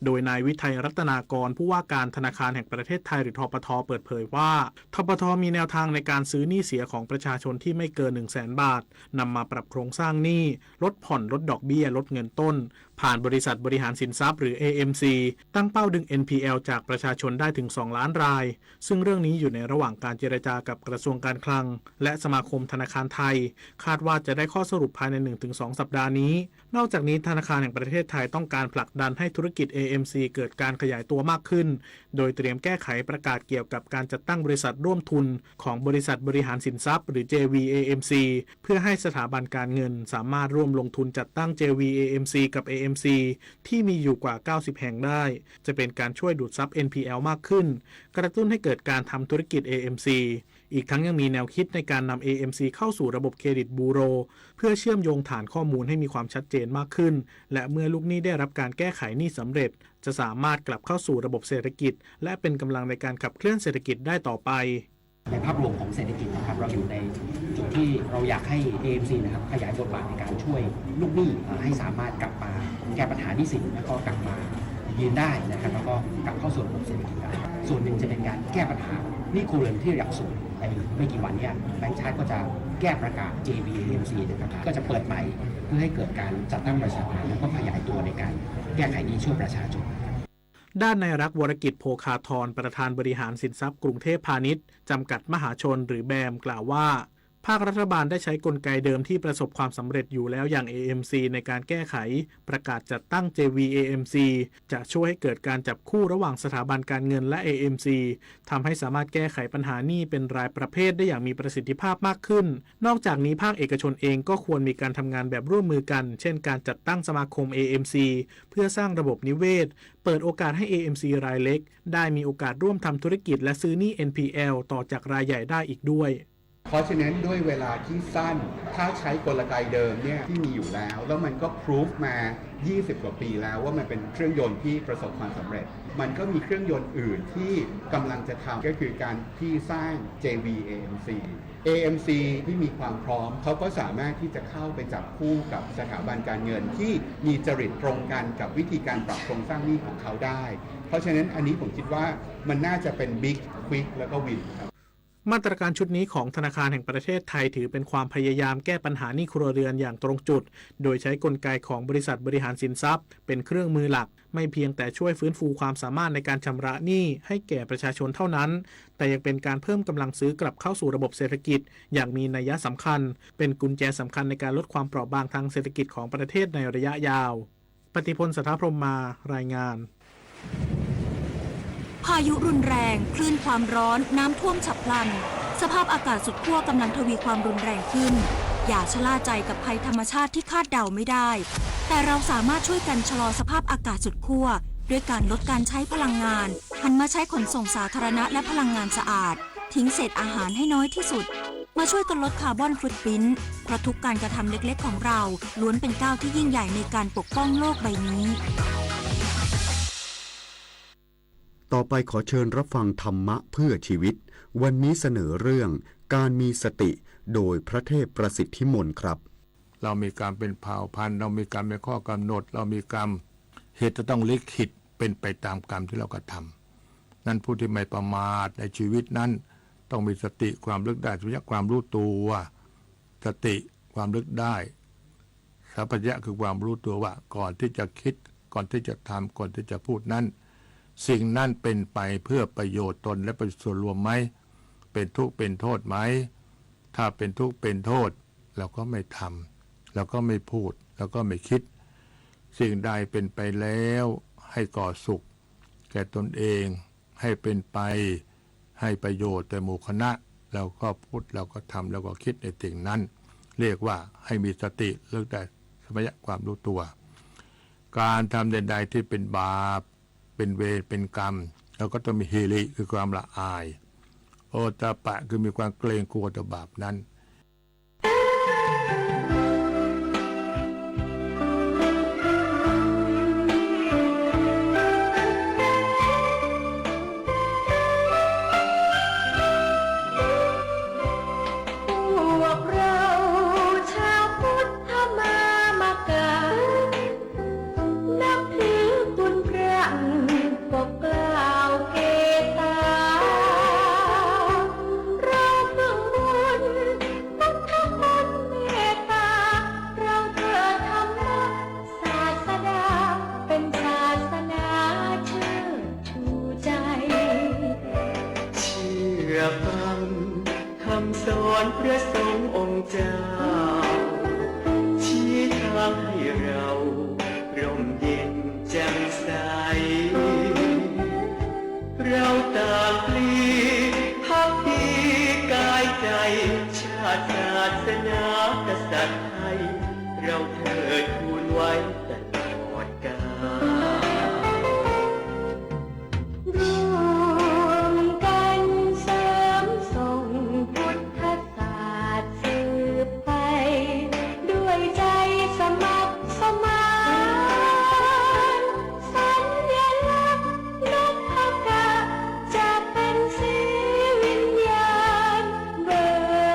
โดยนายวิทัยรัตนากรผู้ว่าการธนาคารแห่งประเทศไทยหรือธปท.เปิดเผยว่าธปท.มีแนวทางในการซื้อหนี้เสียของประชาชนที่ไม่เกิน 100,000 บาทนำมาปรับโครงสร้างหนี้ลดผ่อนลดดอกเบี้ยลดเงินต้น ผ่านบริษัทบริหารสินทรัพย์หรือ AMC ตั้งเป้าดึง NPL จากประชาชนได้ถึง 2 ล้านรายซึ่งเรื่องนี้อยู่ในระหว่างการเจรจากับกระทรวงการคลังและสมาคมธนาคารไทยคาดว่าจะได้ข้อสรุปภายใน 1-2 สัปดาห์นี้นอกจากนี้ธนาคารแห่งประเทศไทยต้องการผลักดันให้ธุรกิจ AMC เกิดการขยายตัวมากขึ้นโดยเตรียมแก้ไขประกาศเกี่ยวกับการจัดตั้งบริษัทร่วมทุนของบริษัทบริหารสินทรัพย์หรือ JVAMC เพื่อให้สถาบันการเงินสามารถร่วมลงทุนจัดตั้ง JVAMC กับ AMC ที่มีอยู่กว่า 90 แห่งได้จะเป็นการช่วยดูดซับ NPL มากขึ้นกระตุ้นให้เกิดการทำธุรกิจ AMC อีกทั้งยังมีแนวคิดในการนำ AMC เข้าสู่ระบบเครดิตบูโรเพื่อเชื่อมโยงฐานข้อมูลให้มีความชัดเจนมากขึ้นและเมื่อลูกหนี้ได้รับการแก้ไขหนี้สำเร็จจะสามารถกลับเข้าสู่ระบบเศรษฐกิจและเป็นกำลังในการขับเคลื่อนเศรษฐกิจได้ต่อไปในภาพรวมของเศรษฐกิจนะครับเราอยู่ในจุดที่เราอยากให้ AMC นะครับขยายบทบาทในการช่วยลูกหนี้ให้สามารถกลับมาแก้ปัญหาหนี้สินแล้วก็กลับมายืนได้นะครับแล้วก็กลับเข้าสู่ระบบเศรษฐกิจได้ส่วนหนึ่งจะเป็นการแก้ปัญหาหนี้ครัวเรือนที่ระดับสูงในไม่กี่วันนี้แบงก์ชาติก็จะแก้ประกาศ JVAMC นะครับก็จะเปิดใหม่เพื่อให้เกิดการจัดตั้งบริษัทใหม่แล้วก็ขยายตัวในการแก้ไขหนี้ช่วยประชาชนด้านนายรักวรกิจโภคาธรประธานบริหารสินทรัพย์กรุงเทพพาณิชย์จำกัดมหาชนหรือแบมกล่าวว่าภาครัฐบาลได้ใช้กลไกเดิมที่ประสบความสำเร็จอยู่แล้วอย่าง AMC ในการแก้ไขประกาศจัดตั้ง JVAMC จะช่วยให้เกิดการจับคู่ระหว่างสถาบันการเงินและ AMC ทำให้สามารถแก้ไขปัญหาหนี้เป็นรายประเภทได้อย่างมีประสิทธิภาพมากขึ้นนอกจากนี้ภาคเอกชนเองก็ควรมีการทำงานแบบร่วมมือกันเช่นการจัดตั้งสมาคม AMC เพื่อสร้างระบบนิเวศเปิดโอกาสให้ AMC รายเล็กได้มีโอกาสร่วมทำธุรกิจและซื้อหนี้ NPL ต่อจากรายใหญ่ได้อีกด้วยเพราะฉะนั้นด้วยเวลาที่สั้นถ้าใช้กลไกเดิมเนี่ยที่มีอยู่แล้วมันก็พิสูจมา20 กว่าปีแล้วว่ามันเป็นเครื่องยนต์ที่ประสบความสำเร็จมันก็มีเครื่องยนต์อื่นที่กำลังจะทำก็คือการที่สร้าง JVAMC ที่มีความพร้อมเขาก็สามารถที่จะเข้าไปจับคู่กับสถาบันการเงินที่มีจริตตรงกันกับวิธีการปรับโครงสร้างหนี้ของเขาได้เพราะฉะนั้นอันนี้ผมคิดว่ามันน่าจะเป็น Big Quick แล้วก็ Win ครับมาตรการชุดนี้ของธนาคารแห่งประเทศไทยถือเป็นความพยายามแก้ปัญหาหนี้ครัวเรือนอย่างตรงจุดโดยใช้กลไกของบริษัทบริหารสินทรัพย์เป็นเครื่องมือหลักไม่เพียงแต่ช่วยฟื้นฟูความสามารถในการชำระหนี้ให้แก่ประชาชนเท่านั้นแต่ยังเป็นการเพิ่มกำลังซื้อกลับเข้าสู่ระบบเศรษฐกิจอย่างมีนัยสำคัญเป็นกุญแจสำคัญในการลดความเปราะบางทางเศรษฐกิจของประเทศในระยะยาวปฏิพล สัทธพรหมมารายงานพายุรุนแรงคลื่นความร้อนน้ำท่วมฉับพลันสภาพอากาศสุดขั้วกำลังทวีความรุนแรงขึ้นอย่าชะล่าใจกับภัยธรรมชาติที่คาดเดาไม่ได้แต่เราสามารถช่วยกันชะลอสภาพอากาศสุดขั้วด้วยการลดการใช้พลังงานหันมาใช้ขนส่งสาธารณะและพลังงานสะอาดทิ้งเศษอาหารให้น้อยที่สุดมาช่วยกันลดคาร์บอนฟุตพริ้นท์เพราะทุกการกระทำเล็กๆของเราล้วนเป็นก้าวที่ยิ่งใหญ่ในการปกป้องโลกใบนี้ต่อไปขอเชิญรับฟังธรรมะเพื่อชีวิตวันนี้เสนอเรื่องการมีสติโดยพระเทพประสิทธิมนต์ครับเรามีกรรมเป็นเผ่าพันธุ์เรามีกรรมเป็นข้อกำหนดเรามีกรรมเหตุจะต้องลิขิตเป็นไปตามกรรมที่เรากระทำนั้นผู้ที่ไม่ประมาทในชีวิตนั้นต้องมีสติความลึกได้สัมปชัญญะความรู้ตัวสติความลึกได้สัมปชัญญะคือความรู้ตัวว่าก่อนที่จะคิดก่อนที่จะทำก่อนที่จะพูดนั้นสิ่งนั้นเป็นไปเพื่อประโยชน์ตนและประโยชน์ส่วนรวมไหมเป็นทุกข์เป็นโทษไหมถ้าเป็นทุกข์เป็นโทษเราก็ไม่ทำเราก็ไม่พูดเราก็ไม่คิดสิ่งใดเป็นไปแล้วให้ก่อสุขแก่ตนเองให้เป็นไปให้ประโยชน์แต่หมู่คณะเราก็พูดเราก็ทำเราก็คิดในสิ่งนั้นเรียกว่าให้มีสติเลิกได้สัมปชัญญะความรู้ตัวการทำใดๆที่เป็นบาปเป็นเวรเป็นกรรมเราก็ต้องมีฮิริคือความละอายโอตปะคือมีความเกรงกลัวต่อบาปนั้น เ ำสอนพระสงฆ์องค์เจ้าชี้ทางให้เราร่มเย็นแจ่มใสเราต่างพลีพักดีกายใจชาติศาสนากษัตริย์ไทยเราเถิดทูลไว้ตลอดกาลร่วมกันเสริมส่งพุทธศาสตร์สืบไปด้วยใจสมัครสมานสัญลักษณ์นพกะจะเป็นสีวิญญาณเบิ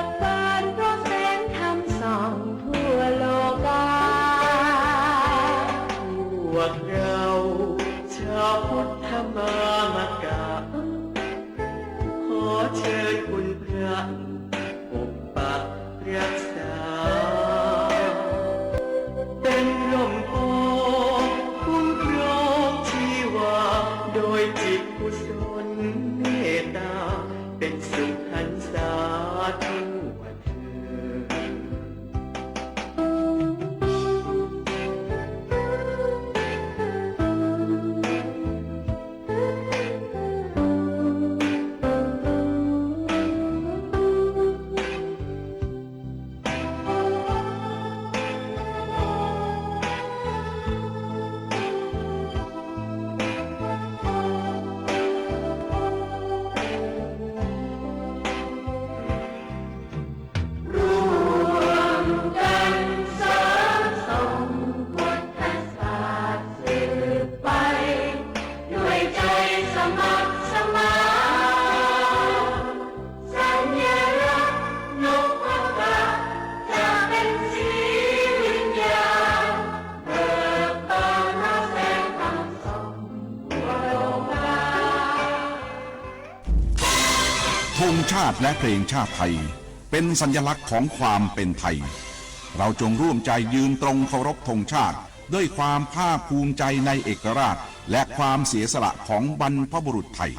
กบานเพราะแสงธรรมส่องทั่วโลกาพวกเราชาวพุทธมามกะขอเชิญคุณพระปกปักรักษาเป็นร่มโพคุ้มครองชีวาโดยจิตกุศลเมตตาเป็นสุขหันษาทั่วเถิด ธงชาติและเพลงชาติไทยเป็นสัญลักษณ์ของความเป็นไทยเราจงร่วมใจยืนตรงเคารพธงชาติด้วยความภาคภูมิใจในเอกราชและความเสียสละของบรรพบุรุษไทย